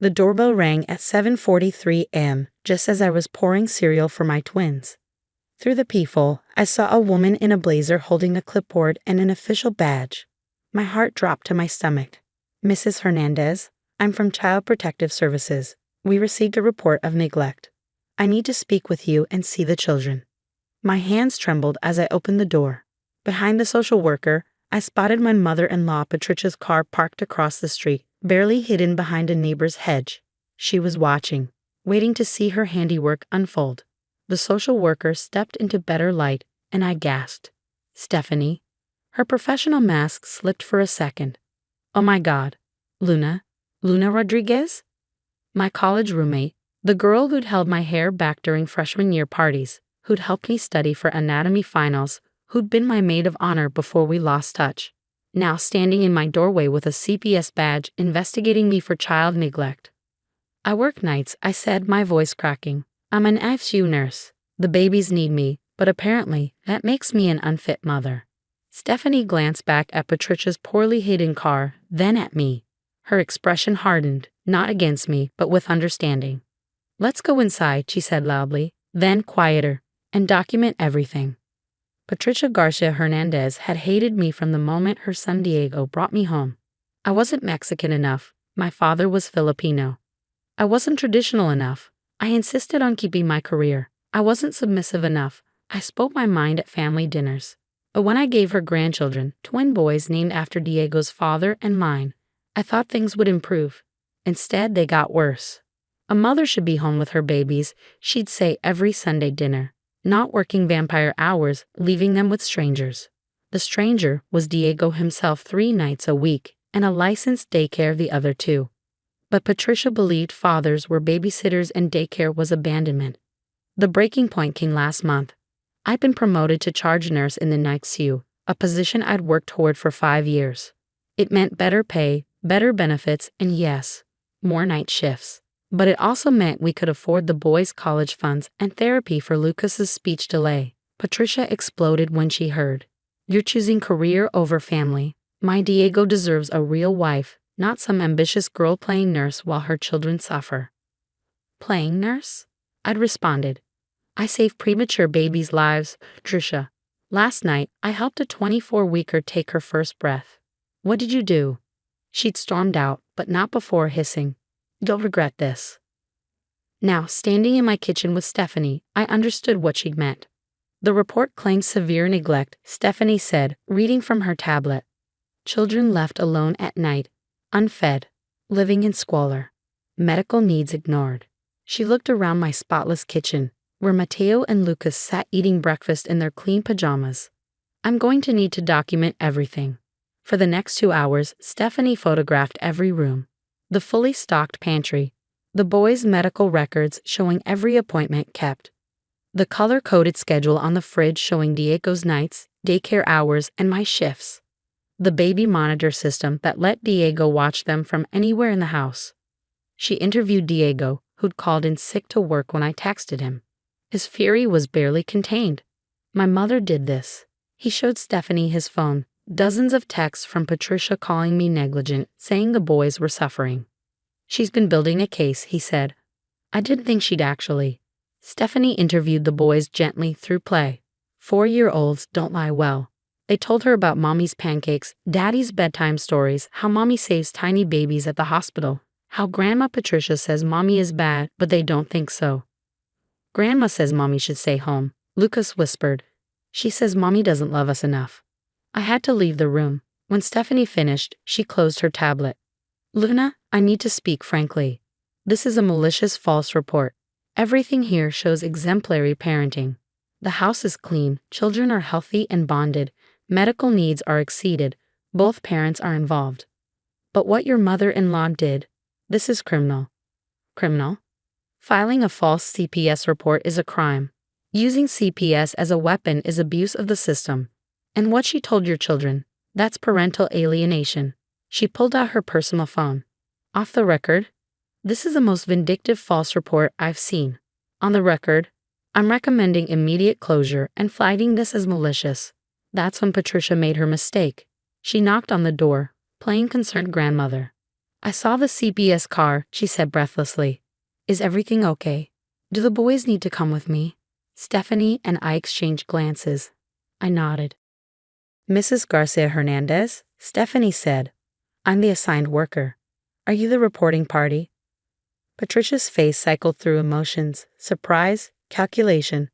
The doorbell rang at 7:43 a.m., just as I was pouring cereal for my twins. Through the peephole, I saw a woman in a blazer holding a clipboard and an official badge. My heart dropped to my stomach. "Mrs. Hernandez, I'm from Child Protective Services. We received a report of neglect. I need to speak with you and see the children." My hands trembled as I opened the door. Behind the social worker, I spotted my mother-in-law Patricia's car parked across the street, barely hidden behind a neighbor's hedge. She was watching, waiting to see her handiwork unfold. The social worker stepped into better light, and I gasped. "Stephanie." Her professional mask slipped for a second. "Oh my God. Luna Rodriguez?" My college roommate, the girl who'd held my hair back during freshman year parties, who'd helped me study for anatomy finals, who'd been my maid of honor before we lost touch, now standing in my doorway with a CPS badge investigating me for child neglect. "I work nights," I said, my voice cracking. "I'm an ICU nurse. The babies need me, but apparently that makes me an unfit mother." Stephanie glanced back at Patricia's poorly hidden car, then at me. Her expression hardened, not against me, but with understanding. "Let's go inside," she said loudly, then quieter, "and document everything." Patricia Garcia Hernandez had hated me from the moment her son Diego brought me home. I wasn't Mexican enough. My father was Filipino. I wasn't traditional enough. I insisted on keeping my career. I wasn't submissive enough. I spoke my mind at family dinners. But when I gave her grandchildren, twin boys named after Diego's father and mine, I thought things would improve. Instead, they got worse. A mother should be home with her babies, she'd say every Sunday dinner, not working vampire hours, leaving them with strangers. The stranger was Diego himself 3 nights a week, and a licensed daycare the other 2. But Patricia believed fathers were babysitters and daycare was abandonment. The breaking point came last month. I'd been promoted to charge nurse in the NICU, a position I'd worked toward for 5 years. It meant better pay, better benefits, and yes, more night shifts. But it also meant we could afford the boys' college funds and therapy for Lucas's speech delay. Patricia exploded when she heard, "You're choosing career over family. My Diego deserves a real wife, not some ambitious girl playing nurse while her children suffer." "Playing nurse?" I'd responded. "I save premature babies' lives, Patricia. Last night, I helped a 24-weeker take her first breath." "What did you do?" She'd stormed out, but not before hissing, "You'll regret this." Now, standing in my kitchen with Stephanie, I understood what she'd meant. "The report claims severe neglect," Stephanie said, reading from her tablet. "Children left alone at night, unfed, living in squalor. Medical needs ignored." She looked around my spotless kitchen, where Mateo and Lucas sat eating breakfast in their clean pajamas. "I'm going to need to document everything." For the next 2 hours, Stephanie photographed every room. The fully stocked pantry, the boys' medical records showing every appointment kept, the color-coded schedule on the fridge showing Diego's nights, daycare hours, and my shifts, the baby monitor system that let Diego watch them from anywhere in the house. She interviewed Diego, who'd called in sick to work when I texted him. His fury was barely contained. "My mother did this." He showed Stephanie his phone. Dozens of texts from Patricia calling me negligent, saying the boys were suffering. "She's been building a case," he said. I didn't think she'd actually. Stephanie interviewed the boys gently through play. 4-year-olds don't lie well. They told her about mommy's pancakes, daddy's bedtime stories, how mommy saves tiny babies at the hospital, how Grandma Patricia says mommy is bad, but they don't think so. "Grandma says mommy should stay home," Lucas whispered. "She says mommy doesn't love us enough." I had to leave the room. When Stephanie finished, she closed her tablet. "Luna, I need to speak frankly. This is a malicious false report. Everything here shows exemplary parenting. The house is clean, children are healthy and bonded, medical needs are exceeded, both parents are involved. But what your mother-in-law did, this is criminal." "Criminal?" "Filing a false CPS report is a crime. Using CPS as a weapon is abuse of the system. And what she told your children, that's parental alienation." She pulled out her personal phone. "Off the record, this is the most vindictive false report I've seen. On the record, I'm recommending immediate closure and flagging this as malicious." That's when Patricia made her mistake. She knocked on the door, playing concerned grandmother. I saw the CPS car, she said breathlessly. Is everything okay? Do the boys need to come with me? Stephanie and I exchanged glances. I nodded. Mrs. Garcia Hernandez, Stephanie said. I'm the assigned worker. Are you the reporting party? Patricia's face cycled through emotions: surprise, calculation,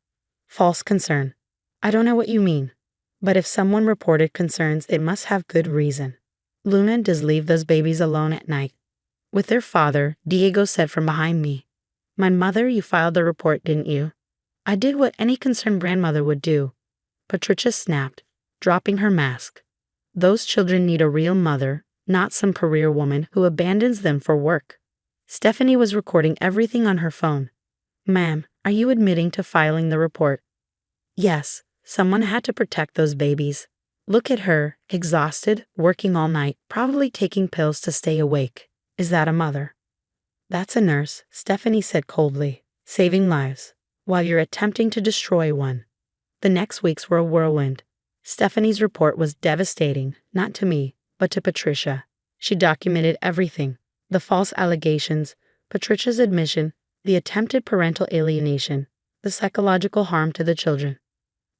false concern. I don't know what you mean, but if someone reported concerns, it must have good reason. Luna does leave those babies alone at night. With their father, Diego said from behind me. My mother, you filed the report, didn't you? I did what any concerned grandmother would do. Patricia snapped, dropping her mask. Those children need a real mother, not some career woman who abandons them for work. Stephanie was recording everything on her phone. Ma'am, are you admitting to filing the report? Yes, someone had to protect those babies. Look at her, exhausted, working all night, probably taking pills to stay awake. Is that a mother? That's a nurse, Stephanie said coldly, saving lives, while you're attempting to destroy one. The next weeks were a whirlwind. Stephanie's report was devastating, not to me, but to Patricia. She documented everything: the false allegations, Patricia's admission, the attempted parental alienation, the psychological harm to the children.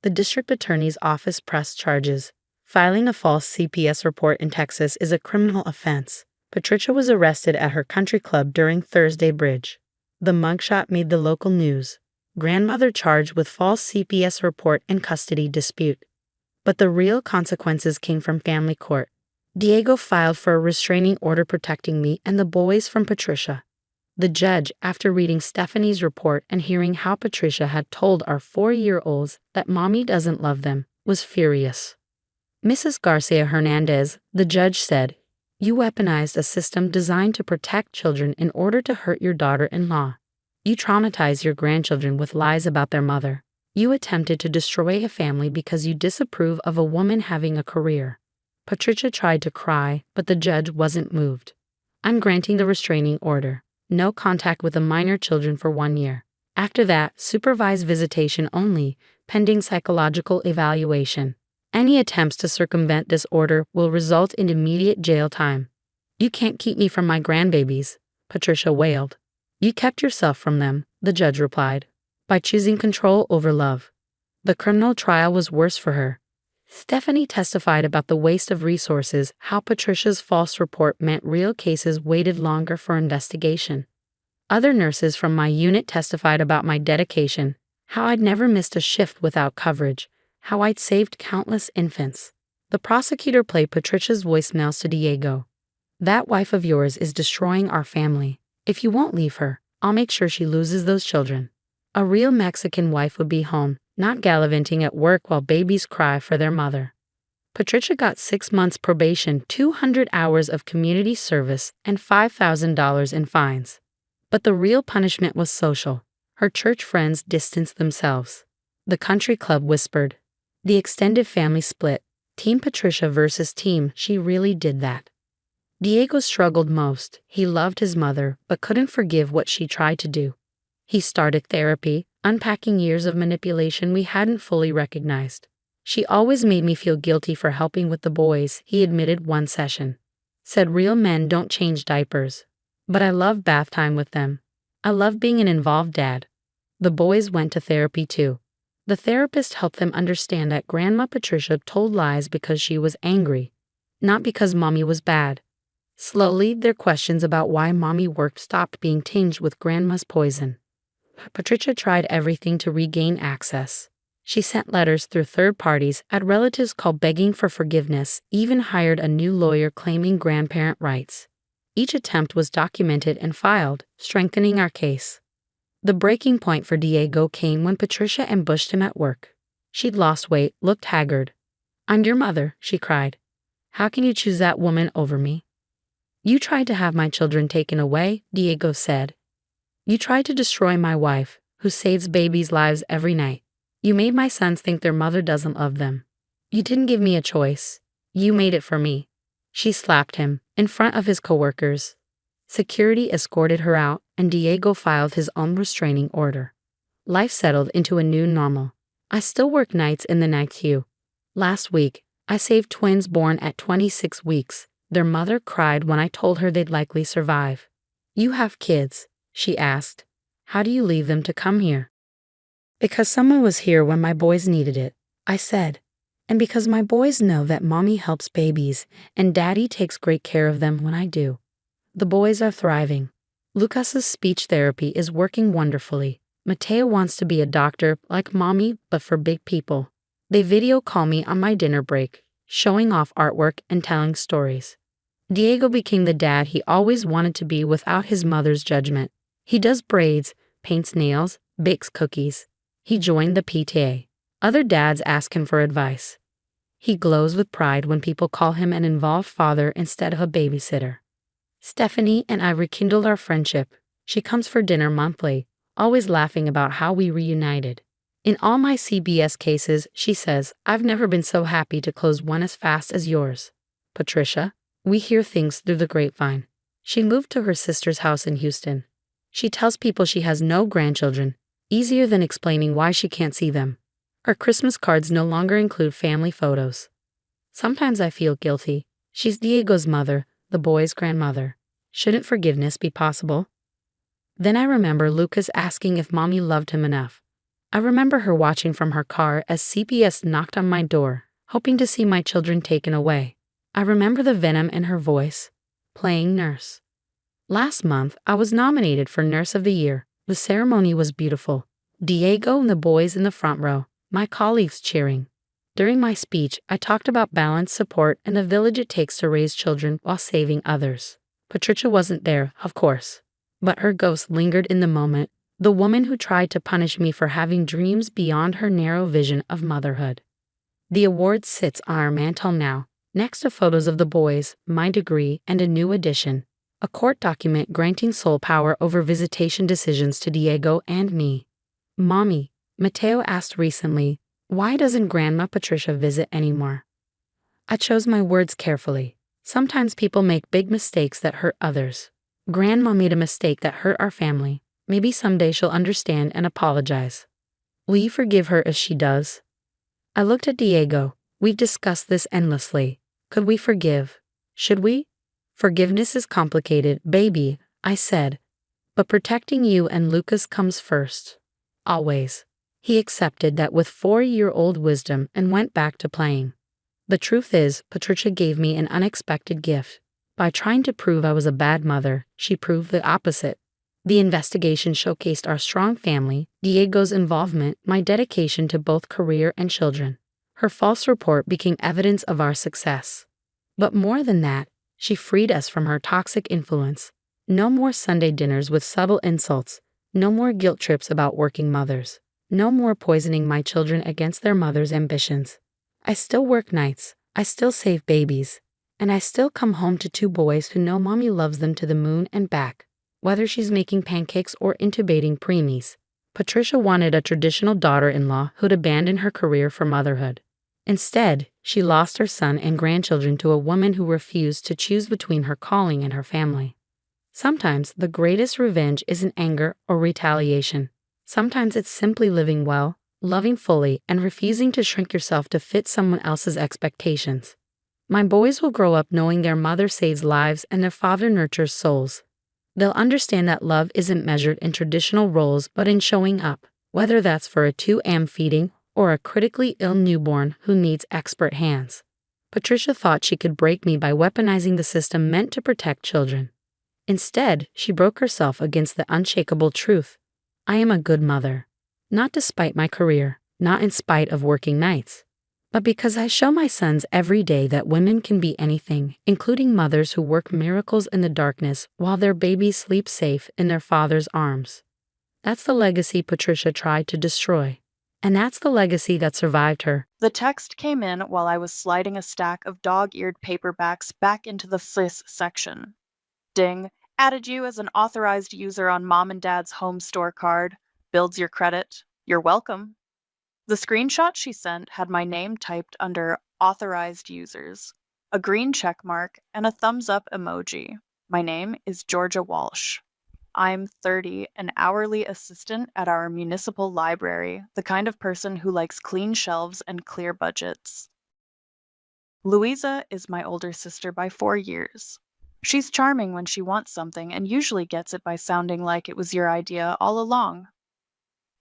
The district attorney's office pressed charges. Filing a false CPS report in Texas is a criminal offense. Patricia was arrested at her country club during Thursday Bridge. The mugshot made the local news. Grandmother charged with false CPS report and custody dispute. But the real consequences came from family court. Diego filed for a restraining order protecting me and the boys from Patricia. The judge, after reading Stephanie's report and hearing how Patricia had told our 4-year-olds that mommy doesn't love them, was furious. Mrs. Garcia Hernandez, the judge said, you weaponized a system designed to protect children in order to hurt your daughter-in-law. You traumatized your grandchildren with lies about their mother. You attempted to destroy a family because you disapprove of a woman having a career. Patricia tried to cry, but the judge wasn't moved. I'm granting the restraining order. No contact with the minor children for 1 year. After that, supervised visitation only, pending psychological evaluation. Any attempts to circumvent this order will result in immediate jail time. You can't keep me from my grandbabies, Patricia wailed. You kept yourself from them, the judge replied, by choosing control over love. The criminal trial was worse for her. Stephanie testified about the waste of resources, how Patricia's false report meant real cases waited longer for investigation. Other nurses from my unit testified about my dedication, how I'd never missed a shift without coverage, how I'd saved countless infants. The prosecutor played Patricia's voicemails to Diego. That wife of yours is destroying our family. If you won't leave her, I'll make sure she loses those children. A real Mexican wife would be home, not gallivanting at work while babies cry for their mother. Patricia got 6 months probation, 200 hours of community service, and $5,000 in fines. But the real punishment was social. Her church friends distanced themselves. The country club whispered. The extended family split. Team Patricia versus team she really did that. Diego struggled most. He loved his mother, but couldn't forgive what she tried to do. He started therapy, unpacking years of manipulation we hadn't fully recognized. She always made me feel guilty for helping with the boys, he admitted one session. Said real men don't change diapers. But I love bath time with them. I love being an involved dad. The boys went to therapy too. The therapist helped them understand that Grandma Patricia told lies because she was angry, not because Mommy was bad. Slowly, their questions about why Mommy worked stopped being tinged with Grandma's poison. Patricia tried everything to regain access. She sent letters through third parties, had relatives call begging for forgiveness, even hired a new lawyer claiming grandparent rights. Each attempt was documented and filed, strengthening our case. The breaking point for Diego came when Patricia ambushed him at work. She'd lost weight, looked haggard. I'm your mother, she cried. How can you choose that woman over me? You tried to have my children taken away, Diego said. You tried to destroy my wife, who saves babies' lives every night. You made my sons think their mother doesn't love them. You didn't give me a choice. You made it for me. She slapped him, in front of his coworkers. Security escorted her out, and Diego filed his own restraining order. Life settled into a new normal. I still work nights in the night queue. Last week, I saved twins born at 26 weeks, Their mother cried when I told her they'd likely survive. "You have kids," she asked. "How do you leave them to come here?" "Because someone was here when my boys needed it," I said. "And because my boys know that mommy helps babies and daddy takes great care of them when I do." The boys are thriving. Lucas's speech therapy is working wonderfully. Mateo wants to be a doctor like mommy, but for big people. They video call me on my dinner break, showing off artwork and telling stories. Diego became the dad he always wanted to be without his mother's judgment. He does braids, paints nails, bakes cookies. He joined the PTA. Other dads ask him for advice. He glows with pride when people call him an involved father instead of a babysitter. Stephanie and I rekindled our friendship. She comes for dinner monthly, always laughing about how we reunited. In all my CBS cases, she says, "I've never been so happy to close one as fast as yours." Patricia, we hear things through the grapevine. She moved to her sister's house in Houston. She tells people she has no grandchildren, easier than explaining why she can't see them. Her Christmas cards no longer include family photos. Sometimes I feel guilty. She's Diego's mother, the boy's grandmother. Shouldn't forgiveness be possible? Then I remember Lucas asking if mommy loved him enough. I remember her watching from her car as CPS knocked on my door, hoping to see my children taken away. I remember the venom in her voice, playing nurse. Last month, I was nominated for Nurse of the Year. The ceremony was beautiful. Diego and the boys in the front row, my colleagues cheering. During my speech, I talked about balance, support, and the village it takes to raise children while saving others. Patricia wasn't there, of course, but her ghost lingered in the moment, the woman who tried to punish me for having dreams beyond her narrow vision of motherhood. The award sits on our mantel now, next to photos of the boys, my degree, and a new addition, a court document granting sole power over visitation decisions to Diego and me. "Mommy," Mateo asked recently, "why doesn't Grandma Patricia visit anymore?" I chose my words carefully. Sometimes people make big mistakes that hurt others. Grandma made a mistake that hurt our family. Maybe someday she'll understand and apologize. Will you forgive her if she does? I looked at Diego. We've discussed this endlessly. Could we forgive? Should we? Forgiveness is complicated, baby, I said. But protecting you and Lucas comes first. Always. He accepted that with 4-year-old wisdom and went back to playing. The truth is, Patricia gave me an unexpected gift. By trying to prove I was a bad mother, she proved the opposite. The investigation showcased our strong family, Diego's involvement, my dedication to both career and children. Her false report became evidence of our success. But more than that, she freed us from her toxic influence. No more Sunday dinners with subtle insults. No more guilt trips about working mothers. No more poisoning my children against their mother's ambitions. I still work nights. I still save babies. And I still come home to 2 boys who know mommy loves them to the moon and back, whether she's making pancakes or intubating preemies. Patricia wanted a traditional daughter-in-law who'd abandon her career for motherhood. Instead, she lost her son and grandchildren to a woman who refused to choose between her calling and her family. Sometimes the greatest revenge isn't anger or retaliation. Sometimes it's simply living well, loving fully, and refusing to shrink yourself to fit someone else's expectations. My boys will grow up knowing their mother saves lives and their father nurtures souls. They'll understand that love isn't measured in traditional roles but in showing up, whether that's for a 2 a.m. feeding or a critically ill newborn who needs expert hands. Patricia thought she could break me by weaponizing the system meant to protect children. Instead, she broke herself against the unshakable truth. I am a good mother. Not despite my career, not in spite of working nights, but because I show my sons every day that women can be anything, including mothers who work miracles in the darkness while their babies sleep safe in their father's arms. That's the legacy Patricia tried to destroy. And that's the legacy that survived her. The text came in while I was sliding a stack of dog-eared paperbacks back into the FIS section. Ding, added you as an authorized user on mom and dad's home store card. Builds your credit. You're welcome. The screenshot she sent had my name typed under authorized users, a green check mark, and a thumbs up emoji. My name is Georgia Walsh. I'm 30, an hourly assistant at our municipal library, the kind of person who likes clean shelves and clear budgets. Louisa is my older sister by 4 years. She's charming when she wants something and usually gets it by sounding like it was your idea all along.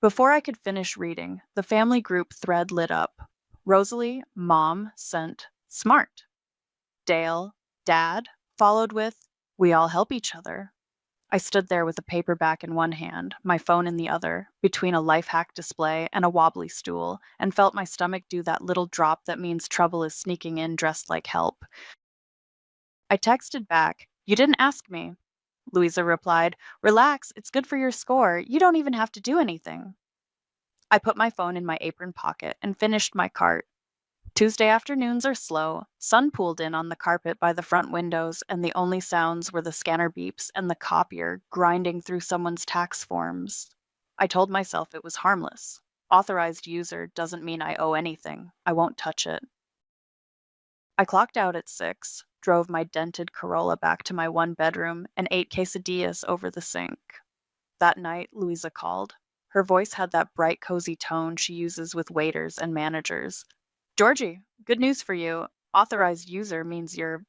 Before I could finish reading, the family group thread lit up. Rosalie, Mom, sent, Smart. Dale, Dad, followed with, We all help each other. I stood there with a paperback in one hand, my phone in the other, between a life hack display and a wobbly stool, and felt my stomach do that little drop that means trouble is sneaking in dressed like help. I texted back, You didn't ask me. Louisa replied, Relax, it's good for your score. You don't even have to do anything. I put my phone in my apron pocket and finished my cart. Tuesday afternoons are slow. Sun pooled in on the carpet by the front windows, and the only sounds were the scanner beeps and the copier grinding through someone's tax forms. I told myself it was harmless. Authorized user doesn't mean I owe anything. I won't touch it. I clocked out at 6, drove my dented Corolla back to my one bedroom, and ate quesadillas over the sink. That night, Louisa called. Her voice had that bright, cozy tone she uses with waiters and managers. Georgie, good news for you. Authorized user means you're,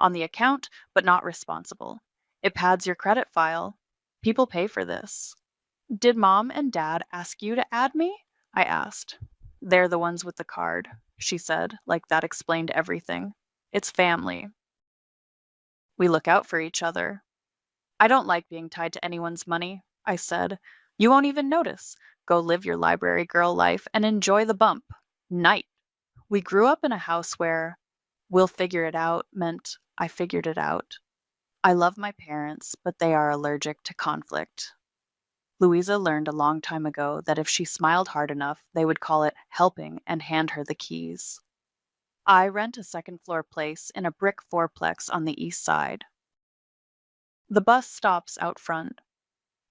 on the account, but not responsible. It pads your credit file. People pay for this. Did Mom and Dad ask you to add me? I asked. They're the ones with the card, she said, like that explained everything. It's family. We look out for each other. I don't like being tied to anyone's money, I said. You won't even notice. Go live your library girl life and enjoy the bump. Night. We grew up in a house where we'll figure it out meant I figured it out. I love my parents, but they are allergic to conflict. Louisa learned a long time ago that if she smiled hard enough, they would call it helping and hand her the keys. I rent a second-floor place in a brick fourplex on the east side. The bus stops out front.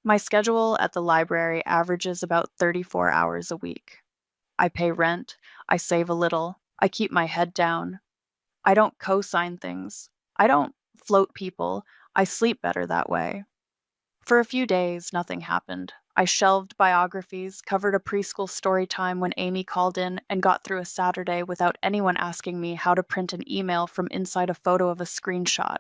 My schedule at the library averages about 34 hours a week. I pay rent, I save a little, I keep my head down. I don't co-sign things. I don't float people. I sleep better that way. For a few days, nothing happened. I shelved biographies, covered a preschool story time when Amy called in, and got through a Saturday without anyone asking me how to print an email from inside a photo of a screenshot.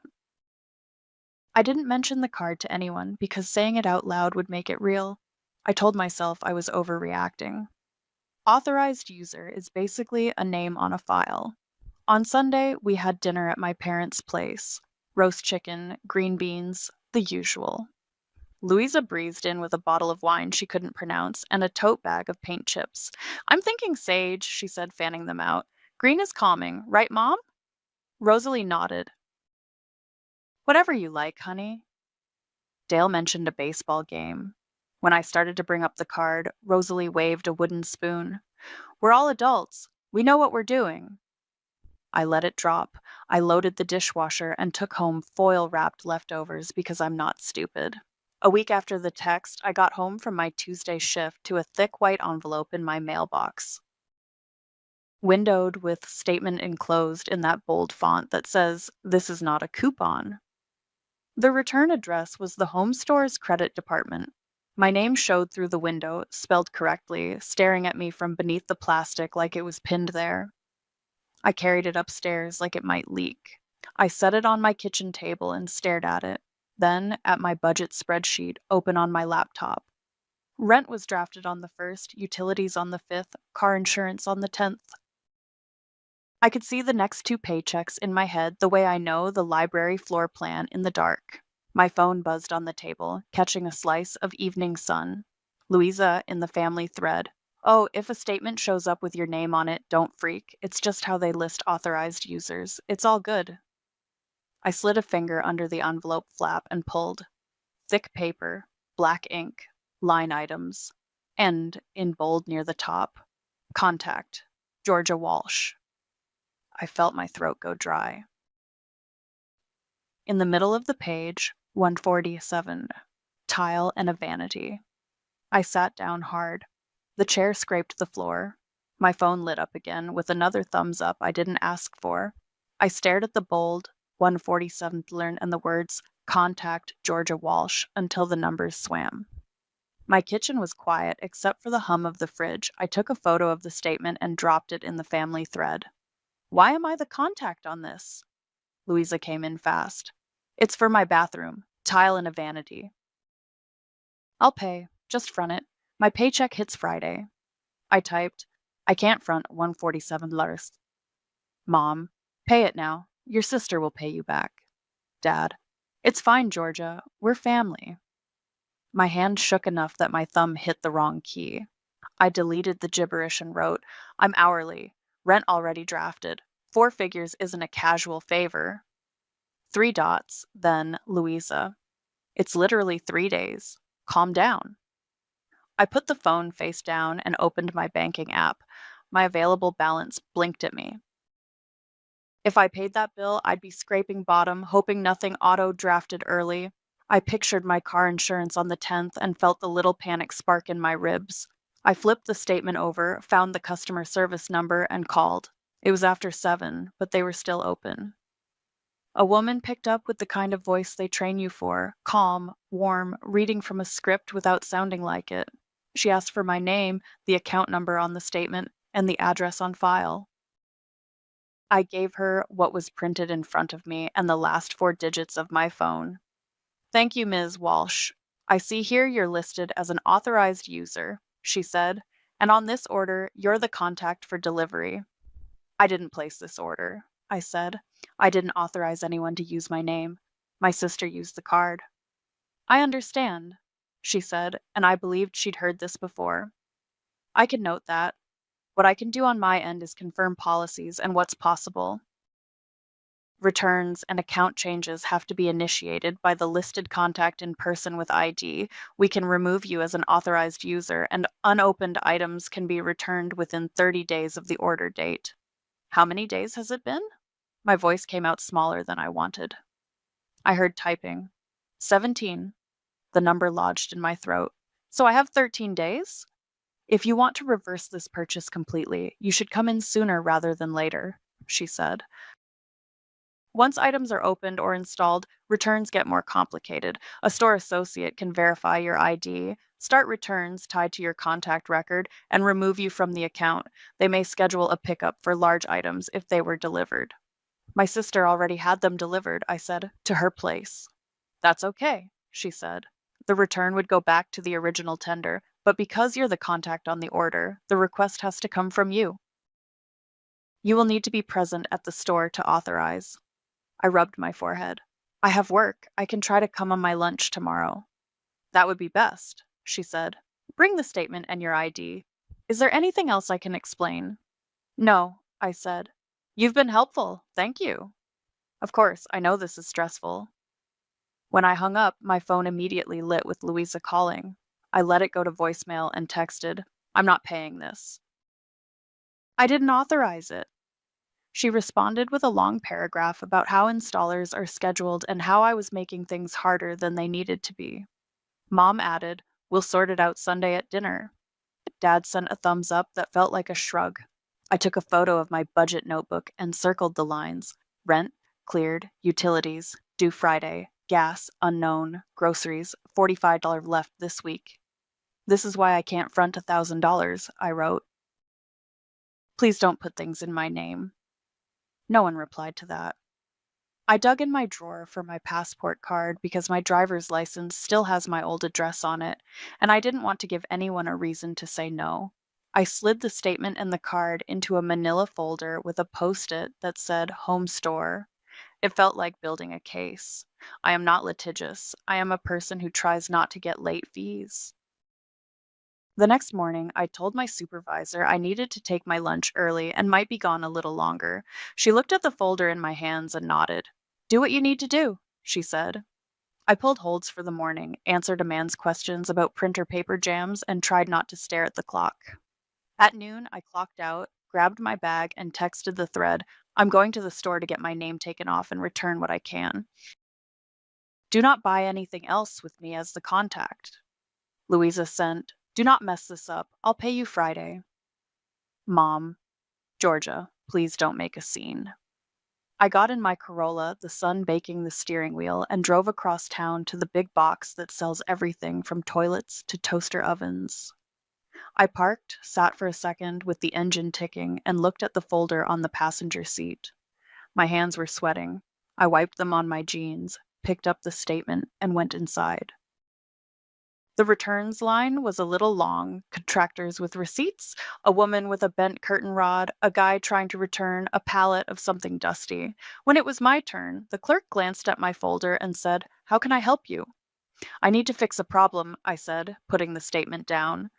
I didn't mention the card to anyone because saying it out loud would make it real. I told myself I was overreacting. Authorized user is basically a name on a file. On Sunday, we had dinner at my parents' place. Roast chicken, green beans, the usual. Louisa breezed in with a bottle of wine she couldn't pronounce and a tote bag of paint chips. I'm thinking sage, she said, fanning them out. Green is calming, right, Mom? Rosalie nodded. Whatever you like, honey. Dale mentioned a baseball game. When I started to bring up the card, Rosalie waved a wooden spoon. We're all adults. We know what we're doing. I let it drop. I loaded the dishwasher and took home foil-wrapped leftovers because I'm not stupid. A week after the text, I got home from my Tuesday shift to a thick white envelope in my mailbox. Windowed with statement enclosed in that bold font that says, This is not a coupon. The return address was the home store's credit department. My name showed through the window, spelled correctly, staring at me from beneath the plastic like it was pinned there. I carried it upstairs like it might leak. I set it on my kitchen table and stared at it, then at my budget spreadsheet open on my laptop. Rent was drafted on the 1st, utilities on the 5th, car insurance on the 10th. I could see the next 2 paychecks in my head the way I know the library floor plan in the dark. My phone buzzed on the table, catching a slice of evening sun. Louisa in the family thread. Oh, if a statement shows up with your name on it, don't freak. It's just how they list authorized users. It's all good. I slid a finger under the envelope flap and pulled. Thick paper, black ink, line items, and, in bold near the top, contact, Georgia Walsh. I felt my throat go dry. In the middle of the page, 147, tile and a vanity. I sat down hard. The chair scraped the floor. My phone lit up again with another thumbs up I didn't ask for. I stared at the bold 147th learn and the words contact Georgia Walsh until the numbers swam. My kitchen was quiet except for the hum of the fridge. I took a photo of the statement and dropped it in the family thread. Why am I the contact on this? Louisa came in fast. It's for my bathroom. Tile and a vanity. I'll pay. Just front it. My paycheck hits Friday. I typed, I can't front $147. Mom, pay it now. Your sister will pay you back. Dad, it's fine, Georgia. We're family. My hand shook enough that my thumb hit the wrong key. I deleted the gibberish and wrote, I'm hourly. Rent already drafted. 4 figures isn't a casual favor. 3 dots, then Louisa. It's literally 3 days. Calm down. I put the phone face down and opened my banking app. My available balance blinked at me. If I paid that bill, I'd be scraping bottom, hoping nothing auto-drafted early. I pictured my car insurance on the 10th and felt the little panic spark in my ribs. I flipped the statement over, found the customer service number, and called. It was after 7, but they were still open. A woman picked up with the kind of voice they train you for, calm, warm, reading from a script without sounding like it. She asked for my name, the account number on the statement, and the address on file. I gave her what was printed in front of me and the last 4 digits of my phone. Thank you, Ms. Walsh. I see here you're listed as an authorized user, she said, and on this order, you're the contact for delivery. I didn't place this order, I said. I didn't authorize anyone to use my name. My sister used the card. I understand, she said, and I believed she'd heard this before. I can note that. What I can do on my end is confirm policies and what's possible. Returns and account changes have to be initiated by the listed contact in person with ID. We can remove you as an authorized user, and unopened items can be returned within 30 days of the order date. How many days has it been? My voice came out smaller than I wanted. I heard typing. 17. The number lodged in my throat. So I have 13 days? If you want to reverse this purchase completely, you should come in sooner rather than later, she said. Once items are opened or installed, returns get more complicated. A store associate can verify your ID, start returns tied to your contact record, and remove you from the account. They may schedule a pickup for large items if they were delivered. My sister already had them delivered, I said, to her place. That's okay, she said. The return would go back to the original tender, but because you're the contact on the order, the request has to come from you. You will need to be present at the store to authorize. I rubbed my forehead. I have work. I can try to come on my lunch tomorrow. That would be best, she said. Bring the statement and your ID. Is there anything else I can explain? No, I said. You've been helpful. Thank you. Of course, I know this is stressful. When I hung up, my phone immediately lit with Louisa calling. I let it go to voicemail and texted, I'm not paying this. I didn't authorize it. She responded with a long paragraph about how installers are scheduled and how I was making things harder than they needed to be. Mom added, we'll sort it out Sunday at dinner. Dad sent a thumbs up that felt like a shrug. I took a photo of my budget notebook and circled the lines. Rent, cleared, utilities, due Friday, gas, unknown, groceries, $45 left this week. This is why I can't front $1,000, I wrote. Please don't put things in my name. No one replied to that. I dug in my drawer for my passport card because my driver's license still has my old address on it, and I didn't want to give anyone a reason to say no. I slid the statement and the card into a manila folder with a post-it that said Home Store. It felt like building a case. I am not litigious. I am a person who tries not to get late fees. The next morning, I told my supervisor I needed to take my lunch early and might be gone a little longer. She looked at the folder in my hands and nodded. Do what you need to do, she said. I pulled holds for the morning, answered a man's questions about printer paper jams, and tried not to stare at the clock. At noon, I clocked out, grabbed my bag, and texted the thread, I'm going to the store to get my name taken off and return what I can. Do not buy anything else with me as the contact. Louisa sent, do not mess this up. I'll pay you Friday. Mom, Georgia, please don't make a scene. I got in my Corolla, the sun baking the steering wheel, and drove across town to the big box that sells everything from toilets to toaster ovens. I parked, sat for a second with the engine ticking, and looked at the folder on the passenger seat. My hands were sweating. I wiped them on my jeans, picked up the statement, and went inside. The returns line was a little long, contractors with receipts, a woman with a bent curtain rod, a guy trying to return a pallet of something dusty. When it was my turn, the clerk glanced at my folder and said, "How can I help you?" "I need to fix a problem," I said, putting the statement down.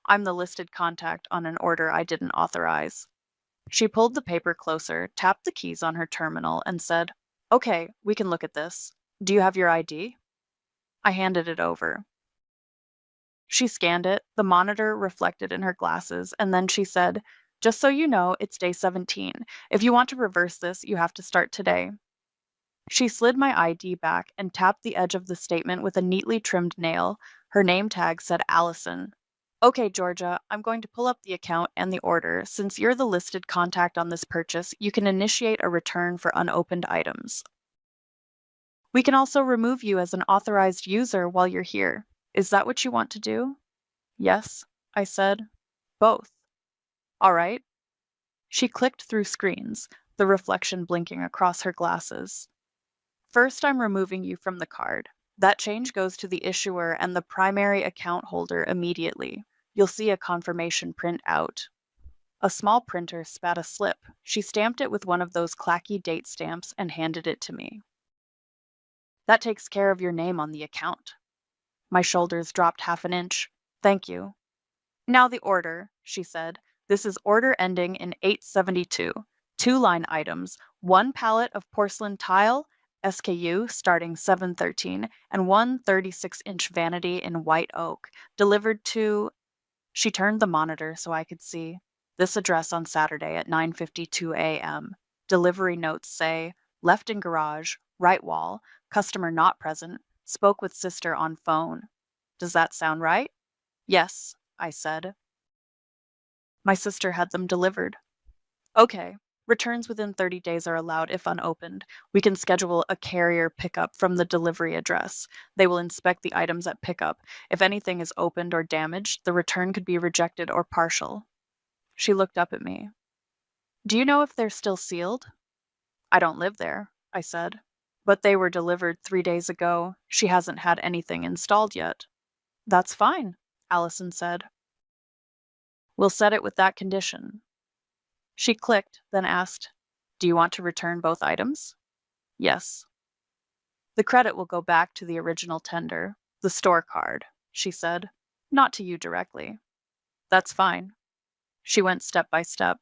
"I'm the listed contact on an order I didn't authorize." She pulled the paper closer, tapped the keys on her terminal, and said, "Okay, we can look at this. Do you have your ID?" I handed it over. She scanned it, the monitor reflected in her glasses, and then she said, "Just so you know, it's day 17. If you want to reverse this, you have to start today." She slid my ID back and tapped the edge of the statement with a neatly trimmed nail. Her name tag said Allison. "Okay, Georgia, I'm going to pull up the account and the order. Since you're the listed contact on this purchase, you can initiate a return for unopened items. We can also remove you as an authorized user while you're here. Is that what you want to do?" "Yes," I said. "Both." "All right." She clicked through screens, the reflection blinking across her glasses. "First, I'm removing you from the card. That change goes to the issuer and the primary account holder immediately. You'll see a confirmation print out." A small printer spat a slip. She stamped it with one of those clacky date stamps and handed it to me. "That takes care of your name on the account." My shoulders dropped half an inch. "Thank you." "Now the order," she said. "This is order ending in 872. 2-line items, 1 pallet of porcelain tile, SKU starting 713, and one 36-inch vanity in white oak, delivered to—" She turned the monitor so I could see. "This address on Saturday at 9:52 a.m. Delivery notes say, left in garage, right wall, customer not present, spoke with sister on phone. Does that sound right?" "Yes," I said. My sister had them delivered. "Okay. Returns within 30 days are allowed if unopened. We can schedule a carrier pickup from the delivery address. They will inspect the items at pickup. If anything is opened or damaged, the return could be rejected or partial." She looked up at me. "Do you know if they're still sealed?" "I don't live there," I said. "But they were delivered 3 days ago. She hasn't had anything installed yet." "That's fine," Allison said. "We'll set it with that condition." She clicked, then asked, "Do you want to return both items?" "Yes." "The credit will go back to the original tender, the store card," she said. "Not to you directly." "That's fine." She went step by step.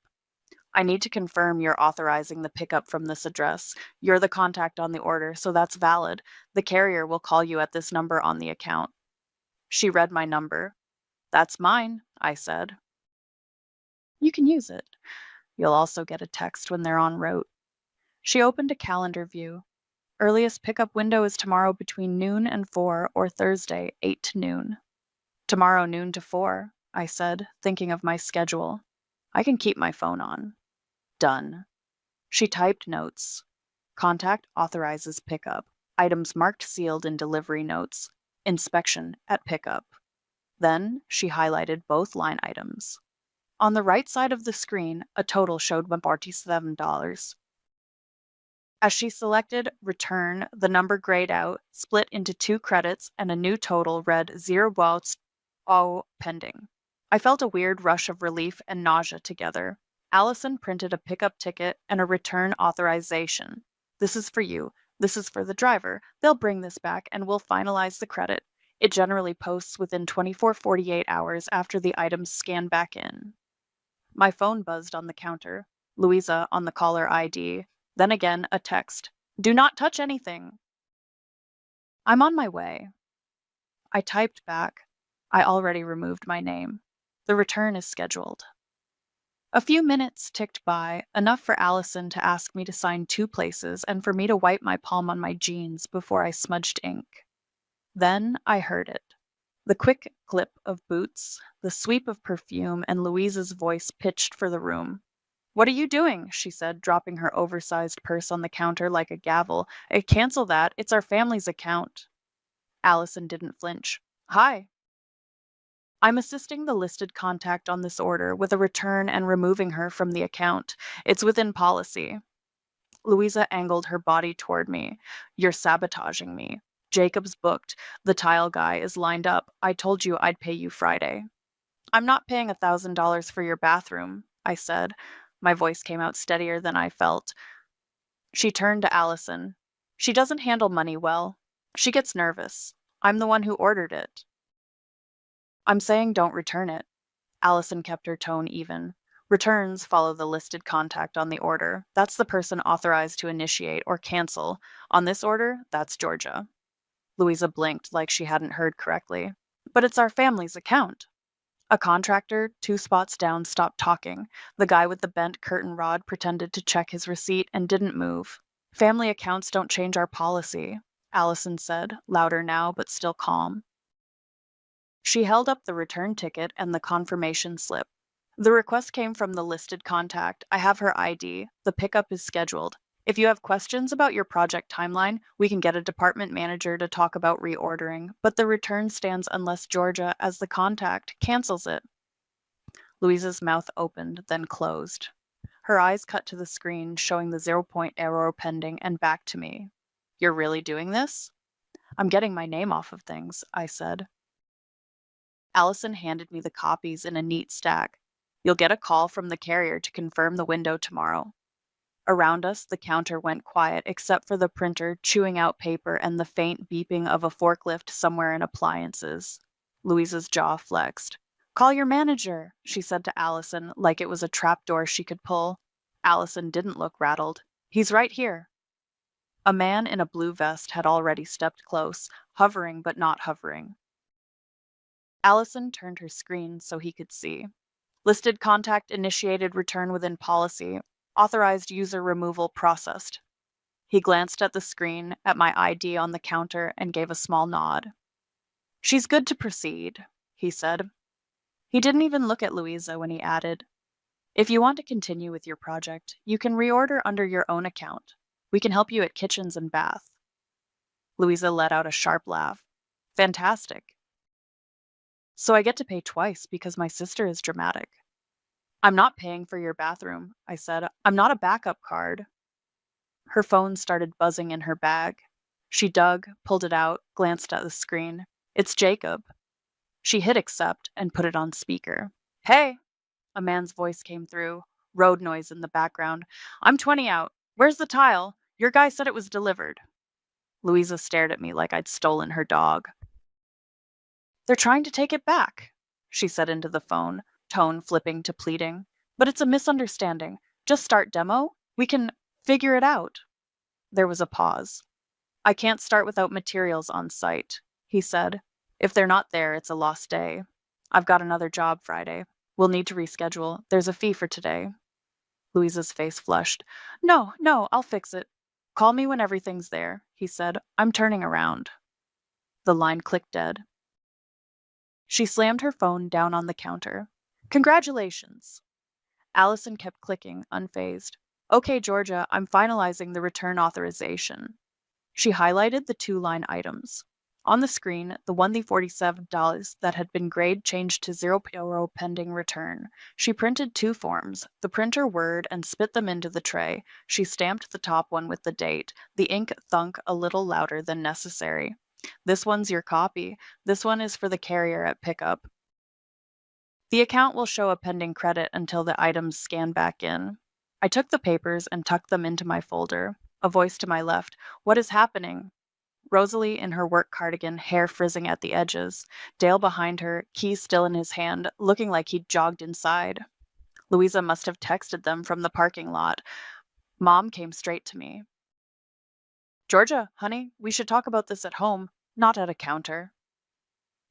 "I need to confirm you're authorizing the pickup from this address. You're the contact on the order, so that's valid. The carrier will call you at this number on the account." She read my number. "That's mine," I said. "You can use it. You'll also get a text when they're en route." She opened a calendar view. "Earliest pickup window is tomorrow between noon and 4 or Thursday, 8 to noon." "Tomorrow noon to 4, I said, thinking of my schedule. I can keep my phone on. Done. She typed notes. Contact authorizes pickup. Items marked sealed in delivery notes. Inspection at pickup. Then she highlighted both line items. On the right side of the screen, a total showed $47. As she selected return, the number grayed out, split into 2 credits, and a new total read 0 votes, all pending. I felt a weird rush of relief and nausea together. Allison printed a pickup ticket and a return authorization. "This is for you. This is for the driver. They'll bring this back and we'll finalize the credit. It generally posts within 24-48 hours after the items scan back in." My phone buzzed on the counter. Louisa on the caller ID. Then again, a text. "Do not touch anything." "I'm on my way." I typed back. "I already removed my name. The return is scheduled." A few minutes ticked by, enough for Allison to ask me to sign 2 places and for me to wipe my palm on my jeans before I smudged ink. Then I heard it. The quick clip of boots, the sweep of perfume, and Louisa's voice pitched for the room. "What are you doing?" she said, dropping her oversized purse on the counter like a gavel. Cancel that. It's our family's account." Allison didn't flinch. "Hi." I'm assisting the listed contact on this order with a return and removing her from the account. It's within policy. Louisa angled her body toward me. You're sabotaging me. Jacob's booked. The tile guy is lined up. I told you I'd pay you Friday. I'm not paying $1,000 for your bathroom, I said. My voice came out steadier than I felt. She turned to Allison. She doesn't handle money well. She gets nervous. I'm the one who ordered it. I'm saying don't return it. Allison kept her tone even. Returns follow the listed contact on the order. That's the person authorized to initiate or cancel. On this order, that's Georgia. Louisa blinked like she hadn't heard correctly. But it's our family's account. A contractor, 2 spots down, stopped talking. The guy with the bent curtain rod pretended to check his receipt and didn't move. Family accounts don't change our policy, Allison said, louder now but still calm. She held up the return ticket and the confirmation slip. The request came from the listed contact. I have her ID. The pickup is scheduled. If you have questions about your project timeline, we can get a department manager to talk about reordering, but the return stands unless Georgia, as the contact, cancels it. Louisa's mouth opened, then closed. Her eyes cut to the screen, showing the 0-point arrow pending, and back to me. You're really doing this? I'm getting my name off of things, I said. Allison handed me the copies in a neat stack. You'll get a call from the carrier to confirm the window tomorrow. Around us, the counter went quiet except for the printer chewing out paper and the faint beeping of a forklift somewhere in appliances. Louisa's jaw flexed. Call your manager, she said to Allison, like it was a trapdoor she could pull. Allison didn't look rattled. He's right here. A man in a blue vest had already stepped close, hovering but not hovering. Allison turned her screen so he could see. Listed contact initiated return within policy. Authorized user removal processed. He glanced at the screen, at my ID on the counter, and gave a small nod. She's good to proceed, he said. He didn't even look at Louisa when he added, if you want to continue with your project, you can reorder under your own account. We can help you at kitchens and bath. Louisa let out a sharp laugh. Fantastic. So I get to pay twice because my sister is dramatic. I'm not paying for your bathroom, I said. I'm not a backup card. Her phone started buzzing in her bag. She dug, pulled it out, glanced at the screen. It's Jacob. She hit accept and put it on speaker. Hey, a man's voice came through, road noise in the background. I'm 20 out. Where's the tile? Your guy said it was delivered. Louisa stared at me like I'd stolen her dog. They're trying to take it back, she said into the phone, tone flipping to pleading. But it's a misunderstanding. Just start demo. We can figure it out. There was a pause. I can't start without materials on site, he said. If they're not there, it's a lost day. I've got another job Friday. We'll need to reschedule. There's a fee for today. Louisa's face flushed. No, I'll fix it. Call me when everything's there, he said. I'm turning around. The line clicked dead. She slammed her phone down on the counter. Congratulations. Allison kept clicking, unfazed. Okay, Georgia, I'm finalizing the return authorization. She highlighted the 2-line items. On the screen, the $47 that had been grade changed to €0 pending return. She printed 2 forms, the printer word, and spit them into the tray. She stamped the top one with the date. The ink thunk a little louder than necessary. This one's your copy. This one is for the carrier at pickup. The account will show a pending credit until the items scan back in. I took the papers and tucked them into my folder. A voice to my left. What is happening? Rosalie in her work cardigan, hair frizzing at the edges. Dale behind her, keys still in his hand, looking like he'd jogged inside. Louisa must have texted them from the parking lot. Mom came straight to me. Georgia, honey, we should talk about this at home, not at a counter.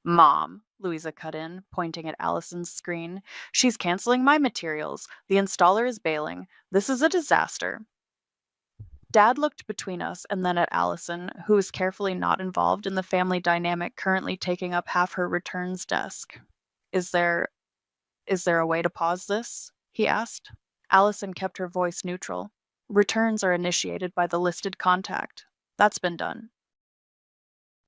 Mom, Louisa cut in, pointing at Allison's screen. She's canceling my materials. The installer is bailing. This is a disaster. Dad looked between us and then at Allison, who was carefully not involved in the family dynamic currently taking up half her returns desk. Is there a way to pause this? He asked. Allison kept her voice neutral. Returns are initiated by the listed contact. That's been done.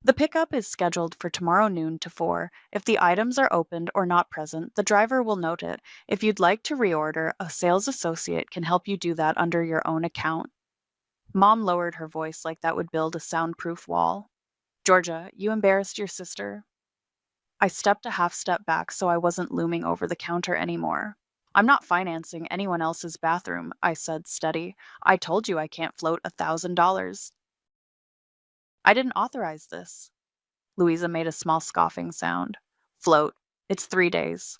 The pickup is scheduled for tomorrow noon to 4. If the items are opened or not present, the driver will note it. If you'd like to reorder, a sales associate can help you do that under your own account. Mom lowered her voice like that would build a soundproof wall. Georgia, you embarrassed your sister. I stepped a half step back so I wasn't looming over the counter anymore. I'm not financing anyone else's bathroom, I said, steady. I told you I can't float $1,000. I didn't authorize this. Louisa made a small scoffing sound. Float. It's 3 days.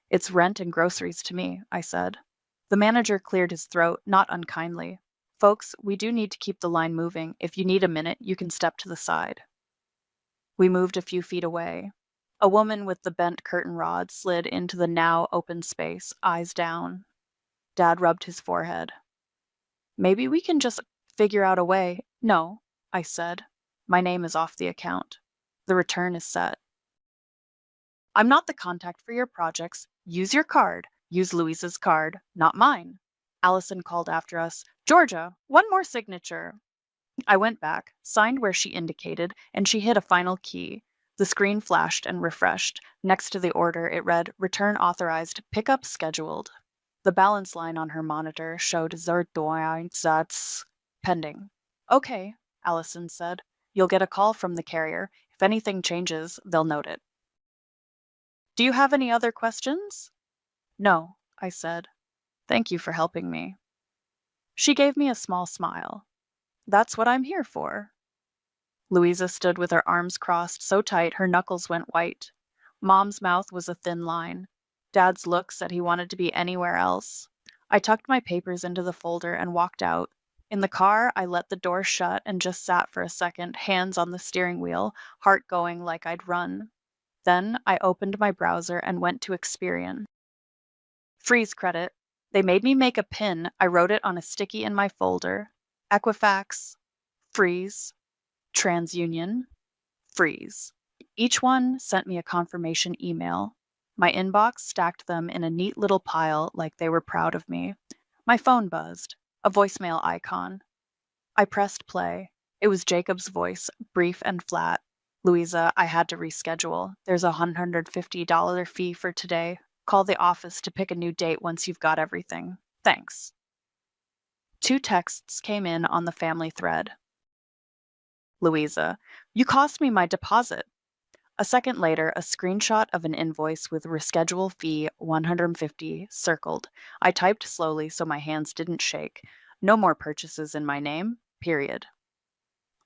It's rent and groceries to me, I said. The manager cleared his throat, not unkindly. Folks, we do need to keep the line moving. If you need a minute, you can step to the side. We moved a few feet away. A woman with the bent curtain rod slid into the now open space, eyes down. Dad rubbed his forehead. Maybe we can just figure out a way. No, I said. My name is off the account. The return is set. I'm not the contact for your projects. Use your card. Use Louisa's card, not mine. Allison called after us. Georgia, one more signature. I went back, signed where she indicated, and she hit a final key. The screen flashed and refreshed. Next to the order, it read, Return authorized, pickup scheduled. The balance line on her monitor showed Zerdoinsatz pending. Okay, Allison said. You'll get a call from the carrier. If anything changes, they'll note it. Do you have any other questions? No, I said. Thank you for helping me. She gave me a small smile. That's what I'm here for. Louisa stood with her arms crossed so tight her knuckles went white. Mom's mouth was a thin line. Dad's look said he wanted to be anywhere else. I tucked my papers into the folder and walked out. In the car, I let the door shut and just sat for a second, hands on the steering wheel, heart going like I'd run. Then I opened my browser and went to Experian. Freeze credit. They made me make a pin. I wrote it on a sticky in my folder. Equifax. Freeze. TransUnion. Freeze. Each one sent me a confirmation email. My inbox stacked them in a neat little pile like they were proud of me. My phone buzzed. A voicemail icon. I pressed play. It was Jacob's voice, brief and flat. Louisa, I had to reschedule. There's a $150 fee for today. Call the office to pick a new date once you've got everything. Thanks. 2 texts came in on the family thread. Louisa, you cost me my deposit. A second later, a screenshot of an invoice with reschedule fee $150 circled. I typed slowly so my hands didn't shake. No more purchases in my name, period.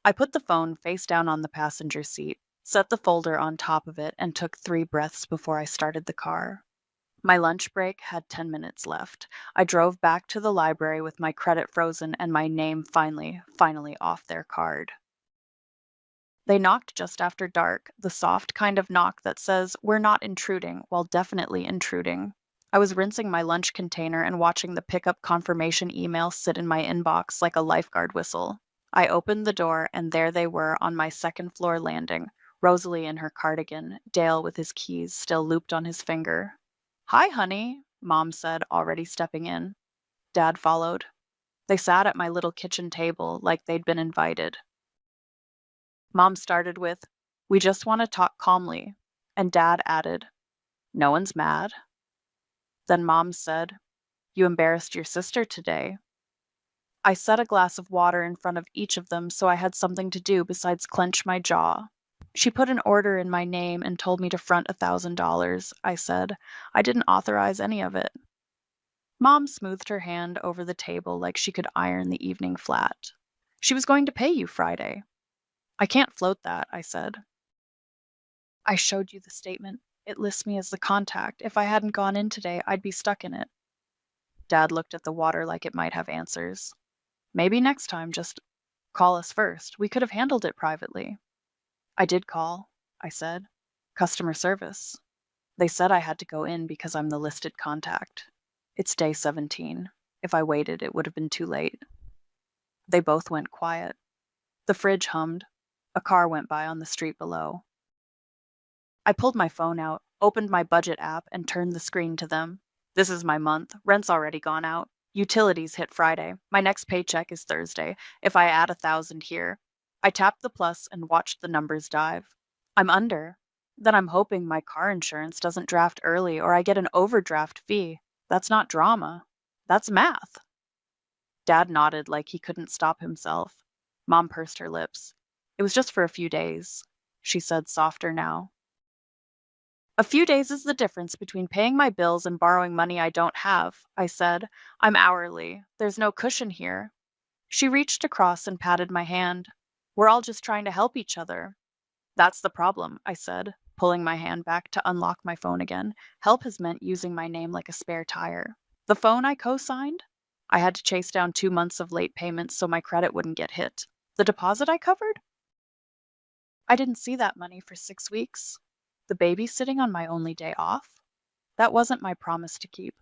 I put the phone face down on the passenger seat, set the folder on top of it, and took 3 breaths before I started the car. My lunch break had 10 minutes left. I drove back to the library with my credit frozen and my name finally off their card. They knocked just after dark, the soft kind of knock that says, we're not intruding, while definitely intruding. I was rinsing my lunch container and watching the pickup confirmation email sit in my inbox like a lifeguard whistle. I opened the door, and there they were on my second-floor landing, Rosalie in her cardigan, Dale with his keys still looped on his finger. Hi, honey, Mom said, already stepping in. Dad followed. They sat at my little kitchen table like they'd been invited. Mom started with, we just want to talk calmly, and Dad added, no one's mad. Then Mom said, you embarrassed your sister today. I set a glass of water in front of each of them so I had something to do besides clench my jaw. She put an order in my name and told me to front $1,000, I said. I didn't authorize any of it. Mom smoothed her hand over the table like she could iron the evening flat. She was going to pay you Friday. I can't float that, I said. I showed you the statement. It lists me as the contact. If I hadn't gone in today, I'd be stuck in it. Dad looked at the water like it might have answers. Maybe next time, just call us first. We could have handled it privately. I did call, I said. Customer service. They said I had to go in because I'm the listed contact. It's day 17. If I waited, it would have been too late. They both went quiet. The fridge hummed. A car went by on the street below. I pulled my phone out, opened my budget app, and turned the screen to them. This is my month. Rent's already gone out. Utilities hit Friday. My next paycheck is Thursday. If I add 1,000 here, I tapped the plus and watched the numbers dive. I'm under. Then I'm hoping my car insurance doesn't draft early or I get an overdraft fee. That's not drama. That's math. Dad nodded like he couldn't stop himself. Mom pursed her lips. It was just for a few days, she said softer now. A few days is the difference between paying my bills and borrowing money I don't have, I said. I'm hourly. There's no cushion here. She reached across and patted my hand. We're all just trying to help each other. That's the problem, I said, pulling my hand back to unlock my phone again. Help has meant using my name like a spare tire. The phone I co-signed? I had to chase down 2 months of late payments so my credit wouldn't get hit. The deposit I covered? I didn't see that money for 6 weeks. The babysitting on my only day off? That wasn't my promise to keep.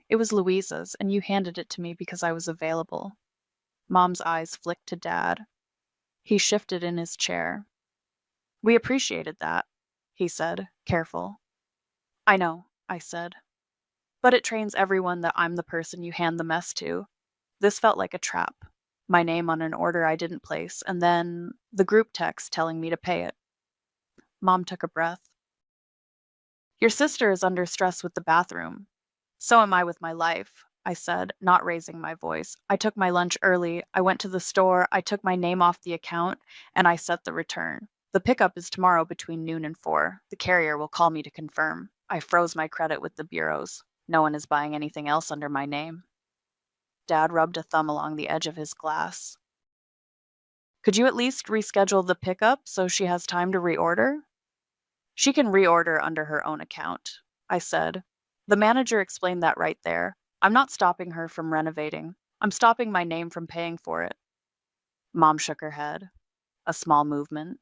It was Louisa's, and you handed it to me because I was available. Mom's eyes flicked to Dad. He shifted in his chair. We appreciated that, he said, careful. I know, I said. But it trains everyone that I'm the person you hand the mess to. This felt like a trap. My name on an order I didn't place, and then the group text telling me to pay it. Mom took a breath. Your sister is under stress with the bathroom. So am I with my life, I said, not raising my voice. I took my lunch early, I went to the store, I took my name off the account, and I set the return. The pickup is tomorrow between noon and 4. The carrier will call me to confirm. I froze my credit with the bureaus. No one is buying anything else under my name. Dad rubbed a thumb along the edge of his glass. Could you at least reschedule the pickup so she has time to reorder? She can reorder under her own account, I said. The manager explained that right there. I'm not stopping her from renovating. I'm stopping my name from paying for it. Mom shook her head. A small movement.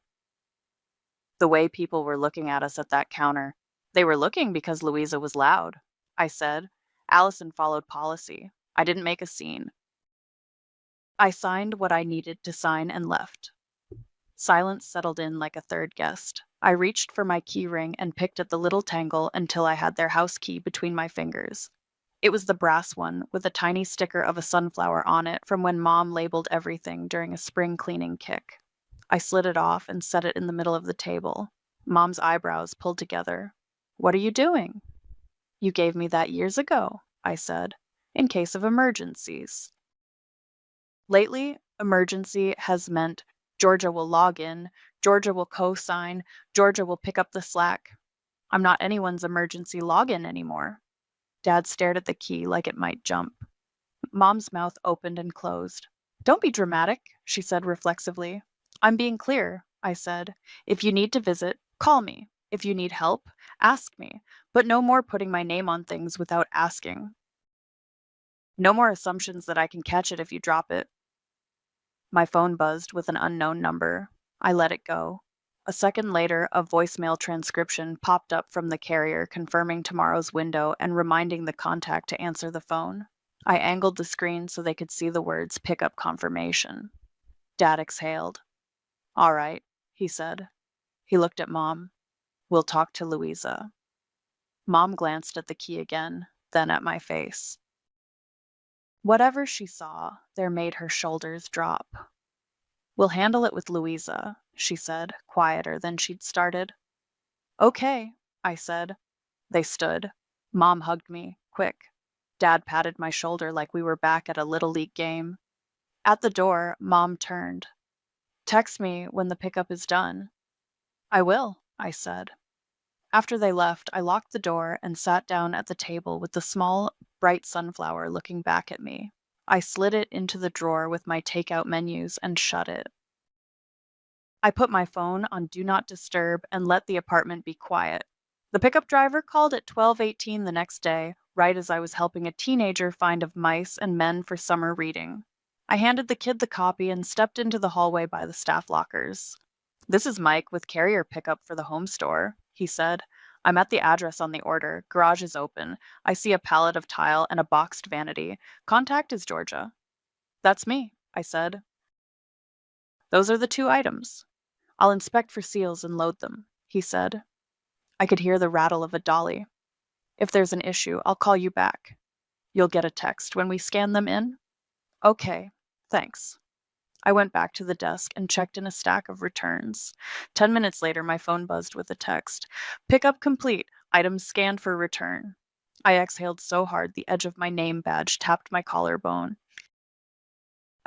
The way people were looking at us at that counter. They were looking because Louisa was loud, I said. Allison followed policy. I didn't make a scene. I signed what I needed to sign and left. Silence settled in like a third guest. I reached for my key ring and picked at the little tangle until I had their house key between my fingers. It was the brass one with a tiny sticker of a sunflower on it from when Mom labeled everything during a spring cleaning kick. I slid it off and set it in the middle of the table. Mom's eyebrows pulled together. What are you doing? You gave me that years ago, I said, in case of emergencies. Lately, emergency has meant Georgia will log in, Georgia will co-sign, Georgia will pick up the slack. I'm not anyone's emergency login anymore. Dad stared at the key like it might jump. Mom's mouth opened and closed. Don't be dramatic, she said reflexively. I'm being clear, I said. If you need to visit, call me. If you need help, ask me. But no more putting my name on things without asking. No more assumptions that I can catch it if you drop it. My phone buzzed with an unknown number. I let it go. A second later, a voicemail transcription popped up from the carrier confirming tomorrow's window and reminding the contact to answer the phone. I angled the screen so they could see the words pickup confirmation. Dad exhaled. All right, he said. He looked at Mom. We'll talk to Louisa. Mom glanced at the key again, then at my face. Whatever she saw, there made her shoulders drop. We'll handle it with Louisa, she said, quieter than she'd started. Okay, I said. They stood. Mom hugged me, quick. Dad patted my shoulder like we were back at a Little League game. At the door, Mom turned. Text me when the pickup is done. I will, I said. After they left, I locked the door and sat down at the table with the small, bright sunflower looking back at me. I slid it into the drawer with my takeout menus and shut it. I put my phone on Do Not Disturb and let the apartment be quiet. The pickup driver called at 12:18 the next day, right as I was helping a teenager find Of Mice and Men for summer reading. I handed the kid the copy and stepped into the hallway by the staff lockers. This is Mike with carrier pickup for the home store, he said. I'm at the address on the order. Garage is open. I see a pallet of tile and a boxed vanity. Contact is Georgia. That's me, I said. Those are the 2 items. I'll inspect for seals and load them, he said. I could hear the rattle of a dolly. If there's an issue, I'll call you back. You'll get a text when we scan them in? Okay, thanks. I went back to the desk and checked in a stack of returns. 10 minutes later, my phone buzzed with a text. Pickup complete. Items scanned for return. I exhaled so hard the edge of my name badge tapped my collarbone.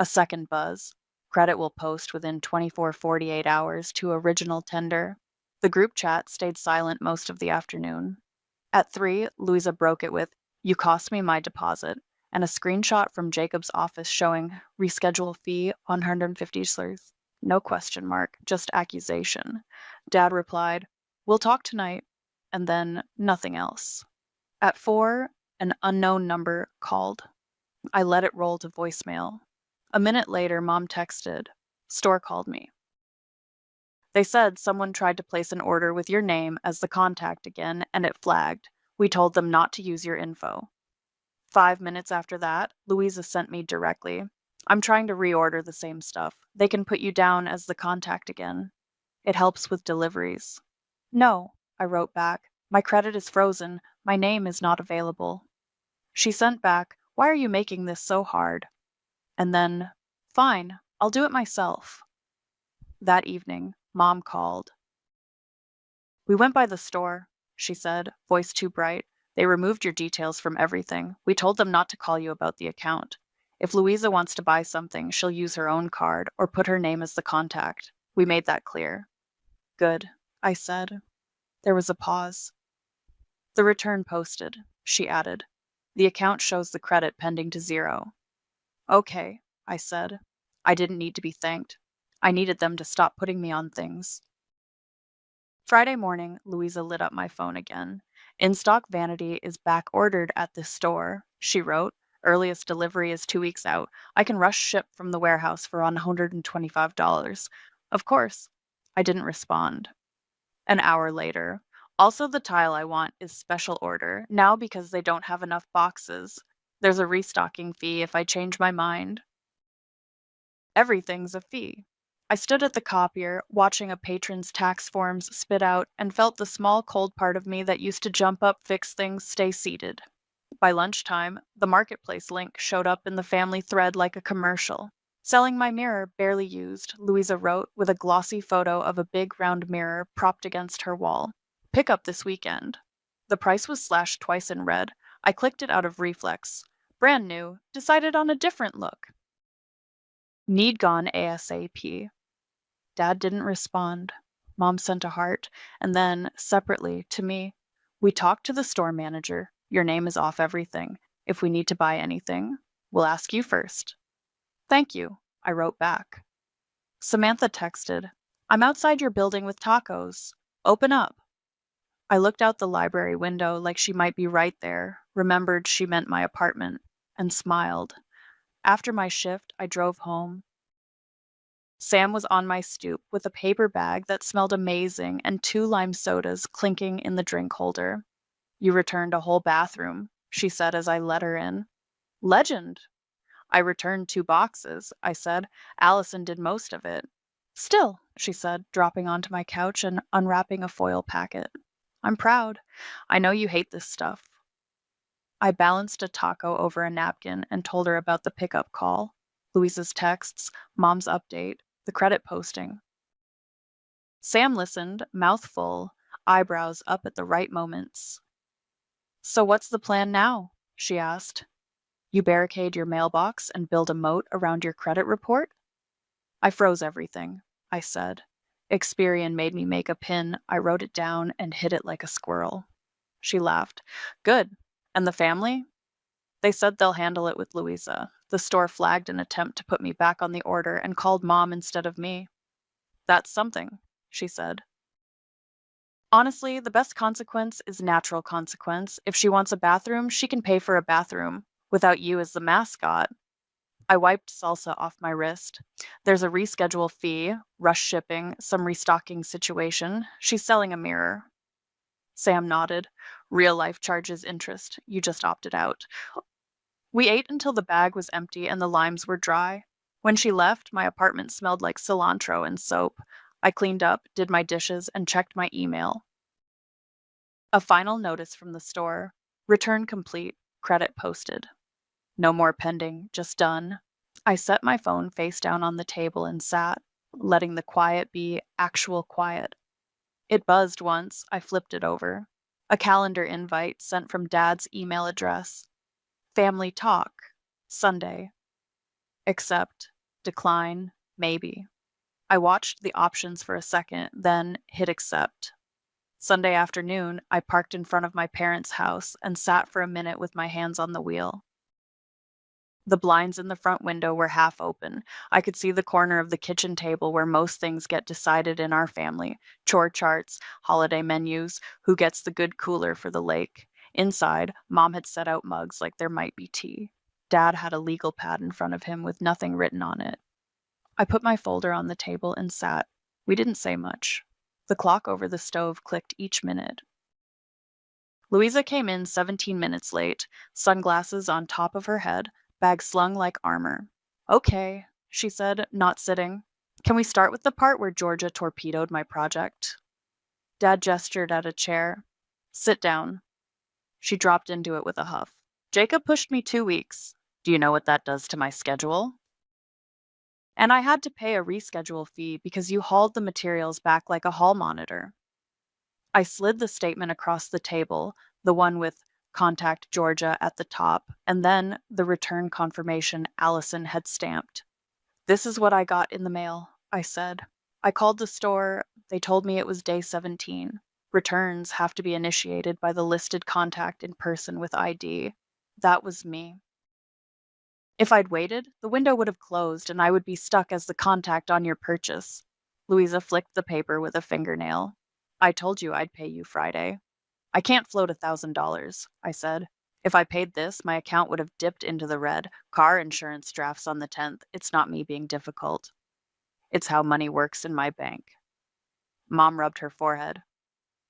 A second buzz. Credit will post within 24-48 hours to original tender. The group chat stayed silent most of the afternoon. At 3, Louisa broke it with, "You cost me my deposit," and a screenshot from Jacob's office showing reschedule fee $150. No question mark, just accusation. Dad replied, "We'll talk tonight," and then nothing else. At 4, an unknown number called. I let it roll to voicemail. A minute later, Mom texted, "Store called me. They said someone tried to place an order with your name as the contact again, and it flagged. We told them not to use your info." 5 minutes after that, Louisa sent me directly, "I'm trying to reorder the same stuff. They can put you down as the contact again. It helps with deliveries." "No," I wrote back. "My credit is frozen. My name is not available." She sent back, "Why are you making this so hard?" And then, "Fine, I'll do it myself." That evening, Mom called. "We went by the store," she said, voice too bright. "They removed your details from everything. We told them not to call you about the account. If Louisa wants to buy something, she'll use her own card or put her name as the contact. We made that clear." "Good," I said. There was a pause. "The return posted," she added. "The account shows the credit pending to 0. "Okay," I said. I didn't need to be thanked. I needed them to stop putting me on things. Friday morning, Louisa lit up my phone again. "In-stock vanity is back ordered at this store," she wrote. "Earliest delivery is 2 weeks out. I can rush ship from the warehouse for $125. Of course." I didn't respond. An hour later. "Also, the tile I want is special order, now because they don't have enough boxes. There's a restocking fee if I change my mind." Everything's a fee. I stood at the copier, watching a patron's tax forms spit out, and felt the small cold part of me that used to jump up, fix things, stay seated. By lunchtime, the marketplace link showed up in the family thread like a commercial. "Selling my mirror, barely used," Louisa wrote, with a glossy photo of a big round mirror propped against her wall. "Pick up this weekend." The price was slashed twice in red. I clicked it out of reflex. Brand new, decided on a different look. Need gone ASAP. Dad didn't respond. Mom sent a heart, and then, separately, to me, "We talked to the store manager. Your name is off everything. If we need to buy anything, we'll ask you first." "Thank you," I wrote back. Samantha texted, "I'm outside your building with tacos. Open up." I looked out the library window like she might be right there, remembered she meant my apartment, and smiled. After my shift, I drove home. Sam was on my stoop with a paper bag that smelled amazing and 2 lime sodas clinking in the drink holder. "You returned a whole bathroom," she said as I let her in. "Legend." "I returned 2 boxes," I said. "Allison did most of it." "Still," she said, dropping onto my couch and unwrapping a foil packet. "I'm proud. I know you hate this stuff." I balanced a taco over a napkin and told her about the pickup call, Louisa's texts, Mom's update, the credit posting. Sam listened, mouth full, eyebrows up at the right moments. "So what's the plan now?" she asked. "You barricade your mailbox and build a moat around your credit report?" "I froze everything," I said. Experian made me make a pin. I wrote it down and hid it like a squirrel. She laughed. "Good. And the family?" "They said they'll handle it with Louisa. The store flagged an attempt to put me back on the order and called Mom instead of me." "That's something," she said. "Honestly, the best consequence is natural consequence. If she wants a bathroom, she can pay for a bathroom, without you as the mascot." I wiped salsa off my wrist. "There's a reschedule fee, rush shipping, some restocking situation. She's selling a mirror." Sam nodded. "Real life charges interest. You just opted out." We ate until the bag was empty and the limes were dry. When she left, my apartment smelled like cilantro and soap. I cleaned up, did my dishes, and checked my email. A final notice from the store. Return complete. Credit posted. No more pending, just done. I set my phone face down on the table and sat, letting the quiet be actual quiet. It buzzed once. I flipped it over. A calendar invite sent from Dad's email address. Family talk. Sunday. Accept. Decline. Maybe. I watched the options for a second, then hit accept. Sunday afternoon, I parked in front of my parents' house and sat for a minute with my hands on the wheel. The blinds in the front window were half open. I could see the corner of the kitchen table where most things get decided in our family: chore charts, holiday menus, who gets the good cooler for the lake. Inside, Mom had set out mugs like there might be tea. Dad had a legal pad in front of him with nothing written on it. I put my folder on the table and sat. We didn't say much. The clock over the stove clicked each minute. Louisa came in 17 minutes late, sunglasses on top of her head, bag slung like armor. "Okay," she said, not sitting. "Can we start with the part where Georgia torpedoed my project?" Dad gestured at a chair. "Sit down." She dropped into it with a huff. "Jacob pushed me 2 weeks. Do you know what that does to my schedule? And I had to pay a reschedule fee because you hauled the materials back like a hall monitor." I slid the statement across the table, the one with "Contact Georgia" at the top, and then the return confirmation Allison had stamped. "This is what I got in the mail," I said. "I called the store. They told me it was day 17. Returns have to be initiated by the listed contact in person with ID. That was me. If I'd waited, the window would have closed and I would be stuck as the contact on your purchase." Louisa flicked the paper with a fingernail. "I told you I'd pay you Friday." "I can't float $1,000, I said. "If I paid this, my account would have dipped into the red. Car insurance drafts on the 10th. It's not me being difficult. It's how money works in my bank." Mom rubbed her forehead.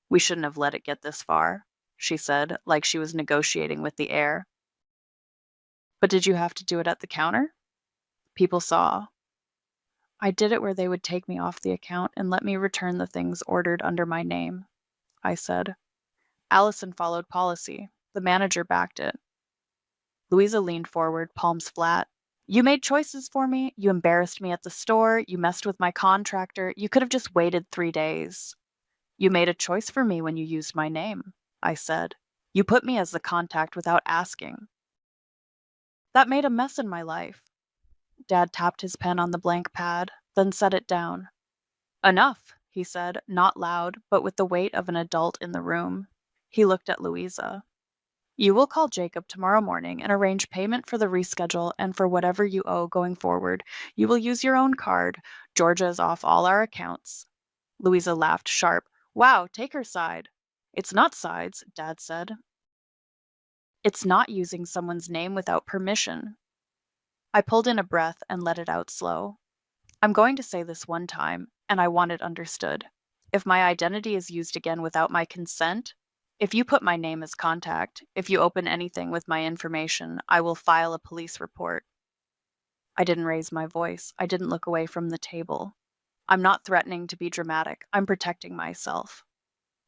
"We shouldn't have let it get this far," she said, like she was negotiating with the air. "But did you have to do it at the counter?" "People saw." "I did it where they would take me off the account and let me return the things ordered under my name," I said. "Allison followed policy. The manager backed it." Louisa leaned forward, palms flat. "You made choices for me. You embarrassed me at the store. You messed with my contractor. You could have just waited 3 days." "You made a choice for me when you used my name," I said. "You put me as the contact without asking." "That made a mess in my life." Dad tapped his pen on the blank pad, then set it down. "Enough," he said, not loud, but with the weight of an adult in the room. He looked at Louisa. "You will call Jacob tomorrow morning and arrange payment for the reschedule and for whatever you owe going forward. You will use your own card. Georgia is off all our accounts." Louisa laughed sharp. "Wow, take her side." "It's not sides," Dad said. "It's not using someone's name without permission." I pulled in a breath and let it out slow. "I'm going to say this one time, and I want it understood. If my identity is used again without my consent, if you put my name as contact, if you open anything with my information, I will file a police report." I didn't raise my voice. I didn't look away from the table. "I'm not threatening to be dramatic. I'm protecting myself."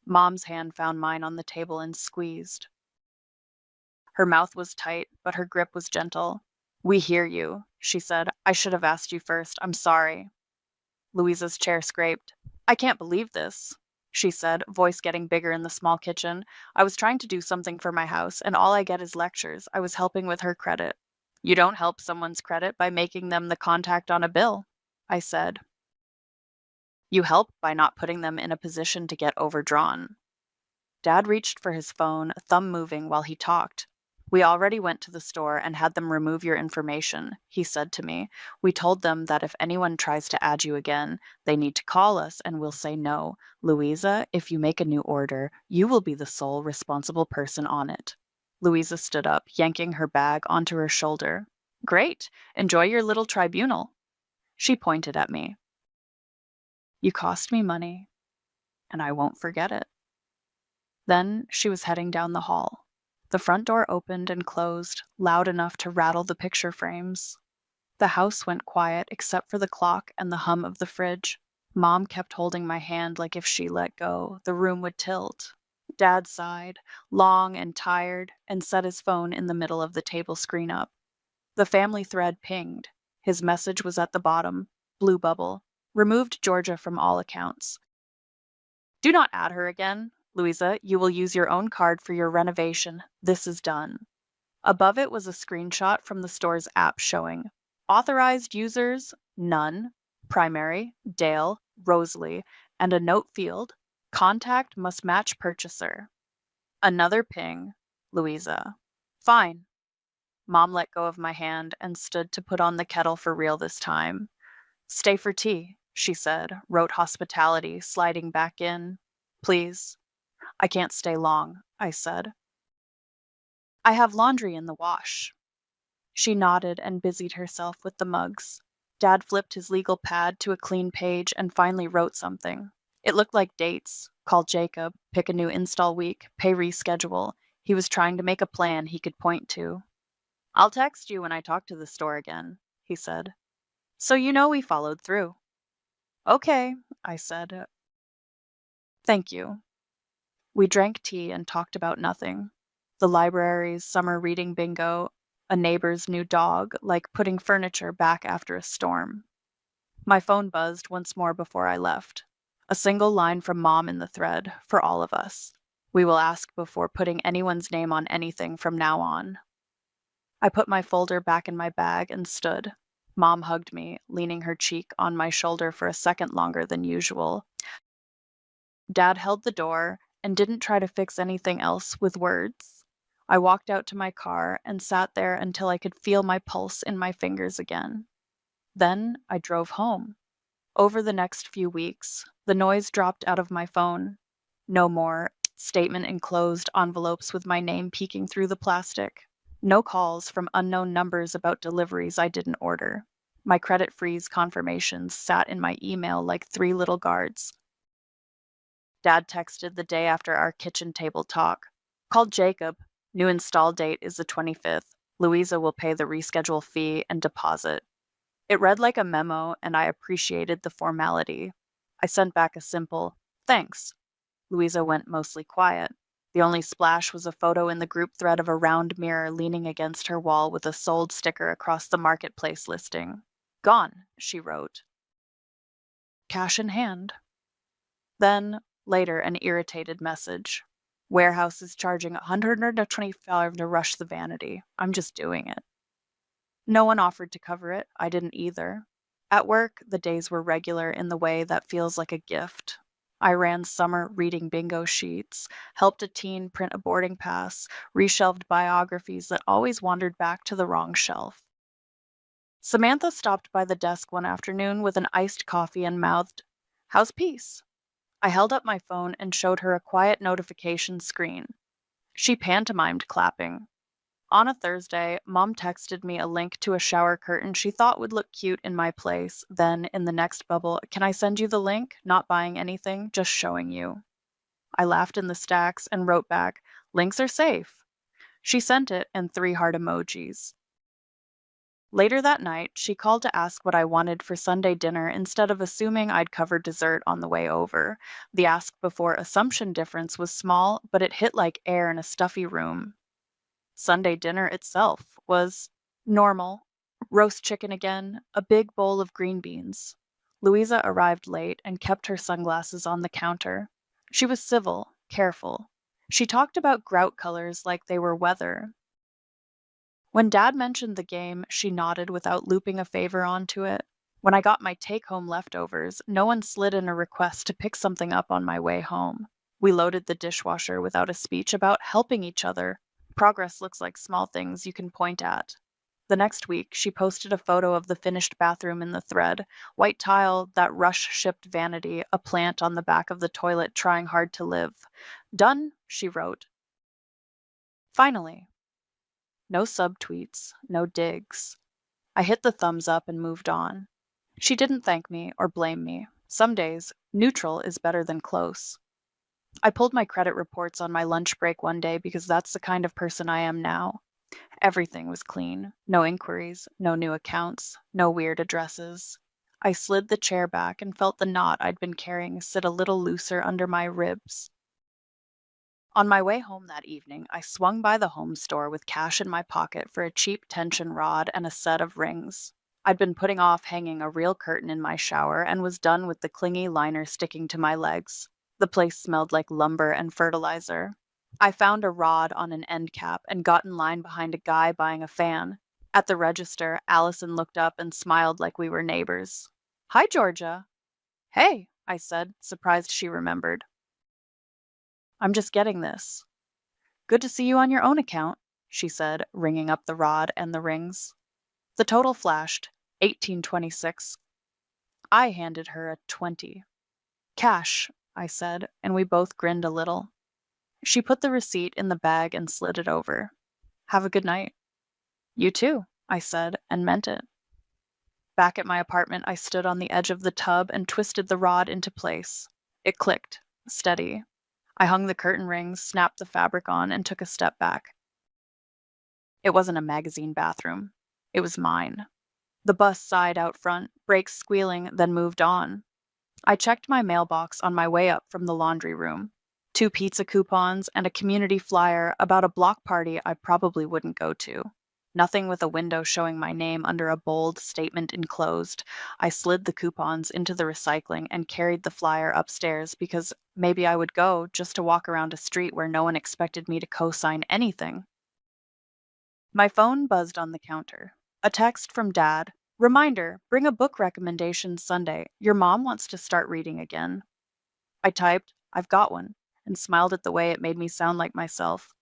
Mom's hand found mine on the table and squeezed. Her mouth was tight, but her grip was gentle. "We hear you," she said. "I should have asked you first. I'm sorry." Louisa's chair scraped. "I can't believe this," she said, voice getting bigger in the small kitchen. "I was trying to do something for my house, and all I get is lectures. I was helping with her credit." "You don't help someone's credit by making them the contact on a bill," I said. "You help by not putting them in a position to get overdrawn." Dad reached for his phone, thumb moving while he talked. "We already went to the store and had them remove your information," he said to me. "We told them that if anyone tries to add you again, they need to call us and we'll say no. Louisa, if you make a new order, you will be the sole responsible person on it." Louisa stood up, yanking her bag onto her shoulder. "Great. Enjoy your little tribunal." She pointed at me. "You cost me money, and I won't forget it." Then she was heading down the hall. The front door opened and closed, loud enough to rattle the picture frames. The house went quiet except for the clock and the hum of the fridge. Mom kept holding my hand like if she let go, the room would tilt. Dad sighed, long and tired, and set his phone in the middle of the table screen up. The family thread pinged. His message was at the bottom, blue bubble. Removed Georgia from all accounts. Do not add her again. Louisa, you will use your own card for your renovation. This is done. Above it was a screenshot from the store's app showing authorized users, none, primary, Dale, Rosalie, and a note field, contact must match purchaser. Another ping, Louisa. Fine. Mom let go of my hand and stood to put on the kettle for real this time. Stay for tea, she said, wrote hospitality, sliding back in. Please. I can't stay long, I said. I have laundry in the wash. She nodded and busied herself with the mugs. Dad flipped his legal pad to a clean page and finally wrote something. It looked like dates. Call Jacob, pick a new install week, pay reschedule. He was trying to make a plan he could point to. I'll text you when I talk to the store again, he said. So you know we followed through. Okay, I said. Thank you. We drank tea and talked about nothing. The library's summer reading bingo, a neighbor's new dog, like putting furniture back after a storm. My phone buzzed once more before I left. A single line from Mom in the thread, for all of us. We will ask before putting anyone's name on anything from now on. I put my folder back in my bag and stood. Mom hugged me, leaning her cheek on my shoulder for a second longer than usual. Dad held the door and didn't try to fix anything else with words. I walked out to my car and sat there until I could feel my pulse in my fingers again. Then I drove home. Over the next few weeks, the noise dropped out of my phone. No more statement enclosed envelopes with my name peeking through the plastic. No calls from unknown numbers about deliveries I didn't order. My credit freeze confirmations sat in my email like 3 little guards. Dad texted the day after our kitchen table talk. Called Jacob. New install date is the 25th. Louisa will pay the reschedule fee and deposit. It read like a memo, and I appreciated the formality. I sent back a simple, thanks. Louisa went mostly quiet. The only splash was a photo in the group thread of a round mirror leaning against her wall with a sold sticker across the marketplace listing. Gone, she wrote. Cash in hand. Then, later, an irritated message. Warehouse is charging $125 to rush the vanity. I'm just doing it. No one offered to cover it. I didn't either. At work, the days were regular in the way that feels like a gift. I ran summer reading bingo sheets, helped a teen print a boarding pass, reshelved biographies that always wandered back to the wrong shelf. Samantha stopped by the desk one afternoon with an iced coffee and mouthed, "How's peace?" I held up my phone and showed her a quiet notification screen. She pantomimed clapping. On a Thursday, Mom texted me a link to a shower curtain she thought would look cute in my place. Then, in the next bubble, "Can I send you the link? Not buying anything, just showing you." I laughed in the stacks and wrote back, "Links are safe." She sent it and 3 heart emojis. Later that night, she called to ask what I wanted for Sunday dinner instead of assuming I'd covered dessert on the way over. The ask before assumption difference was small, but it hit like air in a stuffy room. Sunday dinner itself was normal. Roast chicken again, a big bowl of green beans. Louisa arrived late and kept her sunglasses on the counter. She was civil, careful. She talked about grout colors like they were weather. When Dad mentioned the game, she nodded without looping a favor onto it. When I got my take-home leftovers, no one slid in a request to pick something up on my way home. We loaded the dishwasher without a speech about helping each other. Progress looks like small things you can point at. The next week, she posted a photo of the finished bathroom in the thread, white tile, that rush-shipped vanity, a plant on the back of the toilet trying hard to live. Done, she wrote. Finally. No subtweets, no digs. I hit the thumbs up and moved on. She didn't thank me or blame me. Some days, neutral is better than close. I pulled my credit reports on my lunch break one day because that's the kind of person I am now. Everything was clean. No inquiries, no new accounts, no weird addresses. I slid the chair back and felt the knot I'd been carrying sit a little looser under my ribs. On my way home that evening, I swung by the home store with cash in my pocket for a cheap tension rod and a set of rings. I'd been putting off hanging a real curtain in my shower and was done with the clingy liner sticking to my legs. The place smelled like lumber and fertilizer. I found a rod on an end cap and got in line behind a guy buying a fan. At the register, Allison looked up and smiled like we were neighbors. "Hi, Georgia." "Hey," I said, surprised she remembered. "I'm just getting this." "Good to see you on your own account," she said, ringing up the rod and the rings. The total flashed, $18.26. I handed her a 20. "Cash," I said, and we both grinned a little. She put the receipt in the bag and slid it over. "Have a good night." "You too," I said, and meant it. Back at my apartment, I stood on the edge of the tub and twisted the rod into place. It clicked, steady. I hung the curtain rings, snapped the fabric on, and took a step back. It wasn't a magazine bathroom. It was mine. The bus sighed out front, brakes squealing, then moved on. I checked my mailbox on my way up from the laundry room. 2 pizza coupons and a community flyer about a block party I probably wouldn't go to. Nothing with a window showing my name under a bold statement enclosed. I slid the coupons into the recycling and carried the flyer upstairs because maybe I would go just to walk around a street where no one expected me to co-sign anything. My phone buzzed on the counter. A text from Dad. "Reminder, bring a book recommendation Sunday. Your mom wants to start reading again." I typed, "I've got one," and smiled at the way it made me sound like myself.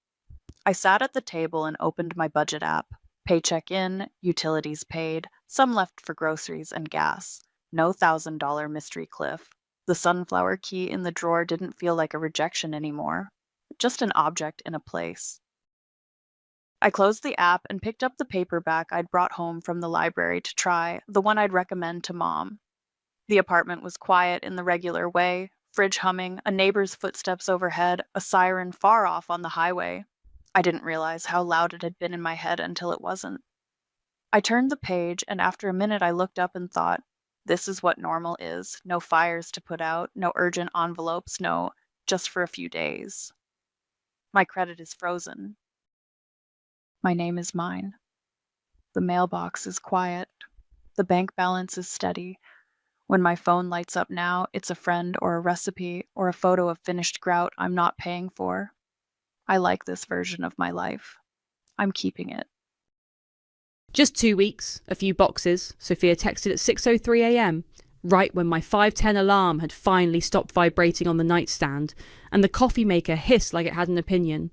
I sat at the table and opened my budget app. Paycheck in, utilities paid, some left for groceries and gas. No $1,000 mystery cliff. The sunflower key in the drawer didn't feel like a rejection anymore. Just an object in a place. I closed the app and picked up the paperback I'd brought home from the library to try, the one I'd recommend to Mom. The apartment was quiet in the regular way, fridge humming, a neighbor's footsteps overhead, a siren far off on the highway. I didn't realize how loud it had been in my head until it wasn't. I turned the page, and after a minute I looked up and thought, this is what normal is. No fires to put out, no urgent envelopes, no, just for a few days. My credit is frozen. My name is mine. The mailbox is quiet. The bank balance is steady. When my phone lights up now, it's a friend or a recipe or a photo of finished grout I'm not paying for. I like this version of my life. I'm keeping it. Just 2 weeks, a few boxes, Sophia texted at 6:03 a.m, right when my 5:10 alarm had finally stopped vibrating on the nightstand and the coffee maker hissed like it had an opinion.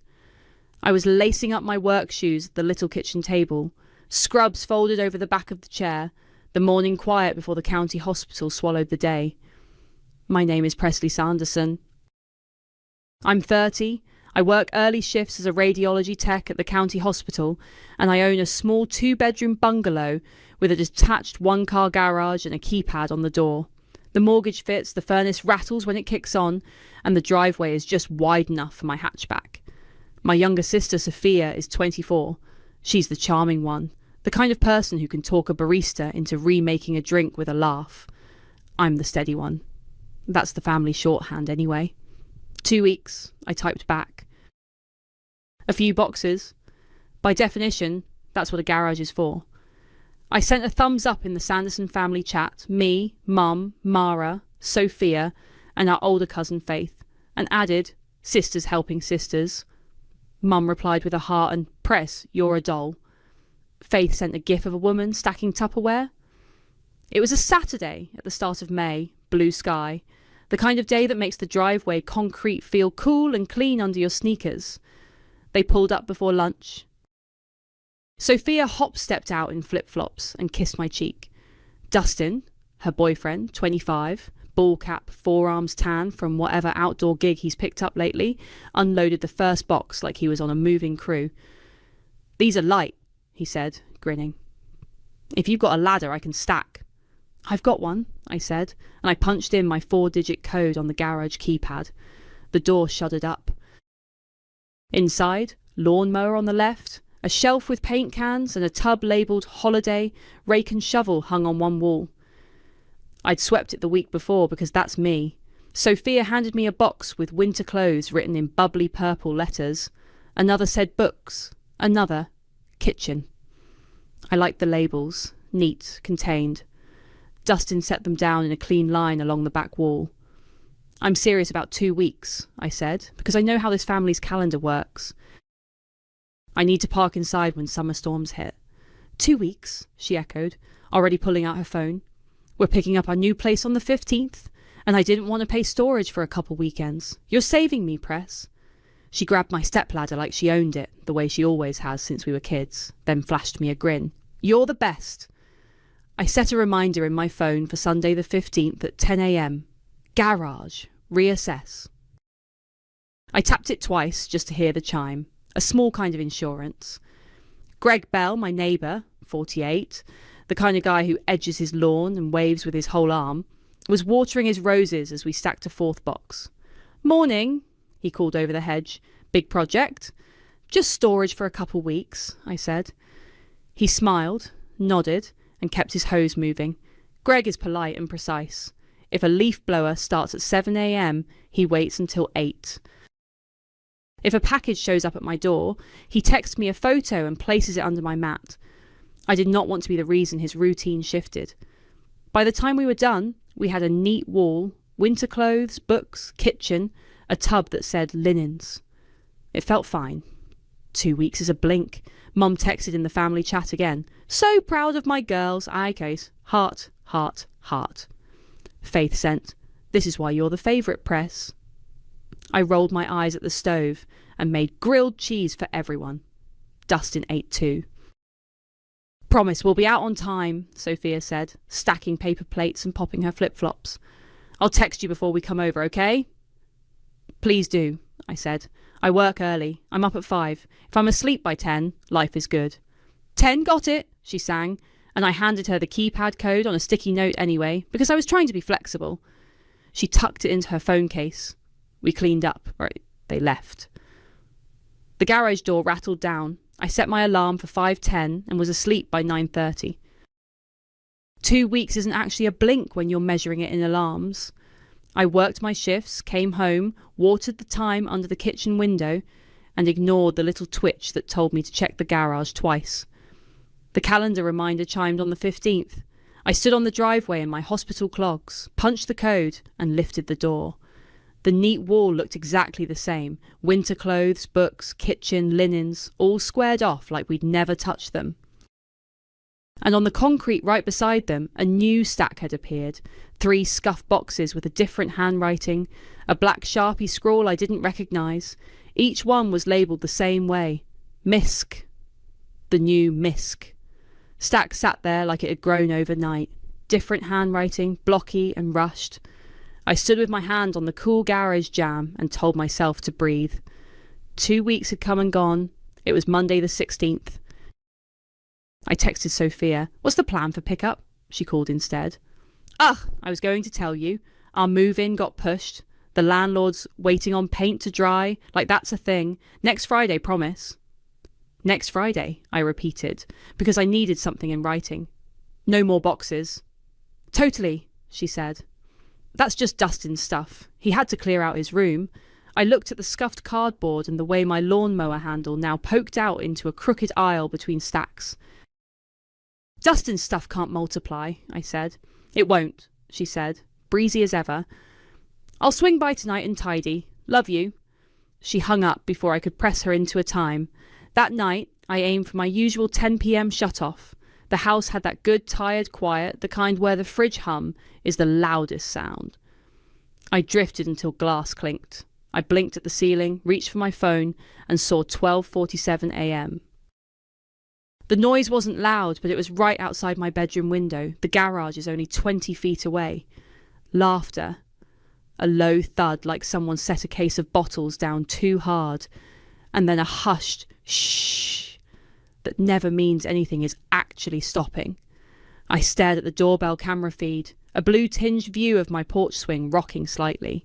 I was lacing up my work shoes at the little kitchen table, scrubs folded over the back of the chair, the morning quiet before the county hospital swallowed the day. My name is Presley Sanderson. I'm 30, I work early shifts as a radiology tech at the county hospital, and I own a small 2-bedroom bungalow with a detached 1-car garage and a keypad on the door. The mortgage fits, the furnace rattles when it kicks on, and the driveway is just wide enough for my hatchback. My younger sister Sophia is 24. She's the charming one, the kind of person who can talk a barista into remaking a drink with a laugh. I'm the steady one. That's the family shorthand anyway. 2 weeks, I typed back. A few boxes. By definition, that's what a garage is for. I sent a thumbs up in the Sanderson family chat, me, Mum, Mara, Sophia, and our older cousin Faith, and added, sisters helping sisters. Mum replied with a heart and, "Press, you're a doll." Faith sent a gif of a woman stacking Tupperware. It was a Saturday at the start of May, blue sky, the kind of day that makes the driveway concrete feel cool and clean under your sneakers. They pulled up before lunch. Sophia hop-stepped out in flip-flops and kissed my cheek. Dustin, her boyfriend, 25, ball cap, forearms tan from whatever outdoor gig he's picked up lately, unloaded the first box like he was on a moving crew. "These are light," he said, grinning. "If you've got a ladder, I can stack." "I've got one," I said, and I punched in my 4-digit code on the garage keypad. The door shuddered up. Inside, lawnmower on the left, a shelf with paint cans and a tub labelled Holiday, rake and shovel hung on one wall. I'd swept it the week before because that's me. Sophia handed me a box with winter clothes written in bubbly purple letters. Another said books. Another, kitchen. I liked the labels. neat, contained. Dustin set them down in a clean line along the back wall. "I'm serious about 2 weeks," I said, because I know how this family's calendar works. "I need to park inside when summer storms hit." 2 weeks, she echoed, already pulling out her phone. "We're picking up our new place on the 15th, and I didn't want to pay storage for a couple weekends. You're saving me, Press." She grabbed my stepladder like she owned it, the way she always has since we were kids, then flashed me a grin. "You're the best." I set a reminder in my phone for Sunday the 15th at 10 a.m. Garage. Reassess. I tapped it twice just to hear the chime. A small kind of insurance. Greg Bell, my neighbour, 48, the kind of guy who edges his lawn and waves with his whole arm, was watering his roses as we stacked a fourth box. "Morning," he called over the hedge. "Big project?" "Just storage for a couple weeks," I said. He smiled, nodded, and kept his hose moving. Greg is polite and precise. If a leaf blower starts at 7 a.m, he waits until 8. If a package shows up at my door, he texts me a photo and places it under my mat. I did not want to be the reason his routine shifted. By the time we were done, we had a neat wall, winter clothes, books, kitchen, a tub that said linens. It felt fine. 2 weeks is a blink. Mum texted in the family chat again. "So proud of my girls. Aye, case. Heart, heart, heart." Faith sent, "This is why you're the favourite, Press." I rolled my eyes at the stove and made grilled cheese for everyone. Dustin ate too. "Promise we'll be out on time," Sophia said, stacking paper plates and popping her flip-flops. "I'll text you before we come over, okay?" "Please do," I said. "I work early. I'm up at 5. If I'm asleep by 10, life is good." 10 got it, she sang, and I handed her the keypad code on a sticky note anyway, because I was trying to be flexible. She tucked it into her phone case. We cleaned up. Right, they left. The garage door rattled down. I set my alarm for 5:10 and was asleep by 9:30. 2 weeks isn't actually a blink when you're measuring it in alarms. I worked my shifts, came home, watered the thyme under the kitchen window, and ignored the little twitch that told me to check the garage twice. The calendar reminder chimed on the 15th. I stood on the driveway in my hospital clogs, punched the code, and lifted the door. The neat wall looked exactly the same. Winter clothes, books, kitchen, linens, all squared off like we'd never touched them. And on the concrete right beside them, a new stack had appeared. 3 scuffed boxes with a different handwriting, a black Sharpie scrawl I didn't recognise. Each one was labelled the same way. Misk. The new Misk. Stack sat there like it had grown overnight. Different handwriting, blocky and rushed. I stood with my hand on the cool garage jamb and told myself to breathe. 2 weeks had come and gone. It was Monday the 16th. I texted Sophia. "What's the plan for pickup?" She called instead. "Ugh, I was going to tell you. Our move-in got pushed. The landlord's waiting on paint to dry, like that's a thing. Next Friday, promise." "Next Friday," I repeated, because I needed something in writing. "No more boxes." "Totally," she said. "That's just Dustin's stuff. He had to clear out his room." I looked at the scuffed cardboard and the way my lawnmower handle now poked out into a crooked aisle between stacks. "Dustin's stuff can't multiply," I said. "It won't," she said, breezy as ever. "I'll swing by tonight and tidy. Love you." She hung up before I could press her into a time. That night, I aimed for my usual 10 p.m. shut-off. The house had that good, tired quiet, the kind where the fridge hum is the loudest sound. I drifted until glass clinked. I blinked at the ceiling, reached for my phone, and saw 12:47 a.m. The noise wasn't loud, but it was right outside my bedroom window. The garage is only 20 feet away. Laughter. A low thud like someone set a case of bottles down too hard. And then a hushed shh that never means anything is actually stopping. I stared at the doorbell camera feed, a blue-tinged view of my porch swing rocking slightly.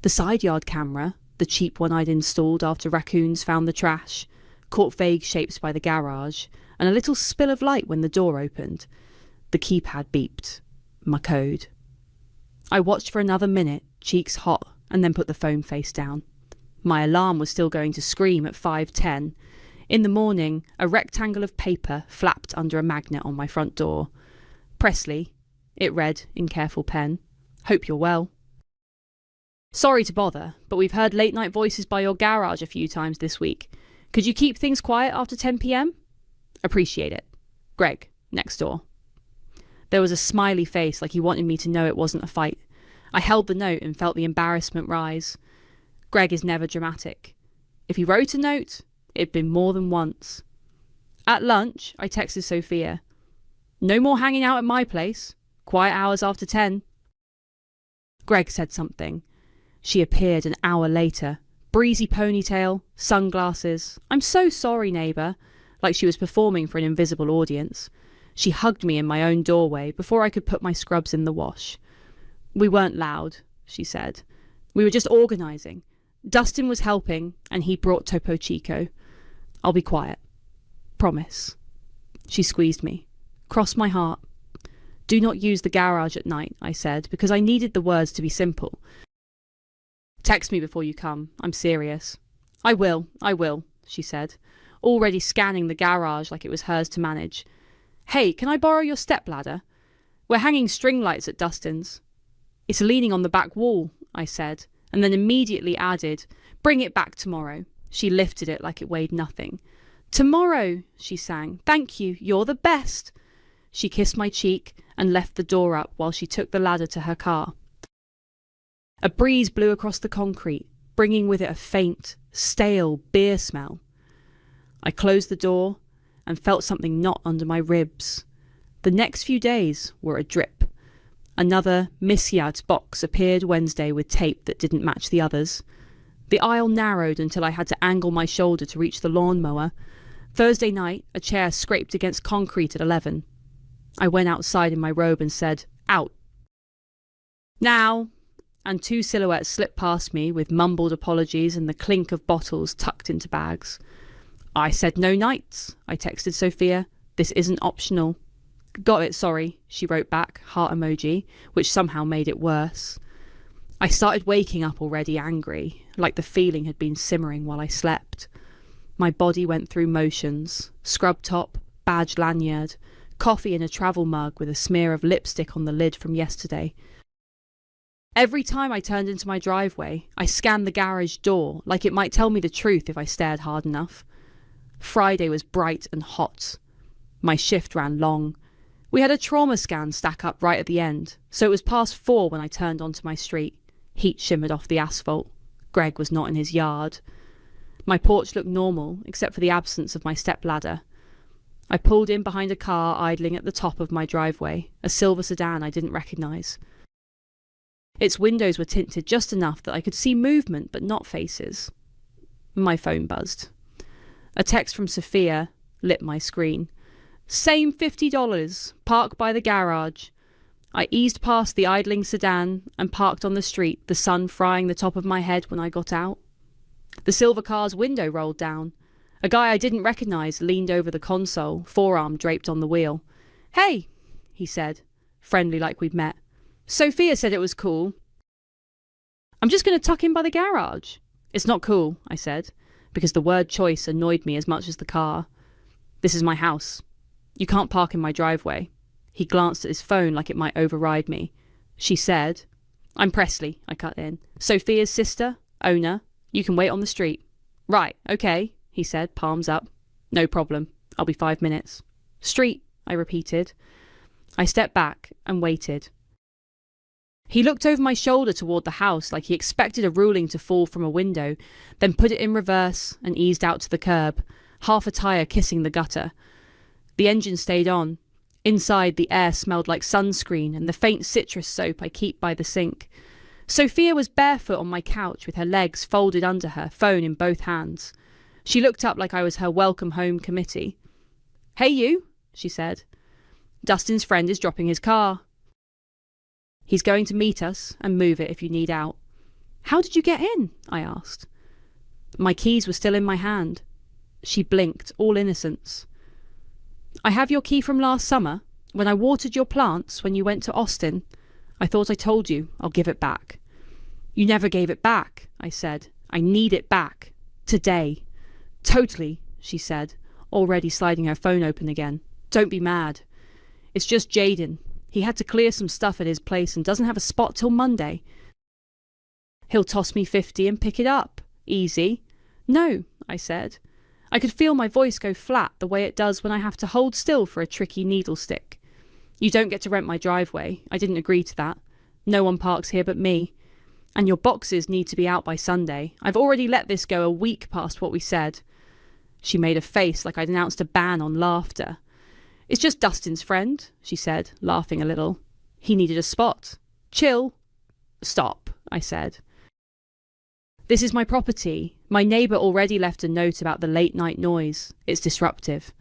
The side yard camera, the cheap one I'd installed after raccoons found the trash, caught vague shapes by the garage, and a little spill of light when the door opened. The keypad beeped. My code. I watched for another minute, cheeks hot, and then put the phone face down. My alarm was still going to scream at 5:10. In the morning, a rectangle of paper flapped under a magnet on my front door. Presley, it read in careful pen. Hope you're well. Sorry to bother, but we've heard late-night voices by your garage a few times this week. Could you keep things quiet after 10 p.m? Appreciate it. Greg, next door. There was a smiley face like he wanted me to know it wasn't a fight. I held the note and felt the embarrassment rise. Greg is never dramatic. If he wrote a note, it'd been more than once. At lunch, I texted Sophia. No more hanging out at my place. Quiet hours after 10. Greg said something. She appeared an hour later. Breezy ponytail, sunglasses. I'm so sorry, neighbour. Like she was performing for an invisible audience. She hugged me in my own doorway before I could put my scrubs in the wash. We weren't loud, she said. We were just organising. Dustin was helping, and he brought Topo Chico. I'll be quiet. Promise. She squeezed me. Cross my heart. Do not use the garage at night, I said, because I needed the words to be simple. Text me before you come. I'm serious. I will, she said, already scanning the garage like it was hers to manage. Hey, can I borrow your stepladder? We're hanging string lights at Dustin's. It's leaning on the back wall, I said, and then immediately added, bring it back tomorrow. She lifted it like it weighed nothing. Tomorrow, she sang. Thank you, you're the best. She kissed my cheek and left the door up while she took the ladder to her car. A breeze blew across the concrete, bringing with it a faint, stale beer smell. I closed the door and felt something knot under my ribs. The next few days were a drip. Another Misyad's box appeared Wednesday with tape that didn't match the others. The aisle narrowed until I had to angle my shoulder to reach the lawnmower. Thursday night, a chair scraped against concrete at 11. I went outside in my robe and said, out. Now, and two silhouettes slipped past me with mumbled apologies and the clink of bottles tucked into bags. I said no nights, I texted Sophia. This isn't optional. Got it, sorry, she wrote back, heart emoji, which somehow made it worse. I started waking up already angry, like the feeling had been simmering while I slept. My body went through motions, scrub top, badge lanyard, coffee in a travel mug with a smear of lipstick on the lid from yesterday. Every time I turned into my driveway, I scanned the garage door like it might tell me the truth if I stared hard enough. Friday was bright and hot. My shift ran long. We had a trauma scan stack up right at the end, so it was past 4 when I turned onto my street. Heat shimmered off the asphalt. Greg was not in his yard. My porch looked normal, except for the absence of my stepladder. I pulled in behind a car idling at the top of my driveway, a silver sedan I didn't recognise. Its windows were tinted just enough that I could see movement but not faces. My phone buzzed. A text from Sophia lit my screen. Same $50, park by the garage. I eased past the idling sedan and parked on the street, the sun frying the top of my head when I got out. The silver car's window rolled down. A guy I didn't recognise leaned over the console, forearm draped on the wheel. Hey, he said, friendly like we'd met. Sophia said it was cool. I'm just going to tuck in by the garage. It's not cool, I said, because the word choice annoyed me as much as the car. This is my house. You can't park in my driveway. He glanced at his phone like it might override me. She said, I'm Presley, I cut in. Sophia's sister, owner. You can wait on the street. Right, okay, he said, palms up. No problem. I'll be 5 minutes. Street, I repeated. I stepped back and waited. He looked over my shoulder toward the house like he expected a ruling to fall from a window, then put it in reverse and eased out to the curb, half a tyre kissing the gutter. The engine stayed on. Inside, the air smelled like sunscreen and the faint citrus soap I keep by the sink. Sophia was barefoot on my couch with her legs folded under her, phone in both hands. She looked up like I was her welcome home committee. Hey you, she said. Dustin's friend is dropping his car. He's going to meet us and move it if you need out. How did you get in? I asked. My keys were still in my hand. She blinked, all innocence. I have your key from last summer, when I watered your plants when you went to Austin. I thought I told you. I'll give it back. You never gave it back, I said. I need it back. Today. Totally, she said, already sliding her phone open again. Don't be mad. It's just Jaden. He had to clear some stuff at his place and doesn't have a spot till Monday. He'll toss me 50 and pick it up. Easy. No, I said. I could feel my voice go flat the way it does when I have to hold still for a tricky needle stick. You don't get to rent my driveway. I didn't agree to that. No one parks here but me. And your boxes need to be out by Sunday. I've already let this go a week past what we said. She made a face like I'd announced a ban on laughter. It's just Dustin's friend, she said, laughing a little. He needed a spot. Chill. Stop, I said. This is my property. My neighbour already left a note about the late night noise. It's disruptive.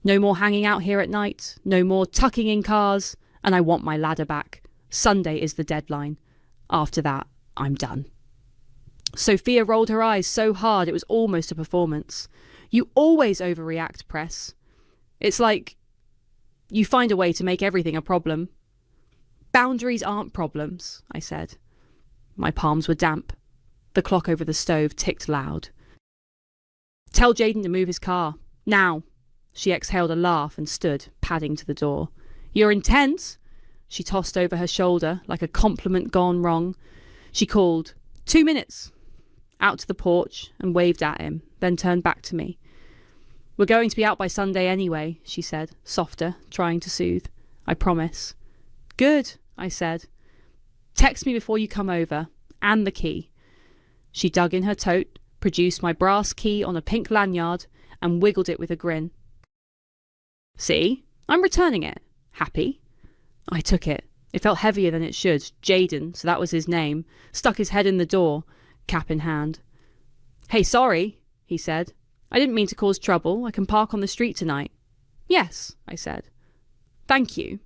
No more hanging out here at night. No more tucking in cars. And I want my ladder back. Sunday is the deadline. After that, I'm done. Sophia rolled her eyes so hard it was almost a performance. You always overreact, Press. It's like you find a way to make everything a problem. Boundaries aren't problems, I said. My palms were damp. The clock over the stove ticked loud. Tell Jaden to move his car. Now. She exhaled a laugh and stood, padding to the door. You're intense. She tossed over her shoulder like a compliment gone wrong. She called, 2 minutes. Out to the porch and waved at him, then turned back to me. We're going to be out by Sunday anyway, she said, softer, trying to soothe. I promise. Good, I said. Text me before you come over, and the key. She dug in her tote, produced my brass key on a pink lanyard, and wiggled it with a grin. See? I'm returning it. Happy? I took it. It felt heavier than it should. Jaden, so that was his name, stuck his head in the door, cap in hand. Hey, sorry, he said. I didn't mean to cause trouble. I can park on the street tonight. Yes, I said. Thank you.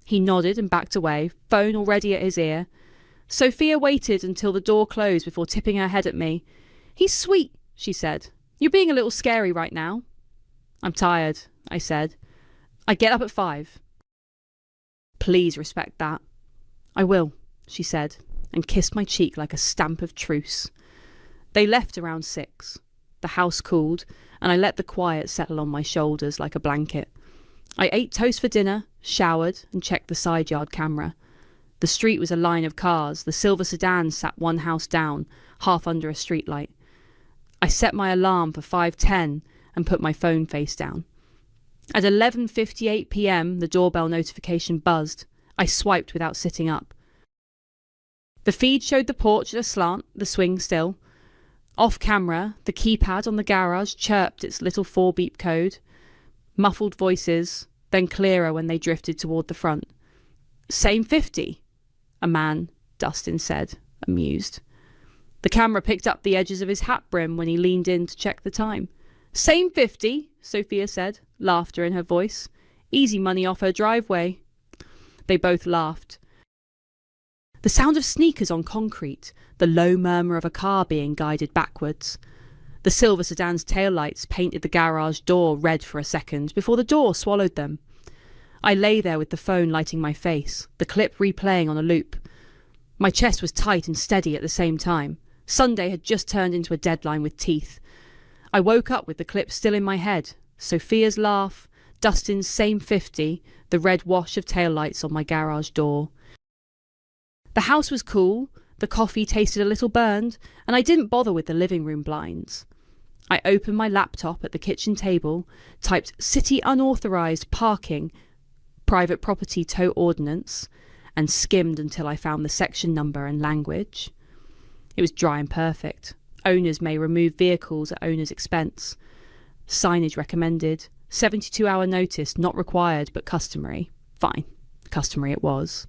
He nodded and backed away, phone already at his ear. Sophia waited until the door closed before tipping her head at me. He's sweet, she said. You're being a little scary right now. I'm tired, I said. I get up at 5. Please respect that. I will, she said, and kissed my cheek like a stamp of truce. They left around 6. The house cooled, and I let the quiet settle on my shoulders like a blanket. I ate toast for dinner, showered, and checked the side yard camera. The street was a line of cars. The silver sedan sat one house down, half under a streetlight. I set my alarm for 5:10 and put my phone face down. At 11:58 p.m, the doorbell notification buzzed. I swiped without sitting up. The feed showed the porch at a slant, the swing still. Off camera, the keypad on the garage chirped its little 4-beep code. Muffled voices, then clearer when they drifted toward the front. Same 50, a man, Dustin said, amused. The camera picked up the edges of his hat brim when he leaned in to check the time. Same 50, Sophia said, laughter in her voice. Easy money off her driveway. They both laughed. The sound of sneakers on concrete, the low murmur of a car being guided backwards. The silver sedan's taillights painted the garage door red for a second before the door swallowed them. I lay there with the phone lighting my face, the clip replaying on a loop. My chest was tight and steady at the same time. Sunday had just turned into a deadline with teeth. I woke up with the clip still in my head. Sophia's laugh, Dustin's same 50, the red wash of taillights on my garage door. The house was cool, the coffee tasted a little burned, and I didn't bother with the living room blinds. I opened my laptop at the kitchen table, typed City Unauthorised Parking, Private Property Tow Ordinance, and skimmed until I found the section number and language. It was dry and perfect. Owners may remove vehicles at owner's expense. Signage recommended. 72-hour notice not required but customary. Fine. Customary it was.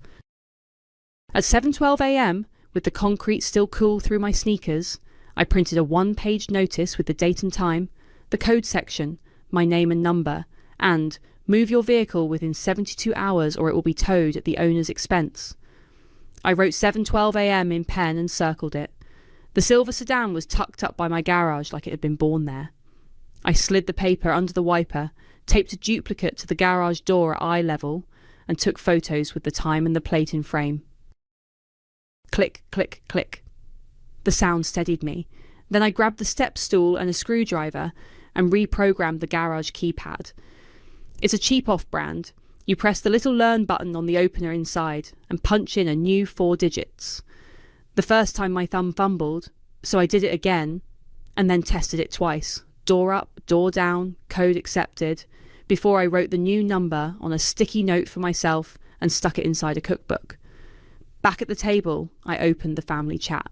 At 7:12 a.m, with the concrete still cool through my sneakers, I printed a 1-page notice with the date and time, the code section, my name and number, and move your vehicle within 72 hours or it will be towed at the owner's expense. I wrote 7:12 a.m. in pen and circled it. The silver sedan was tucked up by my garage like it had been born there. I slid the paper under the wiper, taped a duplicate to the garage door at eye level, and took photos with the time and the plate in frame. Click, click, click. The sound steadied me. Then I grabbed the step stool and a screwdriver and reprogrammed the garage keypad. It's a cheap-off brand. You press the little learn button on the opener inside and punch in a new 4 digits. The first time my thumb fumbled, so I did it again and then tested it twice. Door up, door down, code accepted, before I wrote the new number on a sticky note for myself and stuck it inside a cookbook. Back at the table, I opened the family chat.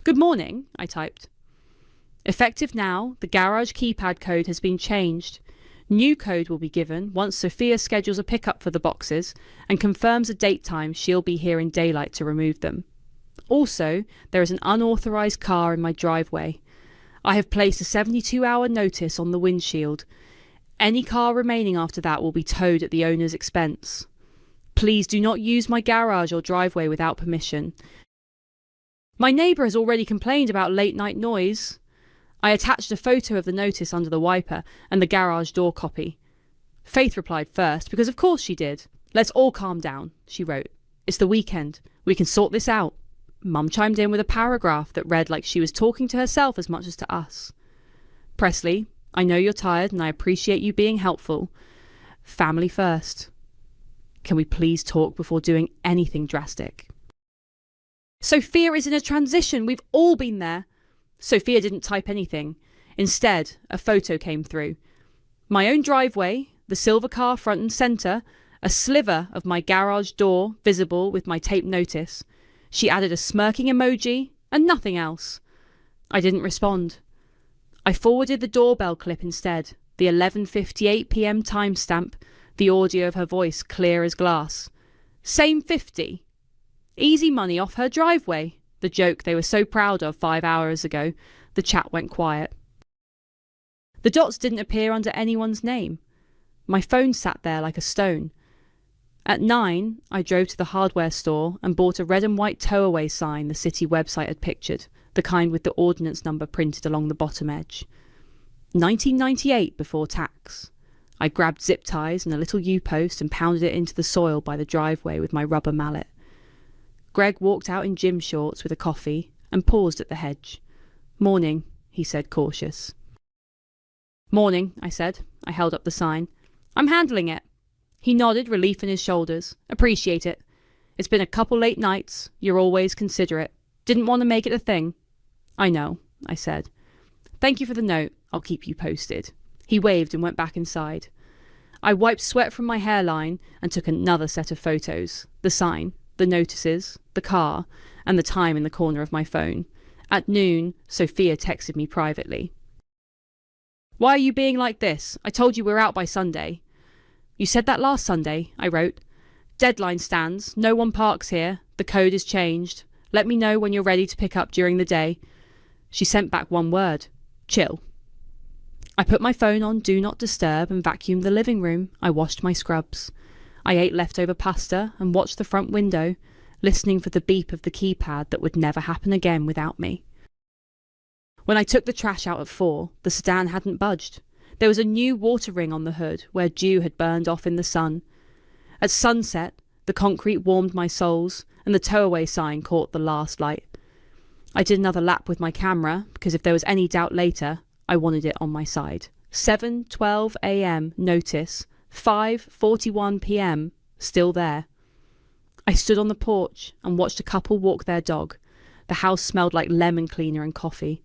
"Good morning," I typed. "Effective now, the garage keypad code has been changed. New code will be given once Sophia schedules a pickup for the boxes and confirms a date time she'll be here in daylight to remove them. Also, there is an unauthorized car in my driveway. I have placed a 72-hour notice on the windshield. Any car remaining after that will be towed at the owner's expense. Please do not use my garage or driveway without permission. My neighbour has already complained about late-night noise." I attached a photo of the notice under the wiper and the garage door copy. Faith replied first, because of course she did. "Let's all calm down," she wrote. "It's the weekend. We can sort this out." Mum chimed in with a paragraph that read like she was talking to herself as much as to us. "Presley, I know you're tired and I appreciate you being helpful. Family first. Can we please talk before doing anything drastic?" Sophia is in a transition. We've all been there. Sophia didn't type anything. Instead, a photo came through. My own driveway, the silver car front and centre, a sliver of my garage door visible with my taped notice. She added a smirking emoji and nothing else. I didn't respond. I forwarded the doorbell clip instead, the 11:58 p.m. timestamp, the audio of her voice clear as glass. Same 50. Easy money off her driveway. The joke they were so proud of 5 hours ago. The chat went quiet. The dots didn't appear under anyone's name. My phone sat there like a stone. At 9, I drove to the hardware store and bought a red and white tow-away sign the city website had pictured, the kind with the ordinance number printed along the bottom edge. 1998 before tax. I grabbed zip ties and a little U-post and pounded it into the soil by the driveway with my rubber mallet. Greg walked out in gym shorts with a coffee and paused at the hedge. "Morning," he said, cautious. "Morning," I said. I held up the sign. "I'm handling it." He nodded, relief in his shoulders. "Appreciate it. It's been a couple late nights. You're always considerate. Didn't want to make it a thing." "I know," I said. "Thank you for the note. I'll keep you posted." He waved and went back inside. I wiped sweat from my hairline and took another set of photos. The sign, the notices, the car, and the time in the corner of my phone. At noon, Sophia texted me privately. "Why are you being like this? I told you we're out by Sunday." "You said that last Sunday," I wrote. "Deadline stands. No one parks here. The code is changed. Let me know when you're ready to pick up during the day." She sent back one word. "Chill." I put my phone on Do Not Disturb and vacuumed the living room. I washed my scrubs. I ate leftover pasta and watched the front window, listening for the beep of the keypad that would never happen again without me. When I took the trash out at 4, the sedan hadn't budged. There was a new water ring on the hood where dew had burned off in the sun. At sunset, the concrete warmed my soles and the tow-away sign caught the last light. I did another lap with my camera because if there was any doubt later, I wanted it on my side. 7:12 a.m. notice, 5:41 p.m. still there. I stood on the porch and watched a couple walk their dog. The house smelled like lemon cleaner and coffee.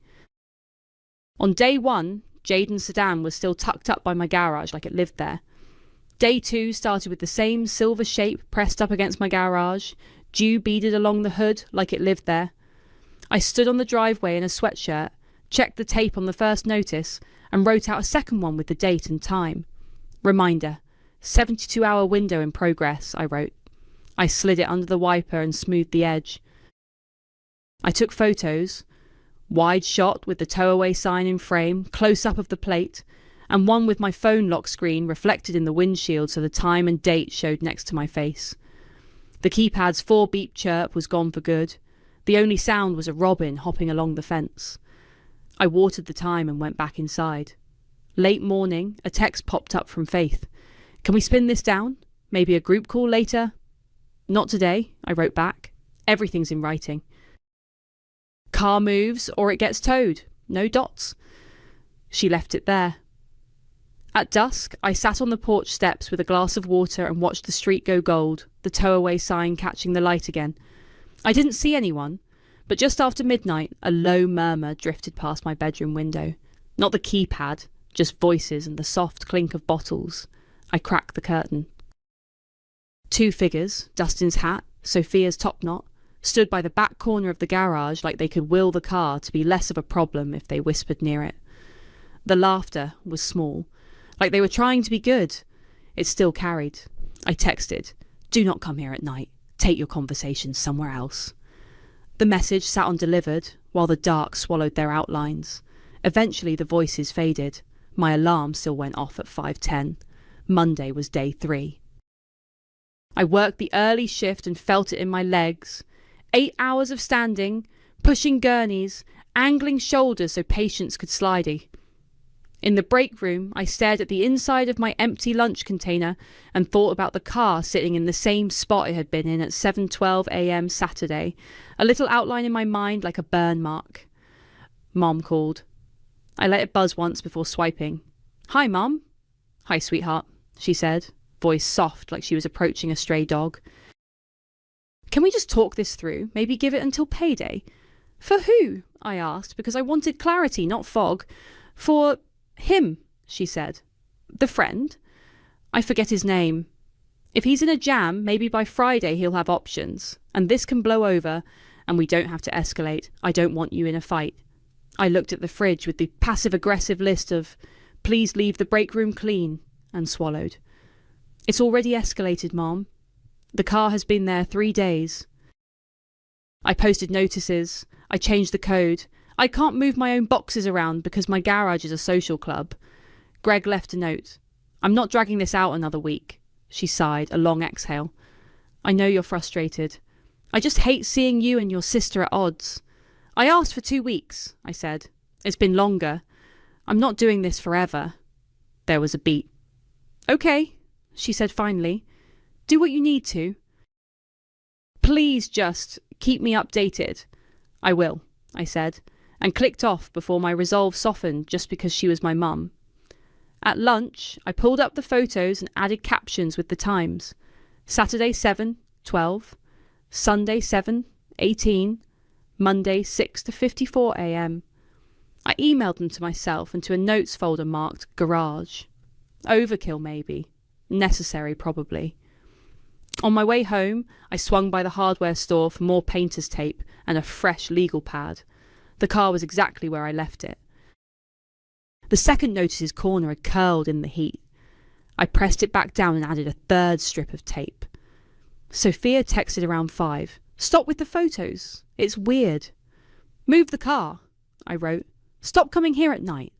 On day 1, Jaden's sedan was still tucked up by my garage like it lived there. Day 2 started with the same silver shape pressed up against my garage, dew beaded along the hood like it lived there. I stood on the driveway in a sweatshirt, checked the tape on the first notice, and wrote out a second one with the date and time. Reminder, 72-hour window in progress, I wrote. I slid it under the wiper and smoothed the edge. I took photos, wide shot with the tow-away sign in frame, close-up of the plate, and one with my phone lock screen reflected in the windshield so the time and date showed next to my face. The keypad's 4-beep chirp was gone for good. The only sound was a robin hopping along the fence. I watered the time and went back inside. Late morning, a text popped up from Faith. "Can we spin this down? Maybe a group call later?" "Not today," I wrote back. Everything's in writing. "Car moves or it gets towed. No dots." She left it there. At dusk, I sat on the porch steps with a glass of water and watched the street go gold, the tow-away sign catching the light again. I didn't see anyone, but just after midnight, a low murmur drifted past my bedroom window. Not the keypad, just voices and the soft clink of bottles. I cracked the curtain. 2 figures, Dustin's hat, Sophia's topknot, stood by the back corner of the garage like they could will the car to be less of a problem if they whispered near it. The laughter was small, like they were trying to be good. It still carried. I texted, "Do not come here at night. Take your conversations somewhere else." The message sat undelivered, while the dark swallowed their outlines. Eventually the voices faded. My alarm still went off at 5:10. Monday was day 3. I worked the early shift and felt it in my legs. 8 hours of standing, pushing gurneys, angling shoulders so patients could slidey. In the break room, I stared at the inside of my empty lunch container and thought about the car sitting in the same spot it had been in at 7:12 a.m. Saturday, a little outline in my mind like a burn mark. Mom called. I let it buzz once before swiping. "Hi, Mom." "Hi, sweetheart," she said, voice soft like she was approaching a stray dog. "Can we just talk this through? Maybe give it until payday?" "For who?" I asked, because I wanted clarity, not fog. "For him," she said. "The friend? I forget his name. If he's in a jam, maybe by Friday he'll have options. And this can blow over, and we don't have to escalate. I don't want you in a fight." I looked at the fridge with the passive-aggressive list of, "Please leave the break room clean," and swallowed. "It's already escalated, Mom. The car has been there 3 days. I posted notices. I changed the code. I can't move my own boxes around because my garage is a social club." Greg left a note. "I'm not dragging this out another week." She sighed, a long exhale. "I know you're frustrated. I just hate seeing you and your sister at odds. I asked for 2 weeks," I said. "It's been longer. I'm not doing this forever." There was a beat. "Okay," she said finally. "Do what you need to. Please just keep me updated." "I will," I said, and clicked off before my resolve softened just because she was my mum. At lunch, I pulled up the photos and added captions with the times. Saturday 7:12, Sunday 7:18, Monday 6:54 a.m. I emailed them to myself and to a notes folder marked garage. Overkill maybe, necessary probably. On my way home, I swung by the hardware store for more painter's tape and a fresh legal pad. The car was exactly where I left it. The second notice's corner had curled in the heat. I pressed it back down and added a 3rd strip of tape. Sophia texted around 5. "Stop with the photos. It's weird." "Move the car," I wrote. "Stop coming here at night."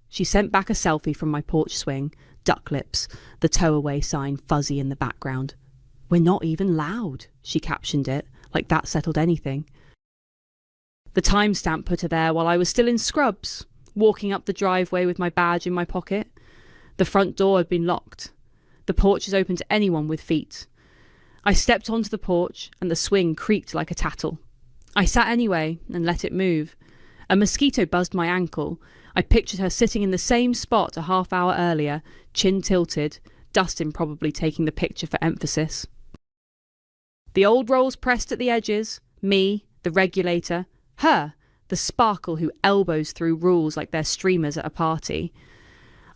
She sent back a selfie from my porch swing, duck lips, the tow-away sign fuzzy in the background. "We're not even loud," she captioned it, like that settled anything. The timestamp put her there while I was still in scrubs, walking up the driveway with my badge in my pocket. The front door had been locked. The porch is open to anyone with feet. I stepped onto the porch and the swing creaked like a tattle. I sat anyway and let it move. A mosquito buzzed my ankle. I pictured her sitting in the same spot a half hour earlier, chin tilted, Dustin probably taking the picture for emphasis. The old rolls pressed at the edges, me, the regulator, her, the sparkle who elbows through rules like they're streamers at a party.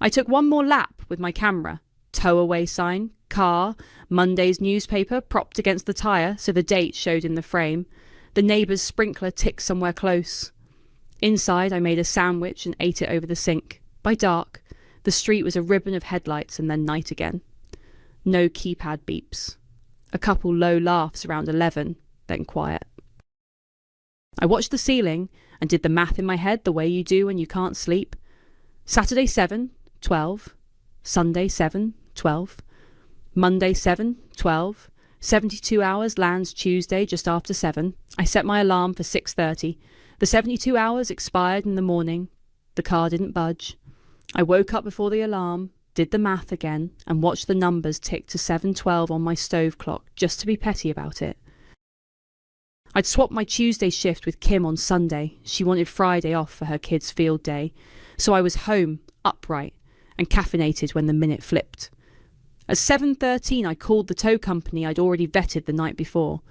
I took one more lap with my camera. Tow-away sign, car, Monday's newspaper propped against the tyre so the date showed in the frame. The neighbour's sprinkler ticked somewhere close. Inside I made a sandwich and ate it over the sink. By dark, the street was a ribbon of headlights and then night again. No keypad beeps. A couple low laughs around 11, then quiet. I watched the ceiling and did the math in my head the way you do when you can't sleep. Saturday 7:12, Sunday 7:12, Monday 7:12, 72 hours lands Tuesday just after 7. I set my alarm for 6:30. The 72 hours expired in the morning. The car didn't budge. I woke up before the alarm, did the math again, and watched the numbers tick to 7:12 on my stove clock just to be petty about it. I'd swapped my Tuesday shift with Kim on Sunday. She wanted Friday off for her kids' field day. So I was home, upright, and caffeinated when the minute flipped. At 7:13, I called the tow company I'd already vetted the night before.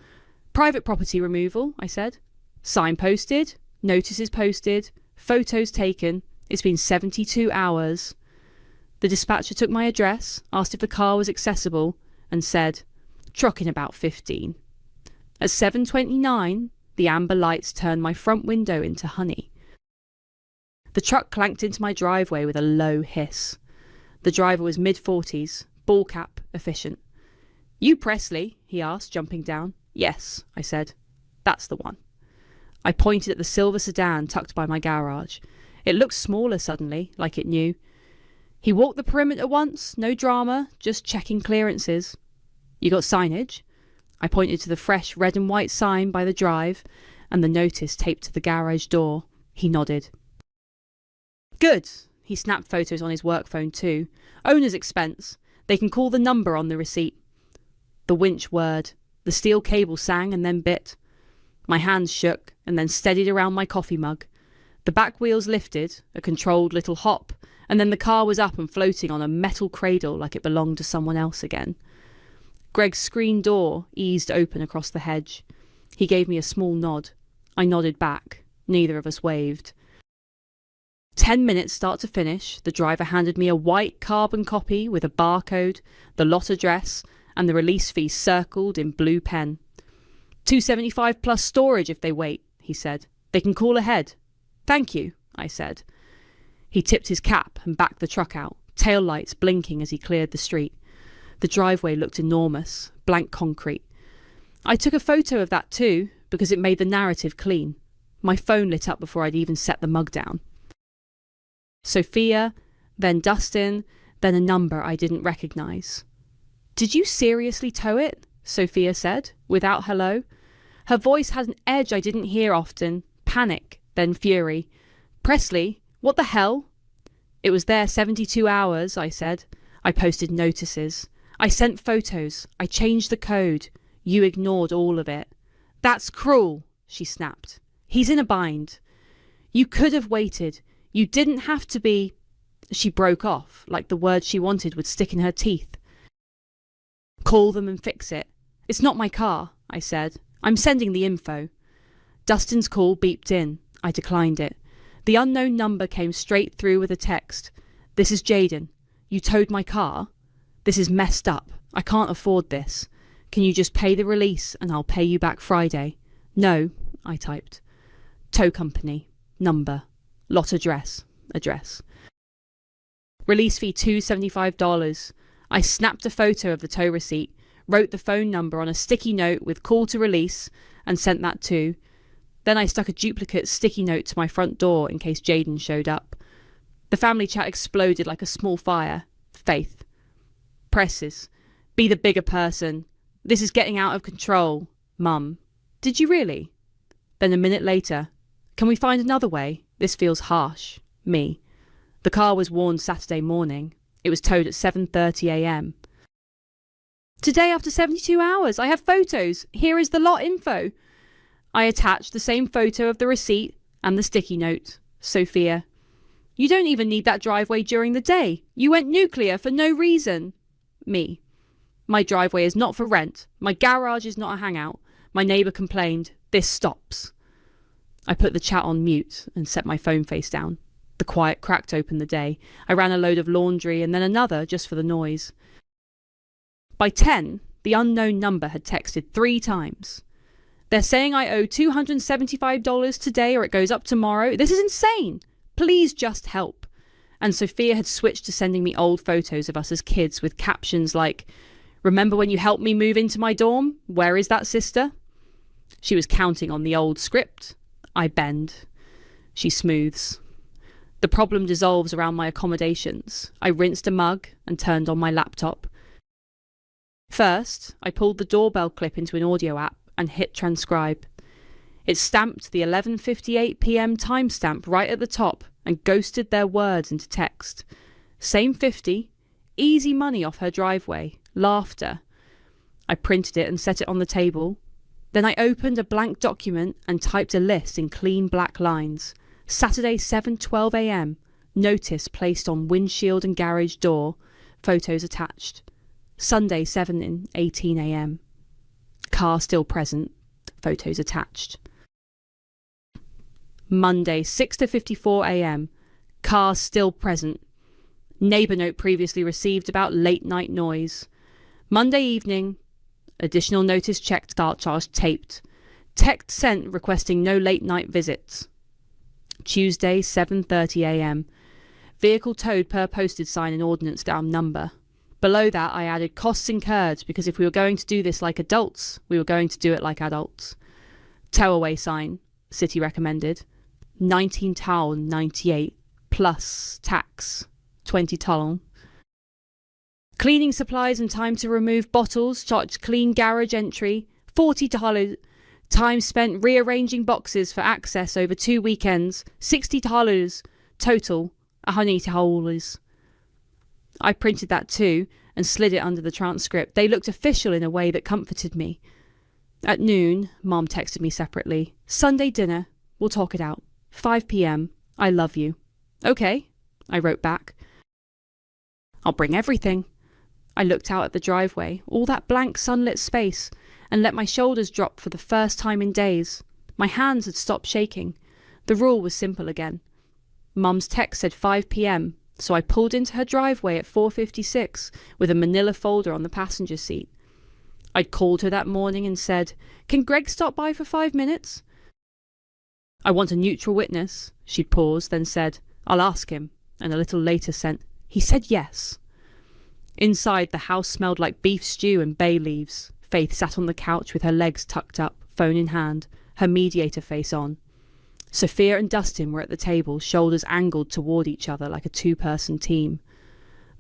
Private property removal, I said. Sign posted, notices posted, photos taken. It's been 72 hours. The dispatcher took my address, asked if the car was accessible, and said, "Truck in about 15. At 7:29, the amber lights turned my front window into honey. The truck clanked into my driveway with a low hiss. The driver was mid-40s, ball cap, efficient. "You Presley?" he asked, jumping down. "Yes," I said. "That's the one." I pointed at the silver sedan tucked by my garage. It looked smaller suddenly, like it knew. He walked the perimeter once, no drama, just checking clearances. "You got signage?" I pointed to the fresh red and white sign by the drive and the notice taped to the garage door. He nodded. "Good." He snapped photos on his work phone too. "Owner's expense. They can call the number on the receipt." The winch whirred. The steel cable sang and then bit. My hands shook and then steadied around my coffee mug. The back wheels lifted, a controlled little hop, and then the car was up and floating on a metal cradle like it belonged to someone else again. Greg's screen door eased open across the hedge. He gave me a small nod. I nodded back. Neither of us waved. 10 minutes start to finish, the driver handed me a white carbon copy with a barcode, the lot address, and the release fee circled in blue pen. $275 plus storage if they wait, he said. "They can call ahead." "Thank you," I said. He tipped his cap and backed the truck out, tail lights blinking as he cleared the street. The driveway looked enormous, blank concrete. I took a photo of that too, because it made the narrative clean. My phone lit up before I'd even set the mug down. Sophia, then Dustin, then a number I didn't recognise. "Did you seriously tow it?" Sophia said, without hello. Her voice had an edge I didn't hear often, panic, then fury. "Presley, what the hell?" "It was there 72 hours, I said. "I posted notices. I sent photos. I changed the code. You ignored all of it." "That's cruel," she snapped. "He's in a bind. You could have waited. You didn't have to be..." She broke off, like the word she wanted would stick in her teeth. "Call them and fix it." "It's not my car," I said. "I'm sending the info." Dustin's call beeped in. I declined it. The unknown number came straight through with a text. "This is Jaden. You towed my car? This is messed up. I can't afford this. Can you just pay the release and I'll pay you back Friday?" "No," I typed. "Tow company. Number. Lot address. Address. Release fee $275. I snapped a photo of the tow receipt, wrote the phone number on a sticky note with call to release, and sent that too. Then I stuck a duplicate sticky note to my front door in case Jaden showed up. The family chat exploded like a small fire. Faith. "Presses. Be the bigger person. This is getting out of control. Mum." "Did you really?" Then a minute later, "Can we find another way? This feels harsh." Me. The car was worn Saturday morning. It was towed at 7:30 a.m. "Today after 72 hours. I have photos. Here is the lot info." I attached the same photo of the receipt and the sticky note. Sophia. "You don't even need that driveway during the day. You went nuclear for no reason." Me. "My driveway is not for rent. My garage is not a hangout. My neighbour complained. This stops." I put the chat on mute and set my phone face down. The quiet cracked open the day. I ran a load of laundry and then another just for the noise. By 10, the unknown number had texted 3 times. "They're saying I owe $275 today or it goes up tomorrow. This is insane. Please just help." And Sophia had switched to sending me old photos of us as kids with captions like, "Remember when you helped me move into my dorm? Where is that sister?" She was counting on the old script. I bend. She smooths. The problem dissolves around my accommodations. I rinsed a mug and turned on my laptop. First, I pulled the doorbell clip into an audio app and hit transcribe. It stamped the 11:58 p.m. timestamp right at the top and ghosted their words into text. Same 50, easy money off her driveway, laughter. I printed it and set it on the table. Then I opened a blank document and typed a list in clean black lines. Saturday 7:12 a.m. Notice placed on windshield and garage door. Photos attached. Sunday 7:18 a.m. Car still present. Photos attached. Monday 6:54 a.m. Car still present. Neighbour note previously received about late night noise. Monday evening. Additional notice checked, start charge taped. Text sent requesting no late night visits. Tuesday 7:30 a.m. Vehicle towed per posted sign and ordnance down number. Below that I added costs incurred because if we were going to do this like adults, we were going to do it like adults. Tow away sign, city recommended. 19 town 98 plus tax 20 toll. Cleaning supplies and time to remove bottles, charged clean garage entry, $40. Time spent rearranging boxes for access over 2 weekends, $60. Total, $100. I printed that too and slid it under the transcript. They looked official in a way that comforted me. At noon, Mom texted me separately. Sunday dinner, we'll talk it out. 5 p.m, I love you. Okay, I wrote back. I'll bring everything. I looked out at the driveway, all that blank sunlit space, and let my shoulders drop for the first time in days. My hands had stopped shaking. The rule was simple again. Mum's text said 5 p.m, so I pulled into her driveway at 4:56 with a manila folder on the passenger seat. I'd called her that morning and said, "Can Greg stop by for 5 minutes?" "I want a neutral witness." She'd paused, then said, "I'll ask him," and a little later sent, "He said yes." Inside, the house smelled like beef stew and bay leaves. Faith sat on the couch with her legs tucked up, phone in hand, her mediator face on. Sophia and Dustin were at the table, shoulders angled toward each other like a two-person team.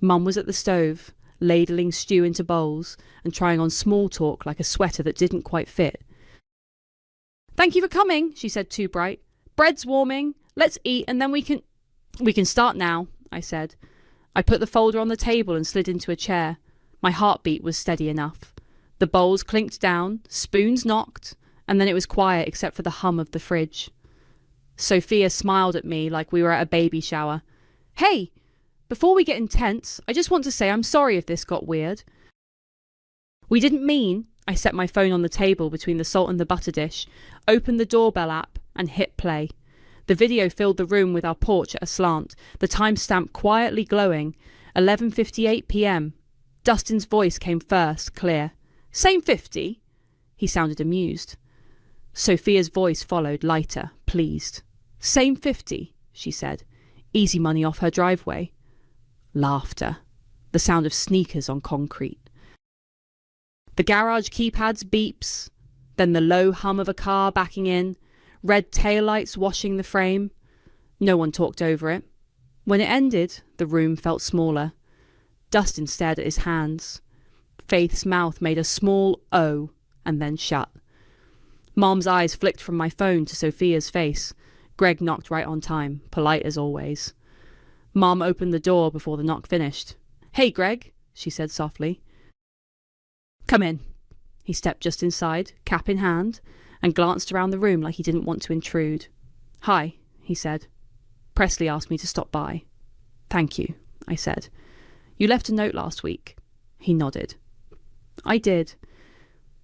Mum was at the stove, ladling stew into bowls and trying on small talk like a sweater that didn't quite fit. "Thank you for coming," she said too bright. "Bread's warming. Let's eat and then we can start now," I said. I put the folder on the table and slid into a chair. My heartbeat was steady enough. The bowls clinked down, spoons knocked, and then it was quiet except for the hum of the fridge. Sophia smiled at me like we were at a baby shower. "Hey, before we get intense, I just want to say I'm sorry if this got weird." "We didn't mean..." I set my phone on the table between the salt and the butter dish, opened the doorbell app, and hit play. The video filled the room with our porch at a slant, the timestamp quietly glowing, 11:58 p.m. Dustin's voice came first, clear. "Same 50?" He sounded amused. Sophia's voice followed, lighter, pleased. "Same 50, she said. Easy money off her driveway." Laughter. The sound of sneakers on concrete. The garage keypads beeps, then the low hum of a car backing in, red taillights washing the frame. No one talked over it. When it ended, the room felt smaller. Dustin stared at his hands. Faith's mouth made a small O and then shut. Mom's eyes flicked from my phone to Sophia's face. Greg knocked right on time, polite as always. Mom opened the door before the knock finished. "Hey, Greg," she said softly. "Come in." He stepped just inside, cap in hand, and glanced around the room like he didn't want to intrude. "Hi," he said. "Presley asked me to stop by." "Thank you," I said. "You left a note last week." He nodded. I did.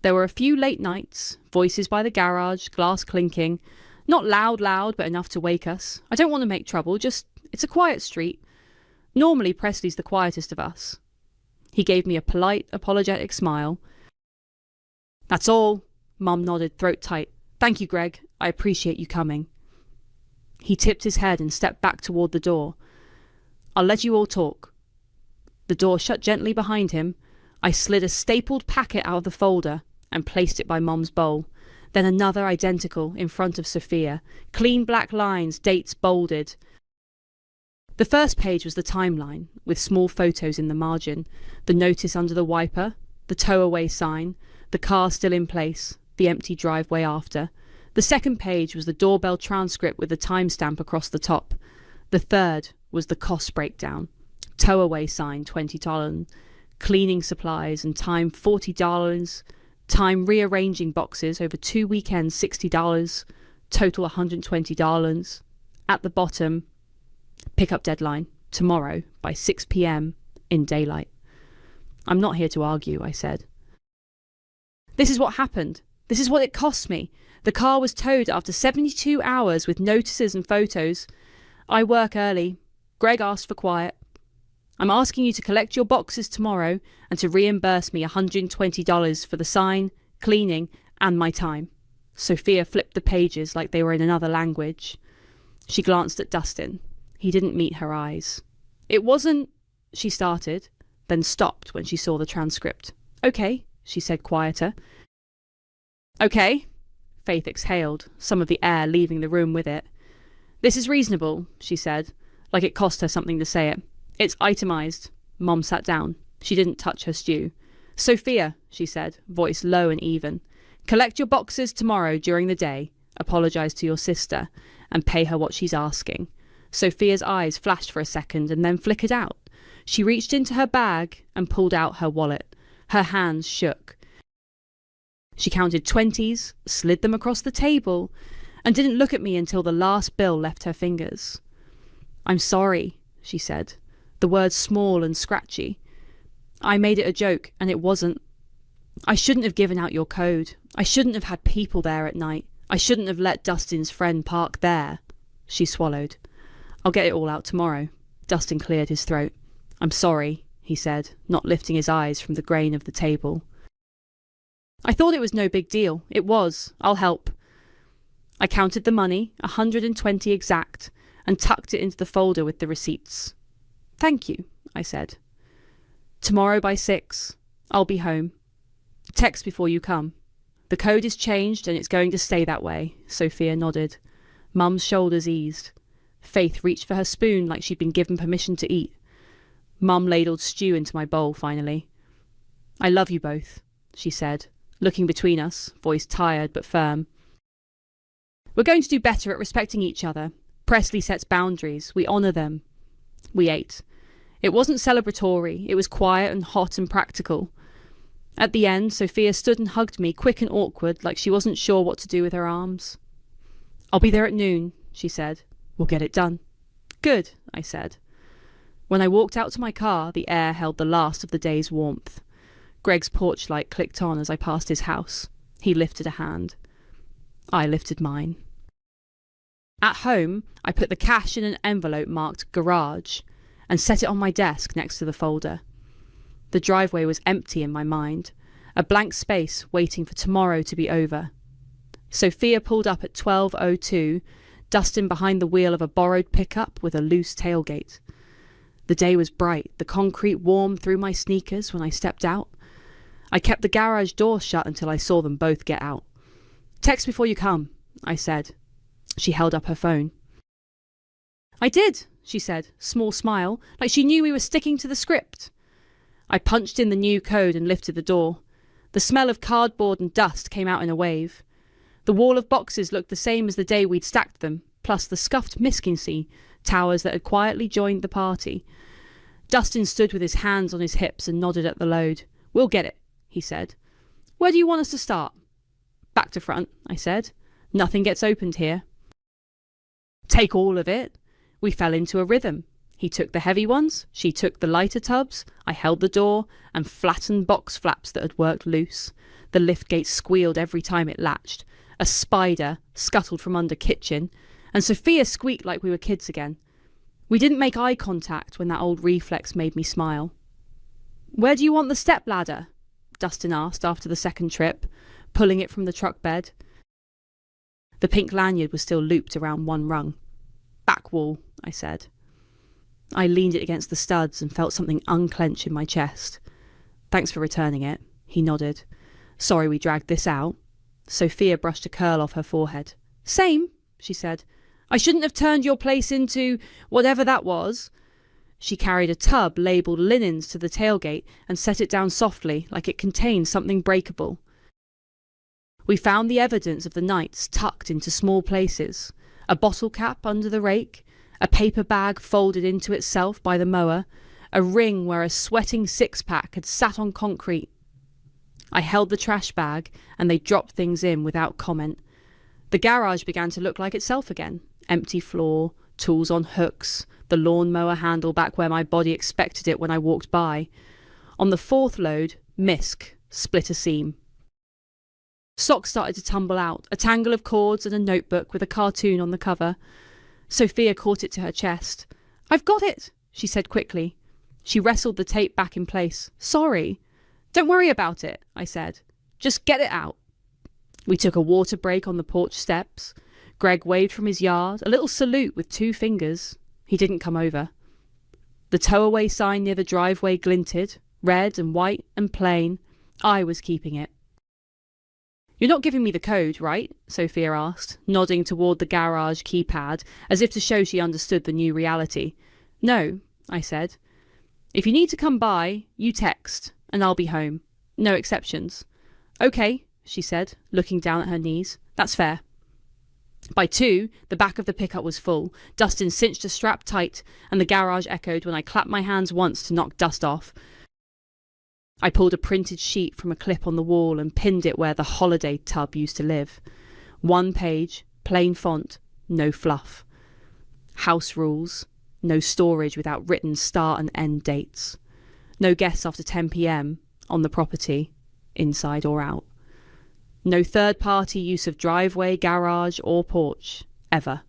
There were a few late nights, voices by the garage, glass clinking. Not loud, but enough to wake us. I don't want to make trouble, just it's a quiet street. Normally Presley's the quietest of us. He gave me a polite, apologetic smile. "That's all." Mum nodded, throat tight. "Thank you, Greg. I appreciate you coming." He tipped his head and stepped back toward the door. "I'll let you all talk." The door shut gently behind him. I slid a stapled packet out of the folder and placed it by Mum's bowl. Then another identical in front of Sophia. Clean black lines, dates bolded. The first page was the timeline, with small photos in the margin. The notice under the wiper, the tow away sign, the car still in place, the empty driveway after. The second page was the doorbell transcript with the timestamp across the top. The third was the cost breakdown. Tow away sign, $20. Cleaning supplies and time, $40. Time rearranging boxes over 2 weekends, $60, total $120. At the bottom, pickup deadline, tomorrow by 6 p.m. in daylight. I'm not here to argue, I said. This is what happened. This is what it cost me. The car was towed after 72 hours with notices and photos. I work early. Greg asked for quiet. I'm asking you to collect your boxes tomorrow and to reimburse me $120 for the sign, cleaning, and my time. Sophia flipped the pages like they were in another language. She glanced at Dustin. He didn't meet her eyes. It wasn't... She started, then stopped when she saw the transcript. Okay, she said quieter. Okay. Faith exhaled, some of the air leaving the room with it. This is reasonable, she said, like it cost her something to say it. It's itemized. Mom sat down. She didn't touch her stew. Sophia, she said, voice low and even. Collect your boxes tomorrow during the day, apologize to your sister, and pay her what she's asking. Sophia's eyes flashed for a second and then flickered out. She reached into her bag and pulled out her wallet. Her hands shook. She counted 20s, slid them across the table, and didn't look at me until the last bill left her fingers. I'm sorry, she said, the words small and scratchy. I made it a joke, and it wasn't. I shouldn't have given out your code. I shouldn't have had people there at night. I shouldn't have let Dustin's friend park there. She swallowed. I'll get it all out tomorrow. Dustin cleared his throat. I'm sorry, he said, not lifting his eyes from the grain of the table. I thought it was no big deal. It was. I'll help. I counted the money, 120 exact, and tucked it into the folder with the receipts. Thank you, I said. Tomorrow by 6. I'll be home. Text before you come. The code is changed and it's going to stay that way, Sophia nodded. Mum's shoulders eased. Faith reached for her spoon like she'd been given permission to eat. Mum ladled stew into my bowl finally. I love you both, she said, looking between us, voice tired but firm. We're going to do better at respecting each other. Presley sets boundaries. We honour them. We ate. It wasn't celebratory. It was quiet and hot and practical. At the end, Sophia stood and hugged me, quick and awkward, like she wasn't sure what to do with her arms. I'll be there at noon, she said. We'll get it done. Good, I said. When I walked out to my car, the air held the last of the day's warmth. Greg's porch light clicked on as I passed his house. He lifted a hand. I lifted mine. At home, I put the cash in an envelope marked garage and set it on my desk next to the folder. The driveway was empty in my mind, a blank space waiting for tomorrow to be over. Sophia pulled up at 12:02, Dustin behind the wheel of a borrowed pickup with a loose tailgate. The day was bright, the concrete warm through my sneakers when I stepped out. I kept the garage door shut until I saw them both get out. Text before you come, I said. She held up her phone. I did, she said, small smile, like she knew we were sticking to the script. I punched in the new code and lifted the door. The smell of cardboard and dust came out in a wave. The wall of boxes looked the same as the day we'd stacked them, plus the scuffed miskincy towers that had quietly joined the party. Dustin stood with his hands on his hips and nodded at the load. We'll get it, he said. Where do you want us to start? Back to front, I said. Nothing gets opened here. Take all of it. We fell into a rhythm. He took the heavy ones, she took the lighter tubs, I held the door and flattened box flaps that had worked loose. The lift gate squealed every time it latched. A spider scuttled from under kitchen, and Sophia squeaked like we were kids again. We didn't make eye contact when that old reflex made me smile. Where do you want the step ladder? Dustin asked after the second trip, pulling it from the truck bed. The pink lanyard was still looped around one rung. Back wall, I said. I leaned it against the studs and felt something unclench in my chest. Thanks for returning it, he nodded. Sorry we dragged this out. Sophia brushed a curl off her forehead. Same, she said. I shouldn't have turned your place into whatever that was. She carried a tub labelled linens to the tailgate and set it down softly like it contained something breakable. We found the evidence of the nights tucked into small places. A bottle cap under the rake, a paper bag folded into itself by the mower, a ring where a sweating six-pack had sat on concrete. I held the trash bag and they dropped things in without comment. The garage began to look like itself again. Empty floor, tools on hooks, the lawnmower handle back where my body expected it when I walked by. On the fourth load, Misk split a seam. Socks started to tumble out, a tangle of cords and a notebook with a cartoon on the cover. Sophia caught it to her chest. "I've got it," she said quickly. She wrestled the tape back in place. "Sorry." "Don't worry about it," I said. "Just get it out." We took a water break on the porch steps. Greg waved from his yard, a little salute with 2 fingers. He didn't come over. The tow-away sign near the driveway glinted, red and white and plain. I was keeping it. "You're not giving me the code, right?" Sophia asked, nodding toward the garage keypad, as if to show she understood the new reality. "No," I said. "If you need to come by, you text, and I'll be home. No exceptions." "Okay," she said, looking down at her knees. "That's fair." By 2, the back of the pickup was full. Dustin cinched a strap tight, and the garage echoed when I clapped my hands once to knock dust off. I pulled a printed sheet from a clip on the wall and pinned it where the holiday tub used to live. 1 page, plain font, no fluff. House rules, no storage without written start and end dates. No guests after 10 p.m. on the property, inside or out. No third-party use of driveway, garage or porch, ever.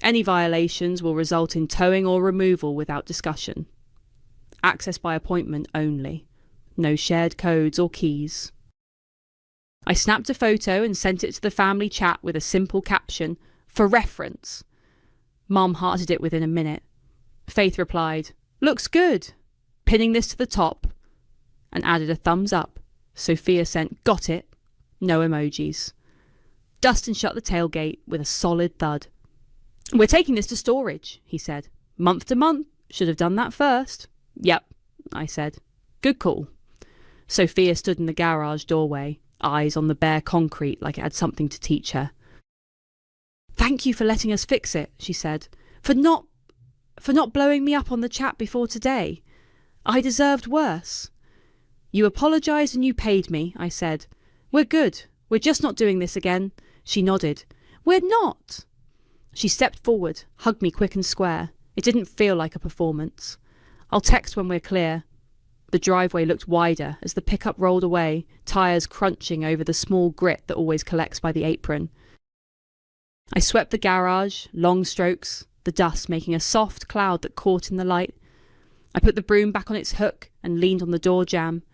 Any violations will result in towing or removal without discussion. Access by appointment only. No shared codes or keys. I snapped a photo and sent it to the family chat with a simple caption, "For reference." Mum hearted it within a minute. Faith replied, "Looks good," pinning this to the top, and added a thumbs up. Sophia sent, "Got it." No emojis. Dustin shut the tailgate with a solid thud. "We're taking this to storage," he said. "Month to month. Should have done that first." "Yep," I said. "Good call." Sophia stood in the garage doorway, eyes on the bare concrete like it had something to teach her. "Thank you for letting us fix it," she said. For not blowing me up on the chat before today. I deserved worse." "You apologised and you paid me," I said. "We're good. We're just not doing this again." She nodded. "We're not." She stepped forward, hugged me quick and square. It didn't feel like a performance. "I'll text when we're clear." The driveway looked wider as the pickup rolled away, tyres crunching over the small grit that always collects by the apron. I swept the garage, long strokes, the dust making a soft cloud that caught in the light. I put the broom back on its hook and leaned on the door jamb.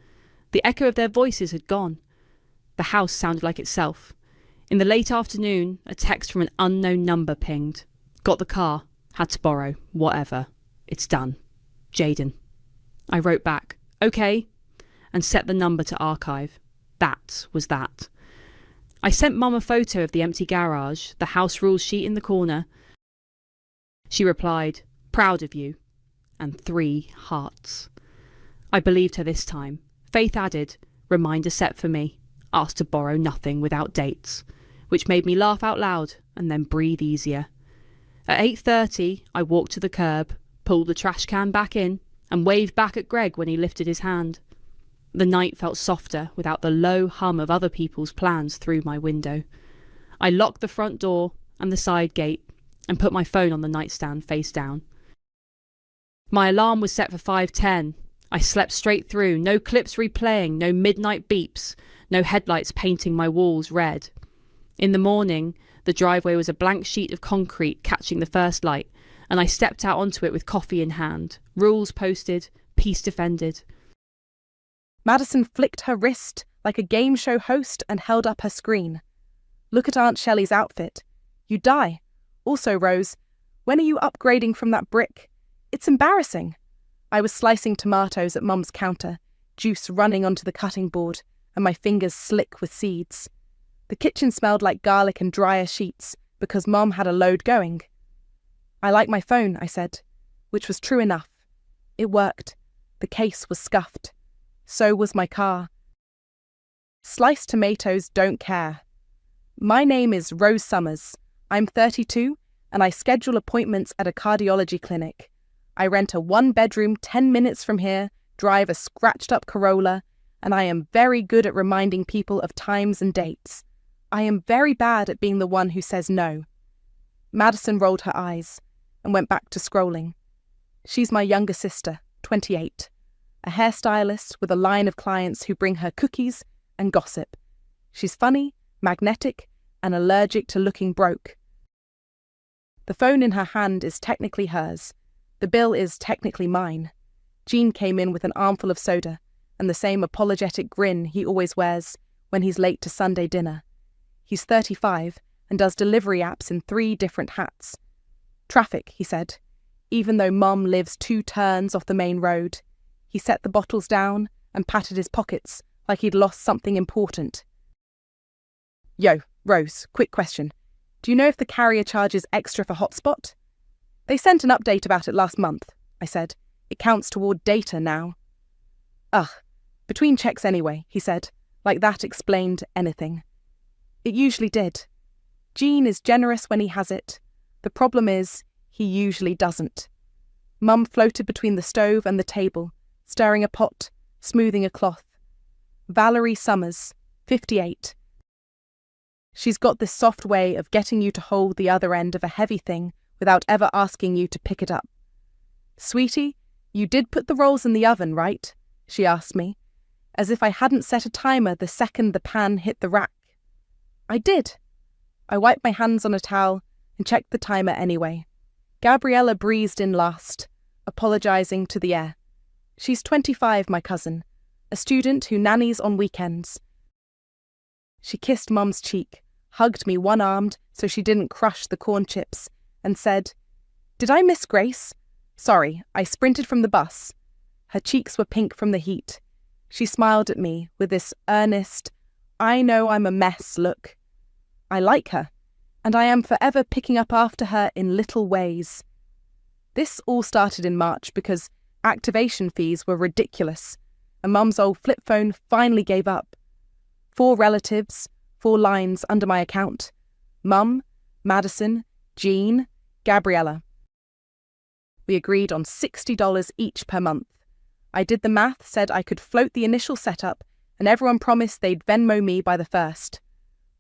The echo of their voices had gone. The house sounded like itself. In the late afternoon, a text from an unknown number pinged. "Got the car. Had to borrow. Whatever. It's done. Jaden." I wrote back, "Okay," and set the number to archive. That was that. I sent Mum a photo of the empty garage, the house rules sheet in the corner. She replied, "Proud of you," and 3 hearts. I believed her this time. Faith added, "Reminder set for me. Asked to borrow nothing without dates," which made me laugh out loud and then breathe easier. At 8:30, I walked to the curb, pulled the trash can back in, and waved back at Greg when he lifted his hand. The night felt softer without the low hum of other people's plans through my window. I locked the front door and the side gate and put my phone on the nightstand face down. My alarm was set for 5:10. I slept straight through, no clips replaying, no midnight beeps, no headlights painting my walls red. In the morning, the driveway was a blank sheet of concrete catching the first light, and I stepped out onto it with coffee in hand, rules posted, peace defended. Madison flicked her wrist like a game show host and held up her screen. "Look at Aunt Shelley's outfit. You die. Also, Rose, when are you upgrading from that brick? It's embarrassing." I was slicing tomatoes at Mum's counter, juice running onto the cutting board, and my fingers slick with seeds. The kitchen smelled like garlic and dryer sheets because Mum had a load going. "I like my phone," I said, which was true enough. It worked. The case was scuffed. So was my car. Sliced tomatoes don't care. "My name is Rose Summers. I'm 32 and I schedule appointments at a cardiology clinic. I rent a 1-bedroom 10 minutes from here, drive a scratched-up Corolla, and I am very good at reminding people of times and dates. I am very bad at being the one who says no. Madison rolled her eyes and went back to scrolling. She's my younger sister, 28, a hairstylist with a line of clients who bring her cookies and gossip. She's funny, magnetic, and allergic to looking broke. The phone in her hand is technically hers. The bill is technically mine. Gene came in with an armful of soda and the same apologetic grin he always wears when he's late to Sunday dinner. He's 35 and does delivery apps in 3 different hats. Traffic, he said. Even though Mum lives 2 turns off the main road, he set the bottles down and patted his pockets like he'd lost something important. Yo, Rose, quick question. Do you know if the carrier charges extra for hotspot? They sent an update about it last month, I said. It counts toward data now. Ugh, between checks anyway, he said, like that explained anything. It usually did. Gene is generous when he has it. The problem is, he usually doesn't. Mum floated between the stove and the table, stirring a pot, smoothing a cloth. Valerie Summers, 58. She's got this soft way of getting you to hold the other end of a heavy thing without ever asking you to pick it up. Sweetie, you did put the rolls in the oven, right? She asked me, as if I hadn't set a timer the second the pan hit the rack. I did. I wiped my hands on a towel and checked the timer anyway. Gabriella breezed in last, apologizing to the air. She's 25, my cousin, a student who nannies on weekends. She kissed Mum's cheek, hugged me one-armed so she didn't crush the corn chips, and said, "Did I miss Grace? Sorry, I sprinted from the bus." Her cheeks were pink from the heat. She smiled at me with this earnest, I know I'm a mess look. I like her, and I am forever picking up after her in little ways. This all started in March because activation fees were ridiculous, and Mum's old flip phone finally gave up. 4 relatives, 4 lines under my account. Mum, Madison, Jean, Gabriella. We agreed on $60 each per month. I did the math, said I could float the initial setup, and everyone promised they'd Venmo me by the 1st.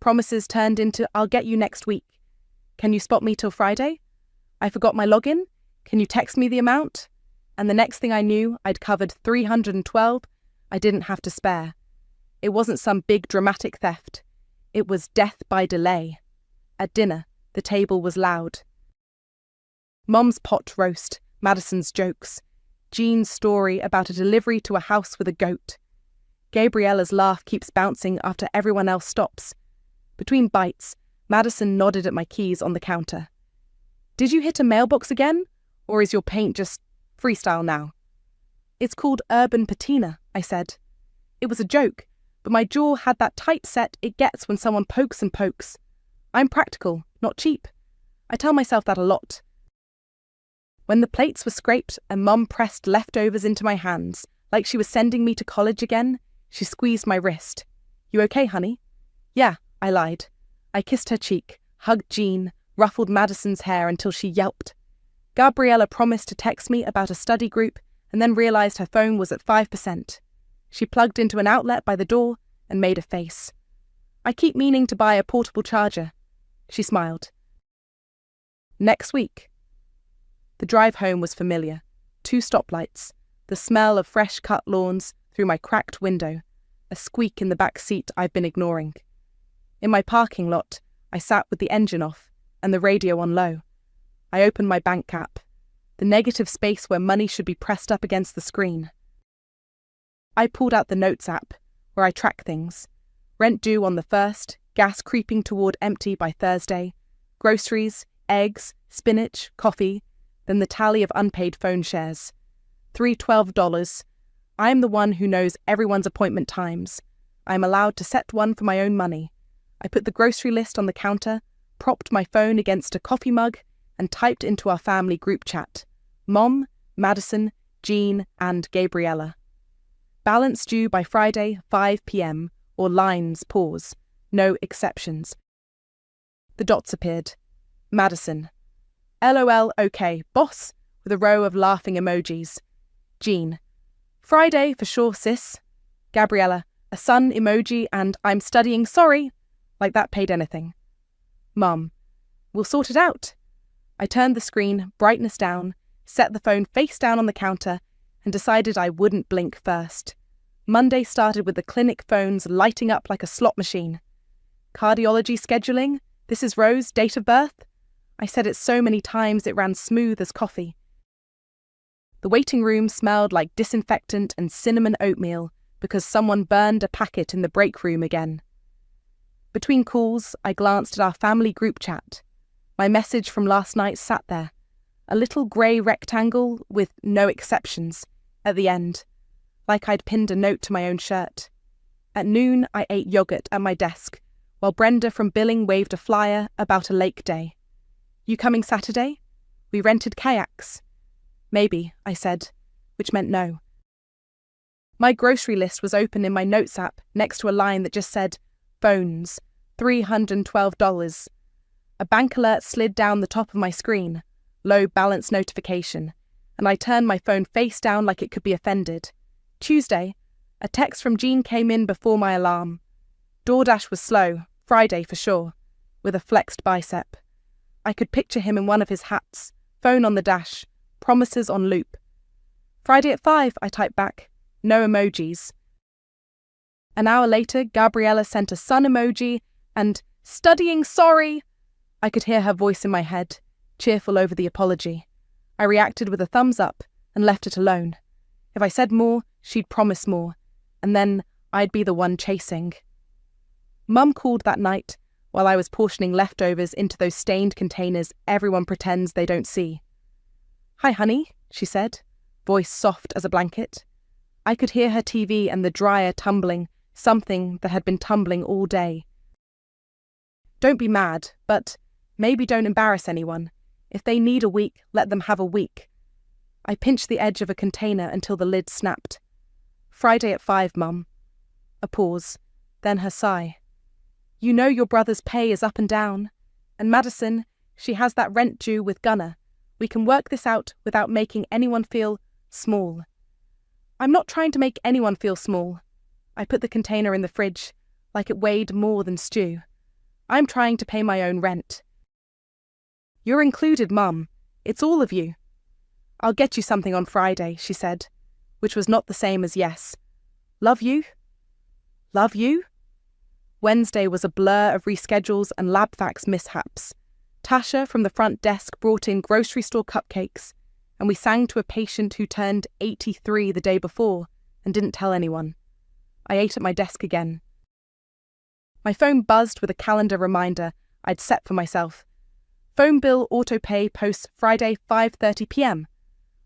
Promises turned into, I'll get you next week. Can you spot me till Friday? I forgot my login. Can you text me the amount? And the next thing I knew, I'd covered $312 I didn't have to spare. It wasn't some big dramatic theft. It was death by delay. At dinner, the table was loud. Mum's pot roast, Madison's jokes, Jean's story about a delivery to a house with a goat. Gabriella's laugh keeps bouncing after everyone else stops. Between bites, Madison nodded at my keys on the counter. Did you hit a mailbox again? Or is your paint just freestyle now? It's called urban patina, I said. It was a joke, but my jaw had that tight set it gets when someone pokes and pokes. I'm practical, not cheap. I tell myself that a lot. When the plates were scraped and Mum pressed leftovers into my hands, like she was sending me to college again, she squeezed my wrist. You okay, honey? Yeah, I lied. I kissed her cheek, hugged Jean, ruffled Madison's hair until she yelped. Gabriella promised to text me about a study group and then realized her phone was at 5%. She plugged into an outlet by the door and made a face. I keep meaning to buy a portable charger. She smiled. Next week. The drive home was familiar. 2 stoplights, the smell of fresh-cut lawns through my cracked window, a squeak in the back seat I've been ignoring. In my parking lot, I sat with the engine off and the radio on low. I opened my bank app, the negative space where money should be pressed up against the screen. I pulled out the Notes app, where I track things. Rent due on the 1st, gas creeping toward empty by Thursday, groceries, eggs, spinach, coffee, then the tally of unpaid phone shares. $312. I am the one who knows everyone's appointment times. I am allowed to set one for my own money. I put the grocery list on the counter, propped my phone against a coffee mug, and typed into our family group chat. Mom, Madison, Jean, and Gabriella. Balance due by Friday, 5 p.m, or lines pause. No exceptions. The dots appeared. Madison. LOL okay, boss, with a row of laughing emojis. Jean. Friday for sure, sis. Gabriella, a sun emoji, and I'm studying, sorry. Like that paid anything. Mum, we'll sort it out. I turned the screen, brightness down, set the phone face down on the counter, and decided I wouldn't blink first. Monday started with the clinic phones lighting up like a slot machine. Cardiology scheduling? This is Rose, date of birth? I said it so many times it ran smooth as coffee. The waiting room smelled like disinfectant and cinnamon oatmeal because someone burned a packet in the break room again. Between calls, I glanced at our family group chat. My message from last night sat there, a little grey rectangle with no exceptions at the end, like I'd pinned a note to my own shirt. At noon, I ate yogurt at my desk, while Brenda from billing waved a flyer about a lake day. You coming Saturday? We rented kayaks. Maybe, I said, which meant no. My grocery list was open in my notes app next to a line that just said, phones, $312. A bank alert slid down the top of my screen, low balance notification, and I turned my phone face down like it could be offended. Tuesday, a text from Jean came in before my alarm. DoorDash was slow, Friday for sure, with a flexed bicep. I could picture him in one of his hats, phone on the dash, promises on loop. Friday at 5, I typed back, no emojis. An hour later, Gabriella sent a sun emoji and, studying, sorry. I could hear her voice in my head, cheerful over the apology. I reacted with a thumbs up and left it alone. If I said more, she'd promise more, and then I'd be the one chasing. Mum called that night while I was portioning leftovers into those stained containers everyone pretends they don't see. Hi, honey, she said, voice soft as a blanket. I could hear her TV and the dryer tumbling, something that had been tumbling all day. Don't be mad, but maybe don't embarrass anyone. If they need a week, let them have a week. I pinched the edge of a container until the lid snapped. Friday at 5, Mum. A pause, then her sigh. You know your brother's pay is up and down. And Madison, she has that rent due with Gunnar. We can work this out without making anyone feel small. I'm not trying to make anyone feel small. I put the container in the fridge, like it weighed more than stew. I'm trying to pay my own rent. You're included, Mum. It's all of you. I'll get you something on Friday, she said, which was not the same as yes. Love you? Love you? Wednesday was a blur of reschedules and lab fax mishaps. Tasha from the front desk brought in grocery store cupcakes, and we sang to a patient who turned 83 the day before and didn't tell anyone. I ate at my desk again. My phone buzzed with a calendar reminder I'd set for myself. Phone bill autopay post Friday 5:30 p.m.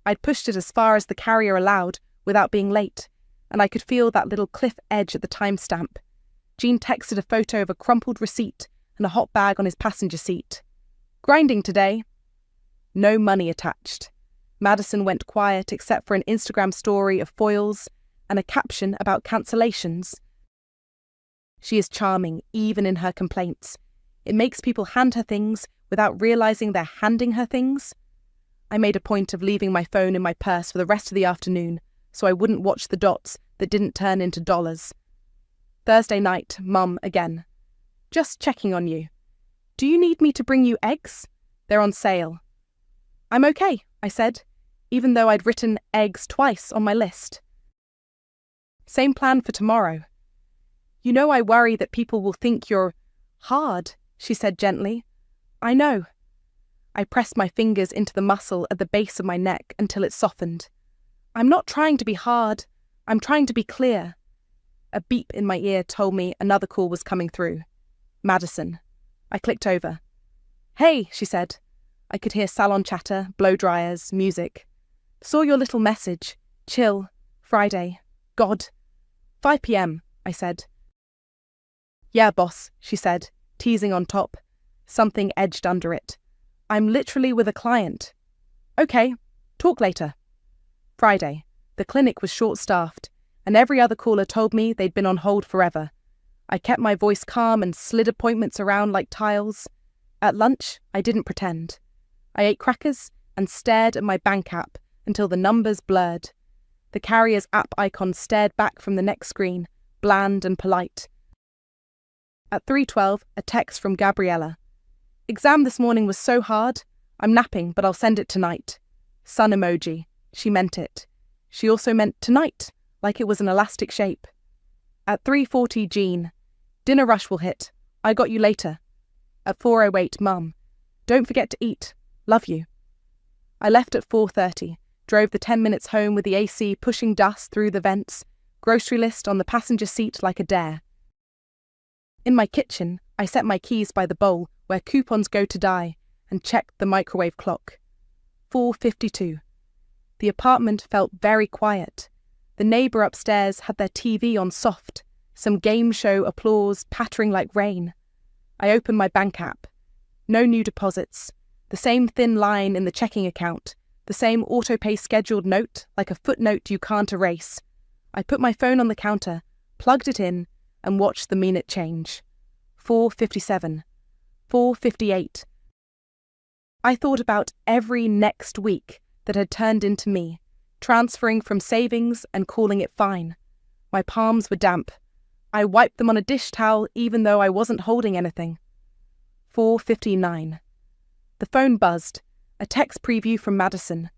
I'd pushed it as far as the carrier allowed without being late, and I could feel that little cliff edge at the timestamp. Jean texted a photo of a crumpled receipt and a hot bag on his passenger seat. Grinding today. No money attached. Madison went quiet except for an Instagram story of foils and a caption about cancellations. She is charming, even in her complaints. It makes people hand her things without realizing they're handing her things. I made a point of leaving my phone in my purse for the rest of the afternoon so I wouldn't watch the dots that didn't turn into dollars. Thursday night, Mum again. Just checking on you. Do you need me to bring you eggs? They're on sale. I'm okay, I said, even though I'd written eggs twice on my list. Same plan for tomorrow. You know I worry that people will think you're hard, she said gently. I know. I pressed my fingers into the muscle at the base of my neck until it softened. I'm not trying to be hard. I'm trying to be clear. A beep in my ear told me another call was coming through. Madison. I clicked over. Hey, she said. I could hear salon chatter, blow dryers, music. Saw your little message. Chill. Friday. God. 5 p.m, I said. Yeah, boss, she said, teasing on top. Something edged under it. I'm literally with a client. Okay, talk later. Friday. The clinic was short-staffed, and every other caller told me they'd been on hold forever. I kept my voice calm and slid appointments around like tiles. At lunch, I didn't pretend. I ate crackers and stared at my bank app until the numbers blurred. The carrier's app icon stared back from the next screen, bland and polite. At 3:12, a text from Gabriella. Exam this morning was so hard. I'm napping, but I'll send it tonight. Sun emoji. She meant it. She also meant tonight, like it was an elastic shape. At 3:40, Jean. Dinner rush will hit. I got you later. At 4:08, Mum. Don't forget to eat. Love you. I left at 4:30, drove the 10 minutes home with the AC pushing dust through the vents, grocery list on the passenger seat like a dare. In my kitchen, I set my keys by the bowl where coupons go to die and checked the microwave clock. 4:52. The apartment felt very quiet. The neighbour upstairs had their TV on soft, some game show applause pattering like rain. I opened my bank app. No new deposits. The same thin line in the checking account. The same autopay scheduled note, like a footnote you can't erase. I put my phone on the counter, plugged it in, and watched the minute change. 4:57. 4:58. I thought about every next week that had turned into me, transferring from savings and calling it fine. My palms were damp. I wiped them on a dish towel even though I wasn't holding anything. 4:59. The phone buzzed. A text preview from Madison.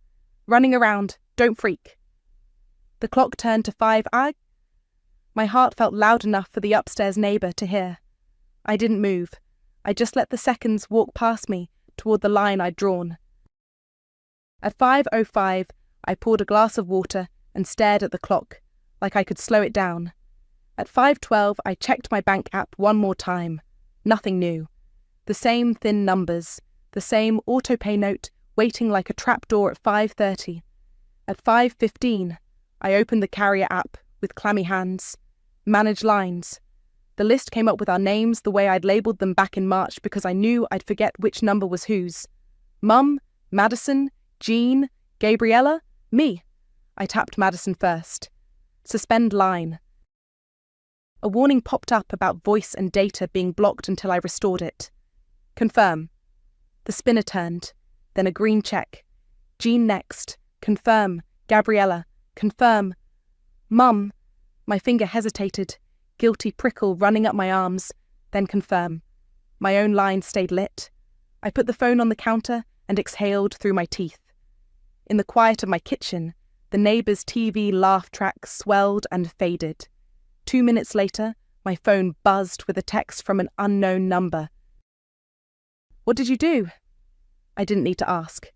Running around, don't freak. The clock turned to 5. My heart felt loud enough for the upstairs neighbour to hear. I didn't move. I just let the seconds walk past me toward the line I'd drawn. At 5:05, I poured a glass of water and stared at the clock, like I could slow it down. At 5:12, I checked my bank app one more time. Nothing new. The same thin numbers, the same autopay note waiting like a trapdoor at 5:30. At 5:15, I opened the carrier app with clammy hands. Manage lines. The list came up with our names the way I'd labelled them back in March because I knew I'd forget which number was whose. Mum, Madison, Jean, Gabriella, me. I tapped Madison first. Suspend line. A warning popped up about voice and data being blocked until I restored it. Confirm. The spinner turned, then a green check. Jean next. Confirm. Gabriella. Confirm. Mum. My finger hesitated, guilty prickle running up my arms, then confirm. My own line stayed lit. I put the phone on the counter and exhaled through my teeth. In the quiet of my kitchen, the neighbour's TV laugh track swelled and faded. 2 minutes later, my phone buzzed with a text from an unknown number. What did you do? I didn't need to ask.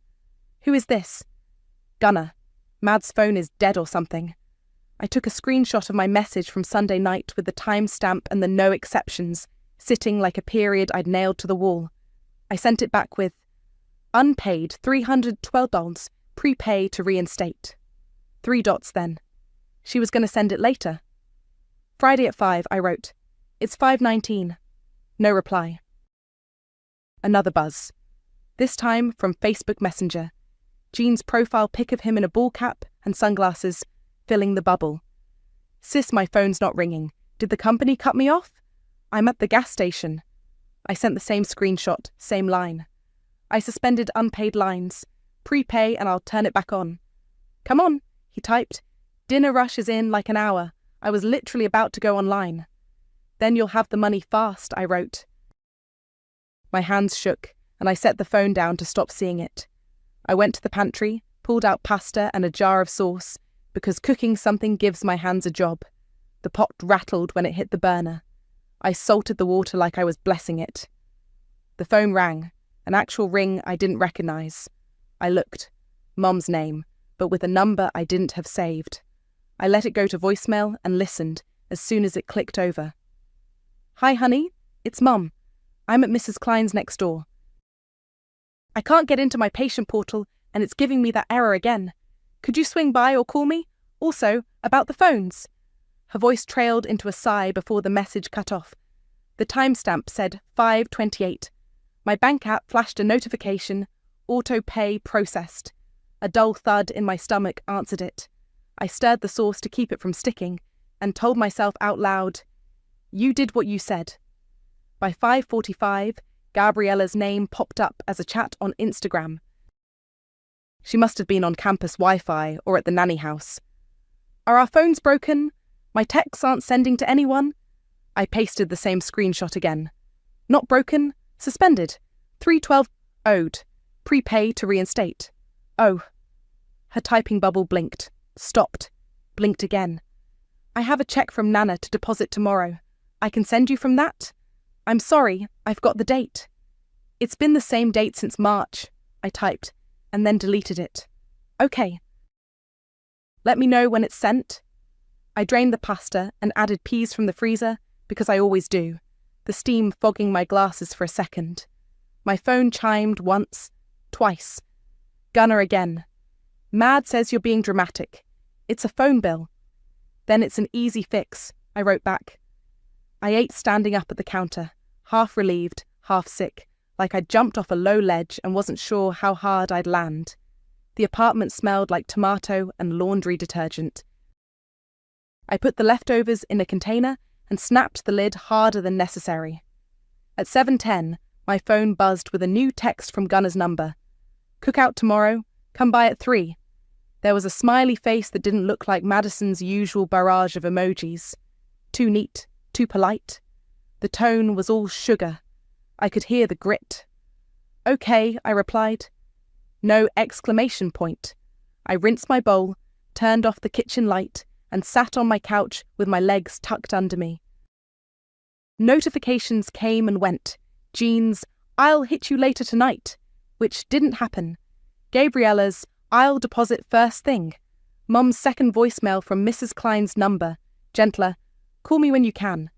Who is this? Gunnar. Mad's phone is dead or something. I took a screenshot of my message from Sunday night with the timestamp and the no exceptions, sitting like a period I'd nailed to the wall. I sent it back with, unpaid $312, prepay to reinstate. 3 dots then. She was going to send it later. Friday at 5, I wrote, it's 5:19. No reply. Another buzz. This time from Facebook Messenger. Jean's profile pic of him in a ball cap and sunglasses, filling the bubble. Sis, my phone's not ringing. Did the company cut me off? I'm at the gas station. I sent the same screenshot, same line. I suspended unpaid lines. Prepay and I'll turn it back on. Come on, he typed. Dinner rush is in like an hour. I was literally about to go online. Then you'll have the money fast, I wrote. My hands shook and I set the phone down to stop seeing it. I went to the pantry, pulled out pasta and a jar of sauce, because cooking something gives my hands a job. The pot rattled when it hit the burner. I salted the water like I was blessing it. The phone rang, an actual ring I didn't recognise. I looked. Mum's name, but with a number I didn't have saved. I let it go to voicemail and listened as soon as it clicked over. Hi, honey. It's Mum. I'm at Mrs. Klein's next door. I can't get into my patient portal and it's giving me that error again. Could you swing by or call me? Also, about the phones. Her voice trailed into a sigh before the message cut off. The timestamp said 5:28. My bank app flashed a notification, auto pay processed. A dull thud in my stomach answered it. I stirred the sauce to keep it from sticking and told myself out loud, you did what you said. By 5:45, Gabriella's name popped up as a chat on Instagram. She must have been on campus Wi-Fi or at the nanny house. Are our phones broken? My texts aren't sending to anyone? I pasted the same screenshot again. Not broken, suspended. 312 owed. Prepay to reinstate. Oh. Her typing bubble blinked, stopped, blinked again. I have a check from Nana to deposit tomorrow. I can send you from that? I'm sorry, I've got the date. It's been the same date since March, I typed, and then deleted it. Okay. Let me know when it's sent. I drained the pasta and added peas from the freezer, because I always do, the steam fogging my glasses for a second. My phone chimed once, twice. Gunner again. Mad says you're being dramatic. It's a phone bill. Then it's an easy fix, I wrote back. I ate standing up at the counter, half relieved, half sick, like I'd jumped off a low ledge and wasn't sure how hard I'd land. The apartment smelled like tomato and laundry detergent. I put the leftovers in a container and snapped the lid harder than necessary. At 7:10, my phone buzzed with a new text from Gunner's number. Cookout tomorrow, come by at 3. There was a smiley face that didn't look like Madison's usual barrage of emojis. Too neat, too polite. The tone was all sugar. I could hear the grit. Okay, I replied. No exclamation point. I rinsed my bowl, turned off the kitchen light, and sat on my couch with my legs tucked under me. Notifications came and went. Jean's, I'll hit you later tonight, which didn't happen. Gabriella's, I'll deposit first thing. Mum's second voicemail from Mrs. Klein's number, gentler, call me when you can.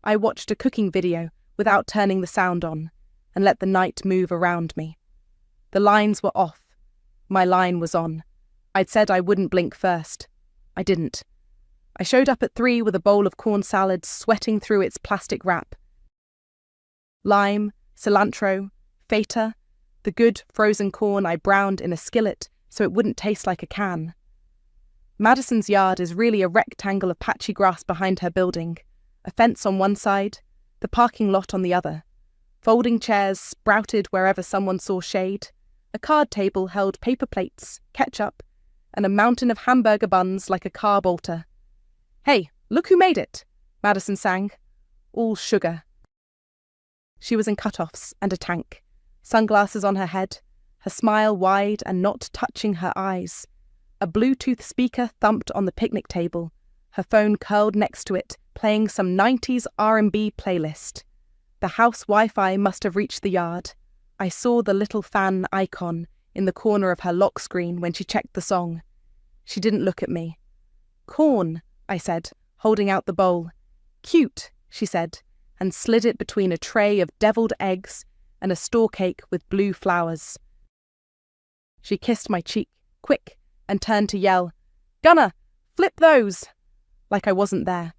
I watched a cooking video without turning the sound on, and let the night move around me. The lines were off. My line was on. I'd said I wouldn't blink first. I didn't. I showed up at 3 with a bowl of corn salad sweating through its plastic wrap. Lime, cilantro, feta, the good frozen corn I browned in a skillet so it wouldn't taste like a can. Madison's yard is really a rectangle of patchy grass behind her building, a fence on one side, the parking lot on the other. Folding chairs sprouted wherever someone saw shade. A card table held paper plates, ketchup, and a mountain of hamburger buns like a car bolter. Hey, look who made it, Madison sang. All sugar. She was in cut-offs and a tank, sunglasses on her head, her smile wide and not touching her eyes. A Bluetooth speaker thumped on the picnic table, her phone curled next to it, playing some 90s R&B playlist. The house Wi-Fi must have reached the yard. I saw the little fan icon in the corner of her lock screen when she checked the song. She didn't look at me. Corn, I said, holding out the bowl. Cute, she said, and slid it between a tray of deviled eggs and a store cake with blue flowers. She kissed my cheek, quick, and turned to yell, Gunner, flip those! Like I wasn't there.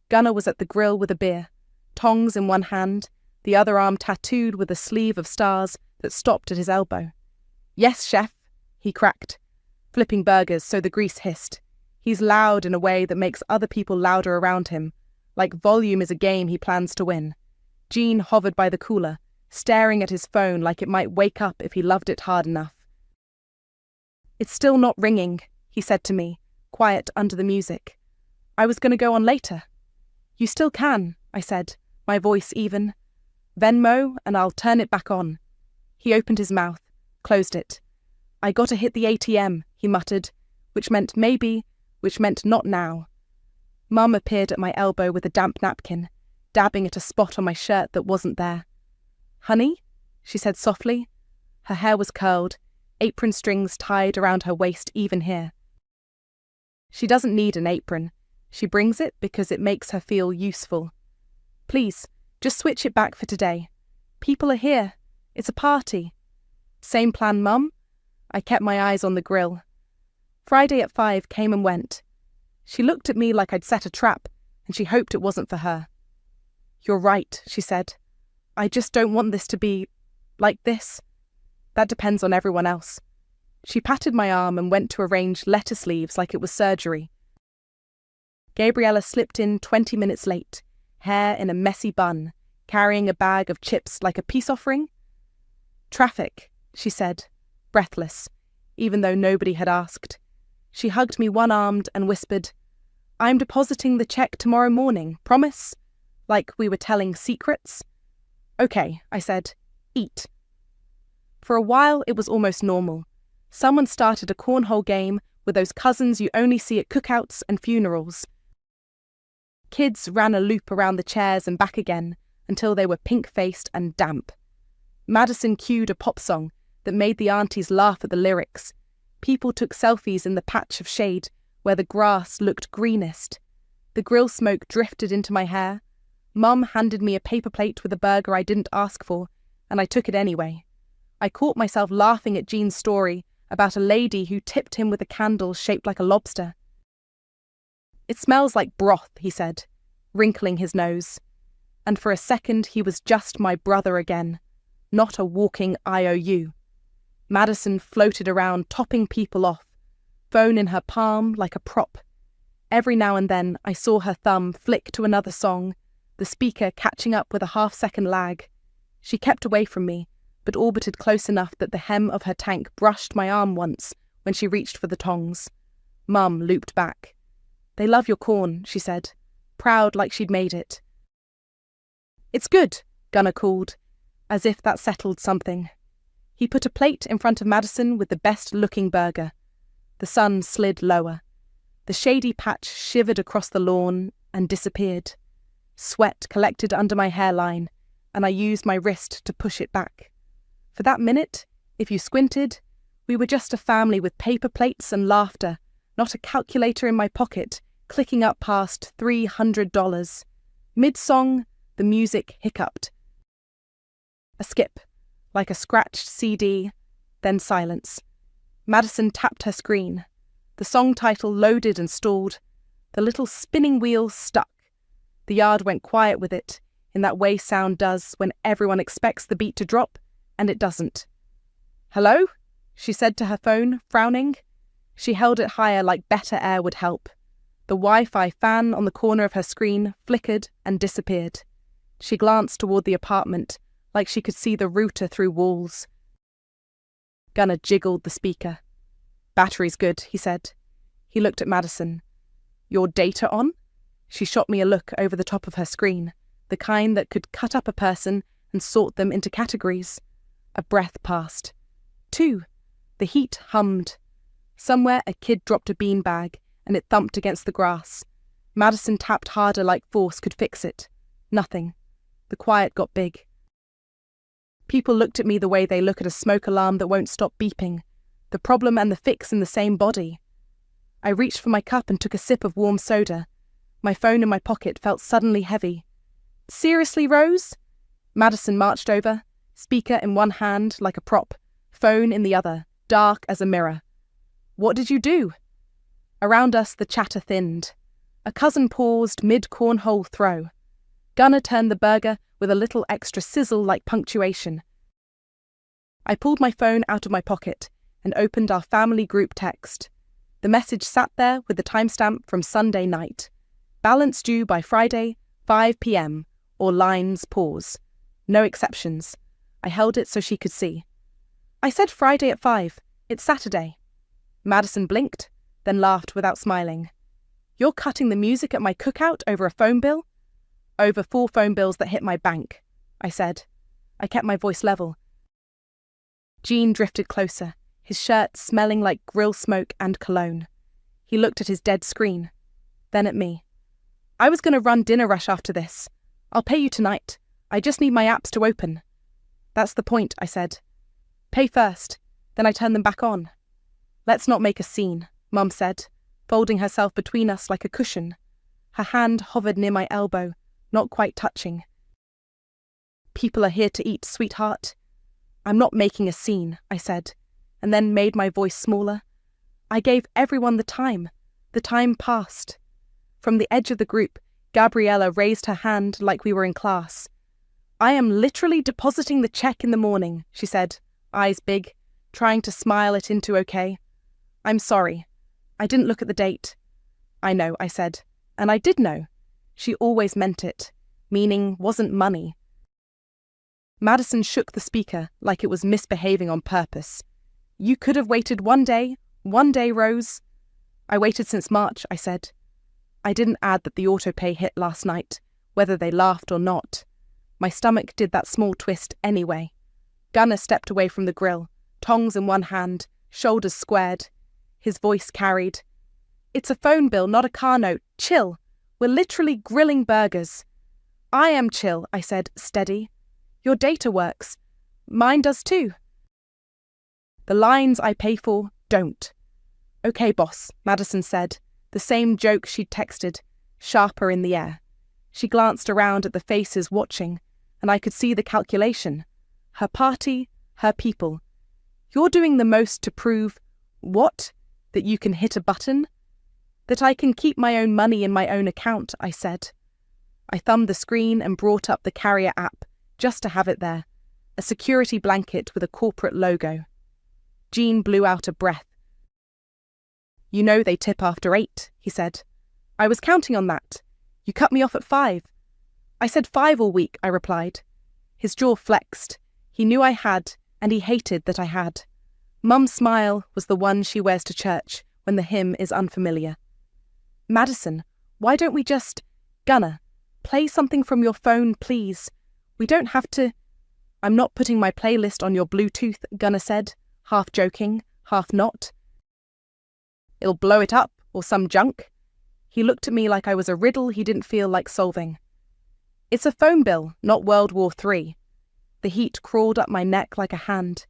Gunner was at the grill with a beer, tongs in one hand, the other arm tattooed with a sleeve of stars that stopped at his elbow. Yes, chef, he cracked, flipping burgers so the grease hissed. He's loud in a way that makes other people louder around him, like volume is a game he plans to win. Jean hovered by the cooler, staring at his phone like it might wake up if he loved it hard enough. It's still not ringing, he said to me, quiet under the music. I was going to go on later. You still can, I said, my voice even. Venmo and I'll turn it back on. He opened his mouth, closed it. I gotta hit the ATM, he muttered, which meant maybe, which meant not now. Mum appeared at my elbow with a damp napkin, dabbing at a spot on my shirt that wasn't there. Honey, she said softly. Her hair was curled, apron strings tied around her waist even here. She doesn't need an apron. She brings it because it makes her feel useful. Please, just switch it back for today. People are here. It's a party. Same plan, Mum? I kept my eyes on the grill. Friday at 5 came and went. She looked at me like I'd set a trap, and she hoped it wasn't for her. You're right, she said. I just don't want this to be like this. That depends on everyone else. She patted my arm and went to arrange lettuce leaves like it was surgery. Gabriella slipped in 20 minutes late, hair in a messy bun, carrying a bag of chips like a peace offering. Traffic, she said, breathless, even though nobody had asked. She hugged me one-armed and whispered, "I'm depositing the check tomorrow morning, promise?" Like we were telling secrets. "Okay," I said. "Eat." For a while, it was almost normal. Someone started a cornhole game with those cousins you only see at cookouts and funerals. Kids ran a loop around the chairs and back again until they were pink-faced and damp. Madison cued a pop song that made the aunties laugh at the lyrics. People took selfies in the patch of shade where the grass looked greenest. The grill smoke drifted into my hair. Mum handed me a paper plate with a burger I didn't ask for, and I took it anyway. I caught myself laughing at Gene's story about a lady who tipped him with a candle shaped like a lobster. "It smells like broth," he said, wrinkling his nose. And for a second he was just my brother again, not a walking IOU. Madison floated around, topping people off, phone in her palm like a prop. Every now and then I saw her thumb flick to another song, the speaker catching up with a half-second lag. She kept away from me, but orbited close enough that the hem of her tank brushed my arm once when she reached for the tongs. Mum looped back. "They love your corn," she said, proud like she'd made it. "It's good," Gunnar called, as if that settled something. He put a plate in front of Madison with the best-looking burger. The sun slid lower. The shady patch shivered across the lawn and disappeared. Sweat collected under my hairline, and I used my wrist to push it back. For that minute, if you squinted, we were just a family with paper plates and laughter, not a calculator in my pocket, clicking up past $300. Mid-song, the music hiccuped. A skip, like a scratched CD, then silence. Madison tapped her screen. The song title loaded and stalled. The little spinning wheel stuck. The yard went quiet with it, in that way sound does when everyone expects the beat to drop, and it doesn't. "Hello?" she said to her phone, frowning. She held it higher like better air would help. The Wi-Fi fan on the corner of her screen flickered and disappeared. She glanced toward the apartment, like she could see the router through walls. Gunnar jiggled the speaker. "Battery's good," he said. He looked at Madison. "Your data on?" She shot me a look over the top of her screen, the kind that could cut up a person and sort them into categories. A breath passed. 2. The heat hummed. Somewhere a kid dropped a beanbag, and it thumped against the grass. Madison tapped harder like force could fix it. Nothing. The quiet got big. People looked at me the way they look at a smoke alarm that won't stop beeping. The problem and the fix in the same body. I reached for my cup and took a sip of warm soda. My phone in my pocket felt suddenly heavy. "Seriously, Rose?" Madison marched over, speaker in one hand like a prop, phone in the other, dark as a mirror. "What did you do?" Around us the chatter thinned. A cousin paused mid-cornhole throw. Gunnar turned the burger with a little extra sizzle like punctuation. I pulled my phone out of my pocket and opened our family group text. The message sat there with the timestamp from Sunday night. Balance due by Friday, 5 p.m, or lines pause. No exceptions. I held it so she could see. "I said Friday at 5. It's Saturday." Madison blinked, then laughed without smiling. "You're cutting the music at my cookout over a phone bill?" "Over 4 phone bills that hit my bank," I said. I kept my voice level. Gene drifted closer, his shirt smelling like grill smoke and cologne. He looked at his dead screen, then at me. "I was going to run Dinner Rush after this. I'll pay you tonight. I just need my apps to open." "That's the point," I said. "Pay first, then I turn them back on." "Let's not make a scene," Mum said, folding herself between us like a cushion. Her hand hovered near my elbow, not quite touching. "People are here to eat, sweetheart." "I'm not making a scene," I said, and then made my voice smaller. I gave everyone the time. The time passed. From the edge of the group, Gabriella raised her hand like we were in class. "I am literally depositing the check in the morning," she said, eyes big, trying to smile it into okay. "I'm sorry. I didn't look at the date." "I know," I said, and I did know. She always meant it. Meaning wasn't money. Madison shook the speaker like it was misbehaving on purpose. "You could have waited one day, Rose." I waited since March, I said. I didn't add that the autopay hit last night, whether they laughed or not. My stomach did that small twist anyway. Gunnar stepped away from the grill, tongs in one hand, shoulders squared. His voice carried. It's a phone bill, not a car note. Chill. We're literally grilling burgers. I am chill, I said, steady. Your data works. Mine does too. The lines I pay for don't. Okay, boss, Madison said, the same joke she'd texted, sharper in the air. She glanced around at the faces watching, and I could see the calculation. Her party, her people. You're doing the most to prove, what? That you can hit a button? That I can keep my own money in my own account, I said. I thumbed the screen and brought up the carrier app, just to have it there. A security blanket with a corporate logo. Jean blew out a breath. You know they tip after 8, he said. I was counting on that. You cut me off at 5. I said 5 all week, I replied. His jaw flexed. He knew I had, and he hated that I had. Mum's smile was the one she wears to church when the hymn is unfamiliar. Madison, why don't we just... Gunnar, play something from your phone, please. We don't have to... I'm not putting my playlist on your Bluetooth, Gunnar said, half joking, half not. It'll blow it up, or some junk. He looked at me like I was a riddle he didn't feel like solving. It's a phone bill, not World War III. The heat crawled up my neck like a hand.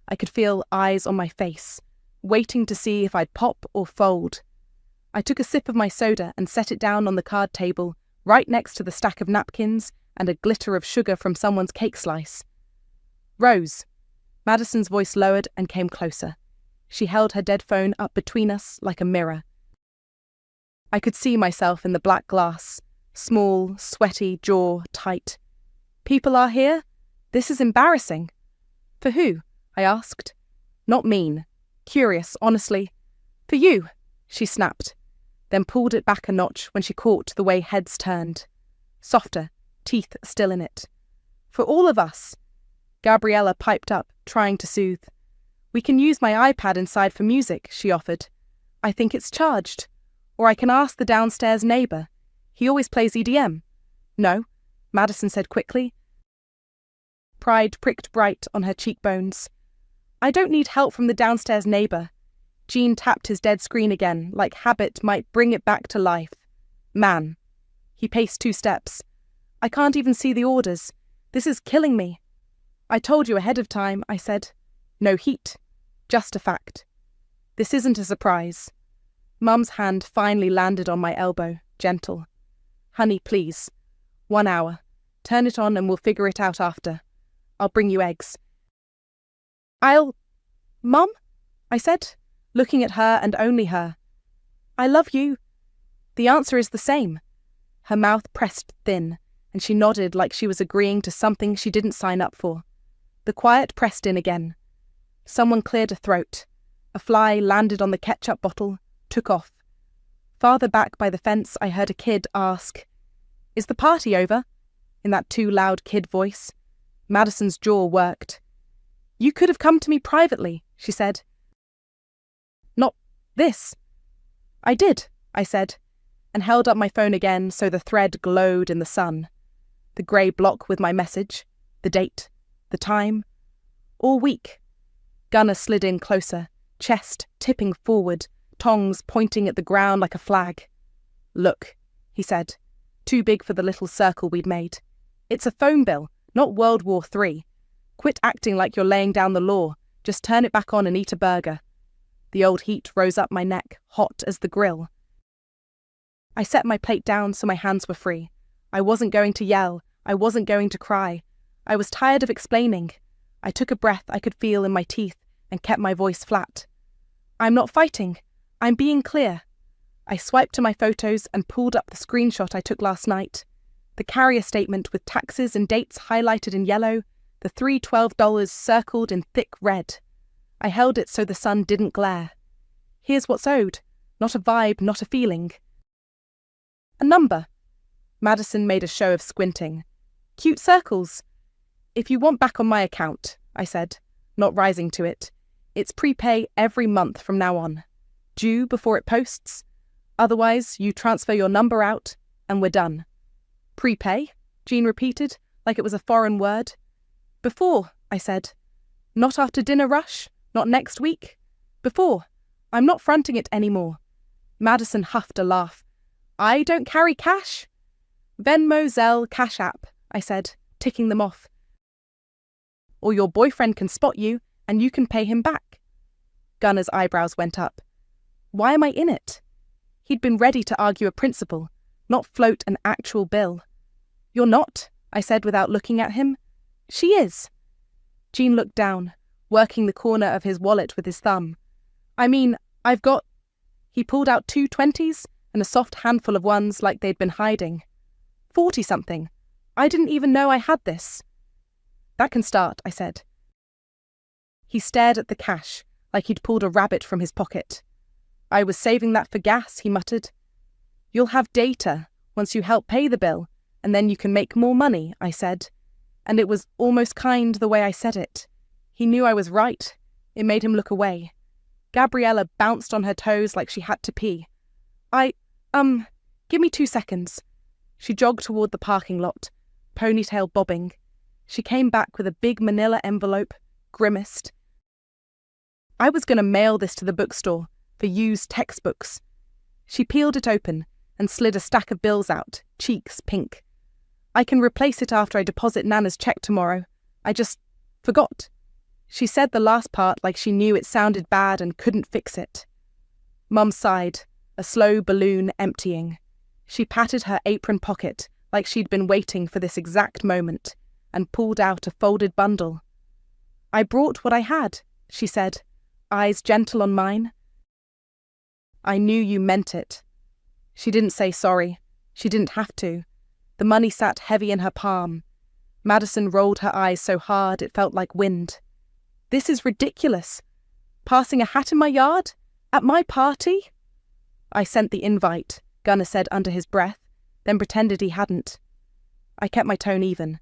I could feel eyes on my face, waiting to see if I'd pop or fold. I took a sip of my soda and set it down on the card table, right next to the stack of napkins and a glitter of sugar from someone's cake slice. Rose. Madison's voice lowered and came closer. She held her dead phone up between us like a mirror. I could see myself in the black glass, small, sweaty, jaw tight. People are here? This is embarrassing. For who? I asked. Not mean. Curious, honestly. For you, she snapped, then pulled it back a notch when she caught the way heads turned. Softer, teeth still in it. For all of us. Gabriella piped up, trying to soothe. We can use my iPad inside for music, she offered. I think it's charged. Or I can ask the downstairs neighbour. He always plays EDM. No, Madison said quickly. Pride pricked bright on her cheekbones. I don't need help from the downstairs neighbour. Jean tapped his dead screen again, like habit might bring it back to life. Man. He paced 2 steps. I can't even see the orders. This is killing me. I told you ahead of time, I said. No heat. Just a fact. This isn't a surprise. Mum's hand finally landed on my elbow, gentle. Honey, please. 1 hour. Turn it on and we'll figure it out after. I'll bring you eggs. Mum? I said, looking at her and only her. I love you. The answer is the same. Her mouth pressed thin, and she nodded like she was agreeing to something she didn't sign up for. The quiet pressed in again. Someone cleared a throat. A fly landed on the ketchup bottle, took off. Farther back by the fence, I heard a kid ask, Is the party over? In that too loud kid voice. Madison's jaw worked. You could have come to me privately, she said. Not this. I did, I said, and held up my phone again so the thread glowed in the sun. The grey block with my message, the date, the time. All week. Gunnar slid in closer, chest tipping forward, tongs pointing at the ground like a flag. Look, he said, too big for the little circle we'd made. It's a phone bill, not World War III. Quit acting like you're laying down the law. Just turn it back on and eat a burger. The old heat rose up my neck, hot as the grill. I set my plate down so my hands were free. I wasn't going to yell. I wasn't going to cry. I was tired of explaining. I took a breath I could feel in my teeth and kept my voice flat. I'm not fighting. I'm being clear. I swiped to my photos and pulled up the screenshot I took last night. The carrier statement with taxes and dates highlighted in yellow, the $312 circled in thick red. I held it so the sun didn't glare. Here's what's owed. Not a vibe, not a feeling. A number. Madison made a show of squinting. Cute circles. If you want back on my account, I said, not rising to it. It's prepay every month from now on. Due before it posts. Otherwise, you transfer your number out, and we're done. Prepay? Jean repeated, like it was a foreign word. Before, I said. Not after dinner rush? Not next week? Before. I'm not fronting it anymore. Madison huffed a laugh. I don't carry cash. Venmo, Zelle, Cash App, I said, ticking them off. Or your boyfriend can spot you, and you can pay him back. Gunner's eyebrows went up. Why am I in it? He'd been ready to argue a principle, not float an actual bill. You're not, I said without looking at him. She is. Jean looked down, working the corner of his wallet with his thumb. I mean, I've got... He pulled out 2 20s and a soft handful of ones like they'd been hiding. 40-something. I didn't even know I had this. That can start, I said. He stared at the cash, like he'd pulled a rabbit from his pocket. I was saving that for gas, he muttered. You'll have data once you help pay the bill, and then you can make more money, I said. And it was almost kind the way I said it. He knew I was right. It made him look away. Gabriella bounced on her toes like she had to pee. Give me 2 seconds. She jogged toward the parking lot, ponytail bobbing. She came back with a big manila envelope, grimaced. I was going to mail this to the bookstore for used textbooks. She peeled it open and slid a stack of bills out, cheeks pink. I can replace it after I deposit Nana's check tomorrow. I just forgot. She said the last part like she knew it sounded bad and couldn't fix it. Mum sighed, a slow balloon emptying. She patted her apron pocket like she'd been waiting for this exact moment and pulled out a folded bundle. I brought what I had, she said, eyes gentle on mine. I knew you meant it. She didn't say sorry. She didn't have to. The money sat heavy in her palm. Madison rolled her eyes so hard it felt like wind. This is ridiculous. Passing a hat in my yard? At my party? I sent the invite, Gunner said under his breath, then pretended he hadn't. I kept my tone even.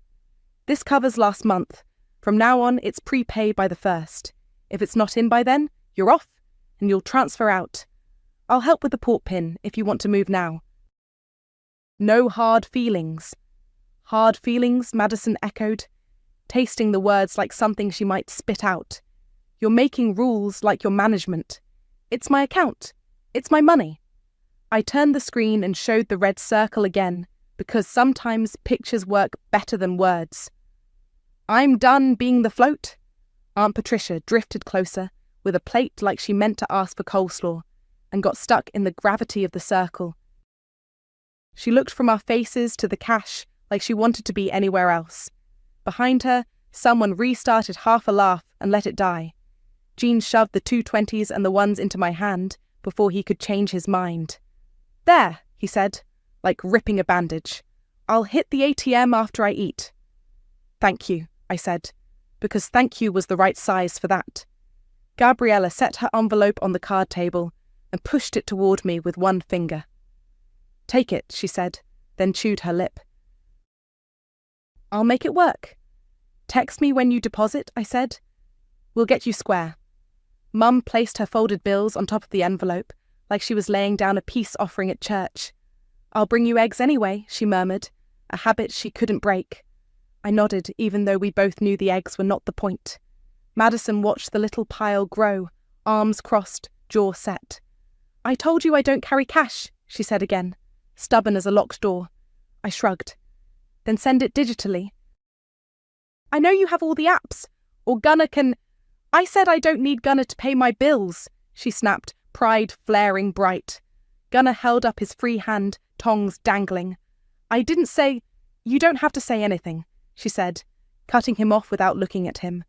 This covers last month. From now on, it's prepaid by the 1st. If it's not in by then, you're off, and you'll transfer out. I'll help with the port pin if you want to move now. No hard feelings. Hard feelings, Madison echoed, tasting the words like something she might spit out. You're making rules like your management. It's my account. It's my money. I turned the screen and showed the red circle again, because sometimes pictures work better than words. I'm done being the float. Aunt Patricia drifted closer, with a plate like she meant to ask for coleslaw, and got stuck in the gravity of the circle. She looked from our faces to the cash like she wanted to be anywhere else. Behind her, someone restarted half a laugh and let it die. Jean shoved the 2 20s and the ones into my hand before he could change his mind. There, he said, like ripping a bandage. I'll hit the ATM after I eat. Thank you, I said, because thank you was the right size for that. Gabriella set her envelope on the card table and pushed it toward me with one finger. Take it, she said, then chewed her lip. I'll make it work. Text me when you deposit, I said. We'll get you square. Mum placed her folded bills on top of the envelope, like she was laying down a peace offering at church. I'll bring you eggs anyway, she murmured, a habit she couldn't break. I nodded, even though we both knew the eggs were not the point. Madison watched the little pile grow, arms crossed, jaw set. I told you I don't carry cash, she said again, stubborn as a locked door. I shrugged. Then send it digitally. I know you have all the apps, or Gunner can... I said I don't need Gunner to pay my bills, she snapped, pride flaring bright. Gunner held up his free hand, tongs dangling. I didn't say... You don't have to say anything, she said, cutting him off without looking at him.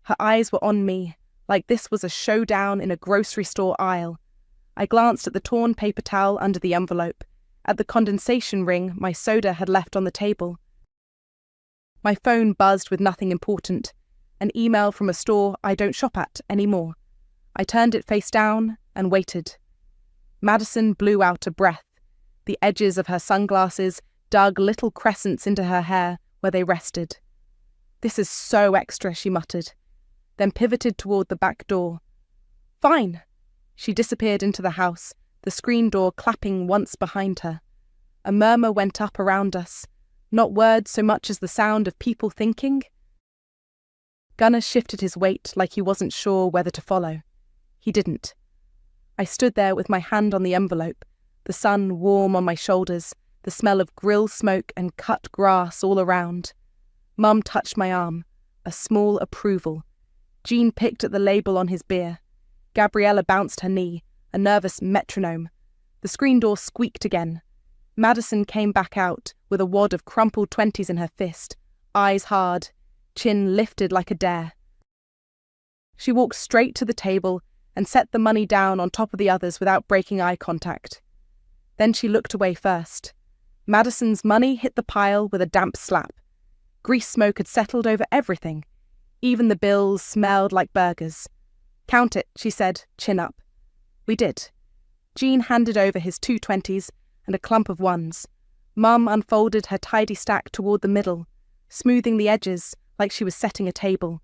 Her eyes were on me, like this was a showdown in a grocery store aisle. I glanced at the torn paper towel under the envelope, at the condensation ring my soda had left on the table. My phone buzzed with nothing important, an email from a store I don't shop at anymore. I turned it face down and waited. Madison blew out a breath. The edges of her sunglasses dug little crescents into her hair where they rested. This is so extra, she muttered, then pivoted toward the back door. Fine. She disappeared into the house, the screen door clapping once behind her. A murmur went up around us, not words so much as the sound of people thinking. Gunnar shifted his weight like he wasn't sure whether to follow. He didn't. I stood there with my hand on the envelope, the sun warm on my shoulders, the smell of grill smoke and cut grass all around. Mum touched my arm, a small approval. Jean picked at the label on his beer. Gabriella bounced her knee, a nervous metronome. The screen door squeaked again. Madison came back out with a wad of crumpled 20s in her fist, eyes hard, chin lifted like a dare. She walked straight to the table and set the money down on top of the others without breaking eye contact. Then she looked away first. Madison's money hit the pile with a damp slap. Grease smoke had settled over everything. Even the bills smelled like burgers. "Count it," she said, chin up. We did. Jean handed over his 2 20s and a clump of 1s. Mum unfolded her tidy stack toward the middle, smoothing the edges like she was setting a table.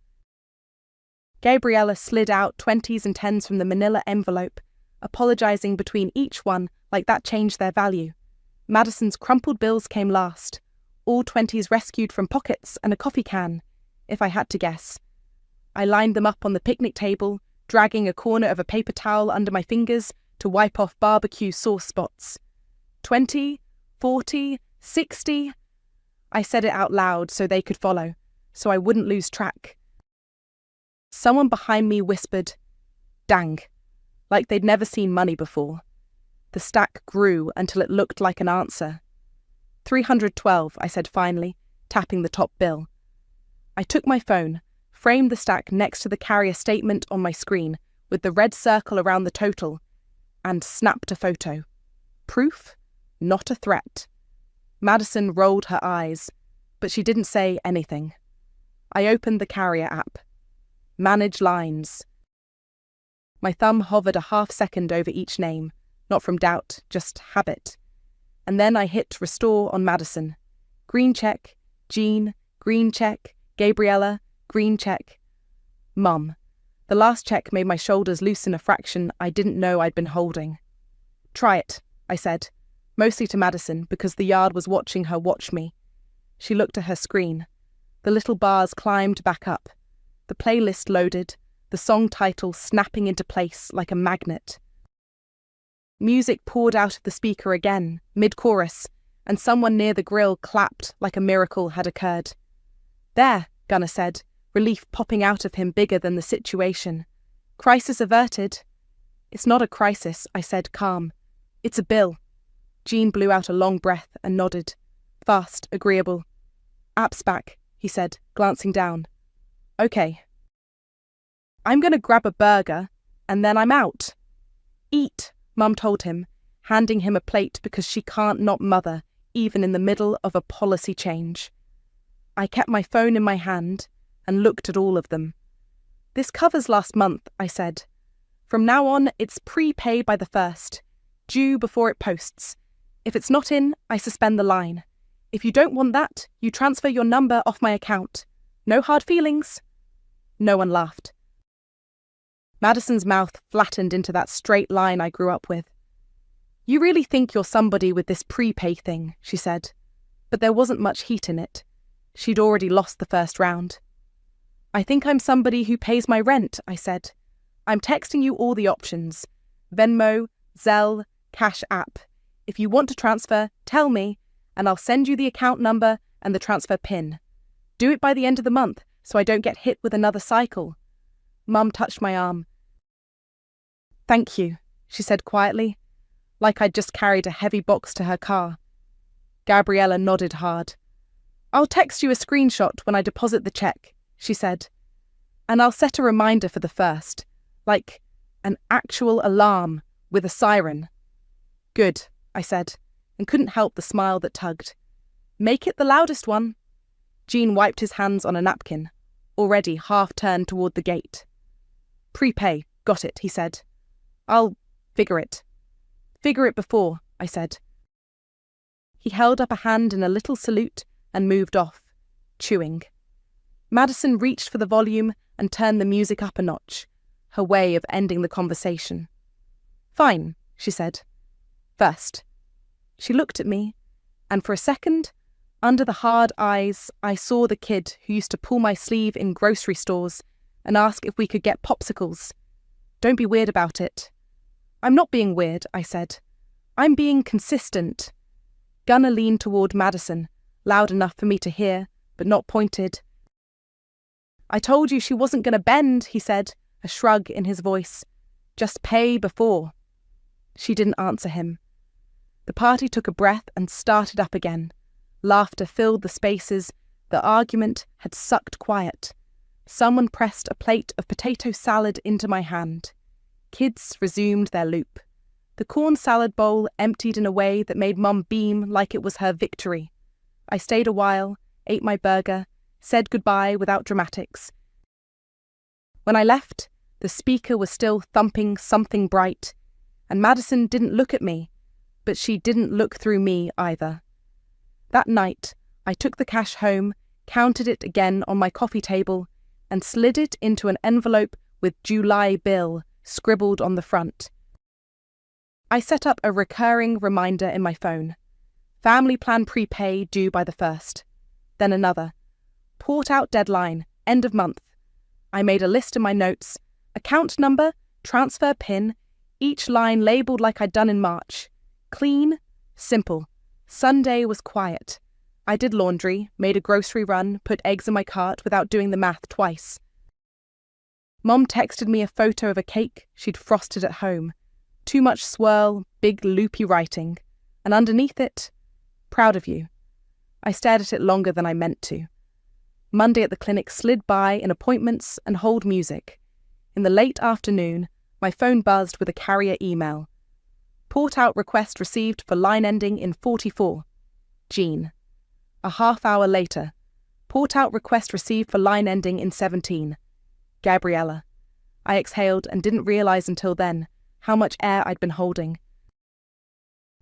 Gabriella slid out 20s and 10s from the manila envelope, apologizing between each one like that changed their value. Madison's crumpled bills came last, all 20s rescued from pockets and a coffee can, if I had to guess. I lined them up on the picnic table, dragging a corner of a paper towel under my fingers to wipe off barbecue sauce spots. 20, 40, 60. I said it out loud so they could follow, so I wouldn't lose track. Someone behind me whispered, "Dang," like they'd never seen money before. The stack grew until it looked like an answer. 312, I said finally, tapping the top bill. I took my phone, framed the stack next to the carrier statement on my screen with the red circle around the total, and snapped a photo. Proof? Not a threat. Madison rolled her eyes, but she didn't say anything. I opened the carrier app. Manage lines. My thumb hovered a half-second over each name, not from doubt, just habit. And then I hit restore on Madison. Green check, Jean, green check, Gabriella, green check. Mum. The last check made my shoulders loosen a fraction I didn't know I'd been holding. "Try it," I said, mostly to Madison because the yard was watching her watch me. She looked at her screen. The little bars climbed back up. The playlist loaded, the song title snapping into place like a magnet. Music poured out of the speaker again, mid-chorus, and someone near the grill clapped like a miracle had occurred. "There," Gunnar said, relief popping out of him bigger than the situation. "Crisis averted." "It's not a crisis," I said, calm. "It's a bill." Jean blew out a long breath and nodded. Fast, agreeable. "App's back," he said, glancing down. "Okay." "I'm going to grab a burger, and then I'm out." "Eat," Mum told him, handing him a plate because she can't not mother, even in the middle of a policy change. I kept my phone in my hand and looked at all of them. "This covers last month," I said. "From now on, it's prepay by the 1st, due before it posts. If it's not in, I suspend the line. If you don't want that, you transfer your number off my account. No hard feelings." No one laughed. Madison's mouth flattened into that straight line I grew up with. "You really think you're somebody with this prepay thing," she said. But there wasn't much heat in it. She'd already lost the first round. "I think I'm somebody who pays my rent," I said. "I'm texting you all the options. Venmo, Zelle, Cash App. If you want to transfer, tell me, and I'll send you the account number and the transfer PIN. Do it by the end of the month so I don't get hit with another cycle." Mum touched my arm. "Thank you," she said quietly, like I'd just carried a heavy box to her car. Gabriella nodded hard. "I'll text you a screenshot when I deposit the check," she said. "And I'll set a reminder for the 1st, like an actual alarm with a siren." "Good," I said, and couldn't help the smile that tugged. "Make it the loudest one." Jean wiped his hands on a napkin, already half turned toward the gate. "Prepay, got it," he said. "I'll figure it." "Figure it before," I said. He held up a hand in a little salute and moved off, chewing. Madison reached for the volume and turned the music up a notch, her way of ending the conversation. Fine, she said. First. She looked at me, and for a second, under the hard eyes, I saw the kid who used to pull my sleeve in grocery stores and ask if we could get popsicles. Don't be weird about it. I'm not being weird, I said. I'm being consistent. Gunnar leaned toward Madison, loud enough for me to hear, but not pointed. I told you she wasn't going to bend, he said, a shrug in his voice. Just pay before. She didn't answer him. The party took a breath and started up again. Laughter filled the spaces. The argument had sucked quiet. Someone pressed a plate of potato salad into my hand. Kids resumed their loop. The corn salad bowl emptied in a way that made Mum beam like it was her victory. I stayed a while, ate my burger, said goodbye without dramatics. When I left, the speaker was still thumping something bright, and Madison didn't look at me, but she didn't look through me either. That night, I took the cash home, counted it again on my coffee table, and slid it into an envelope with July bill scribbled on the front. I set up a recurring reminder in my phone. Family plan prepay due by the 1st. Then another. Port out deadline, end of month. I made a list in my notes. Account number, transfer PIN, each line labelled like I'd done in March. Clean, simple. Sunday was quiet. I did laundry, made a grocery run, put eggs in my cart without doing the math twice. Mom texted me a photo of a cake she'd frosted at home. Too much swirl, big loopy writing. And underneath it, proud of you. I stared at it longer than I meant to. Monday at the clinic slid by in appointments and hold music. In the late afternoon, my phone buzzed with a carrier email. Port out request received for line ending in 44. Jean. A half hour later, port out request received for line ending in 17. Gabriella. I exhaled and didn't realize until then how much air I'd been holding.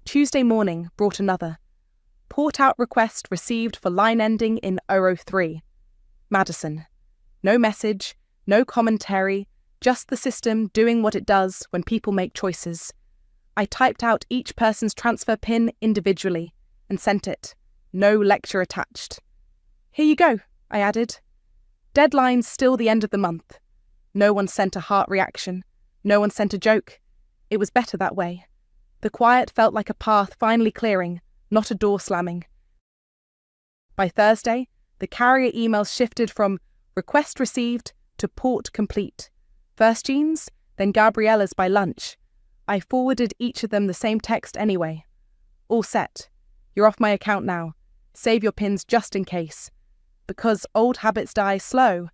Tuesday morning brought another. Port out request received for line ending in 003. Madison. No message, no commentary, just the system doing what it does when people make choices. I typed out each person's transfer PIN individually and sent it. No lecture attached. Here you go, I added. Deadline's still the end of the month. No one sent a heart reaction. No one sent a joke. It was better that way. The quiet felt like a path finally clearing, not a door slamming. By Thursday, the carrier emails shifted from request received to port complete. First Jean's, then Gabriella's by lunch. I forwarded each of them the same text anyway. All set. You're off my account now. Save your pins just in case. Because old habits die slow.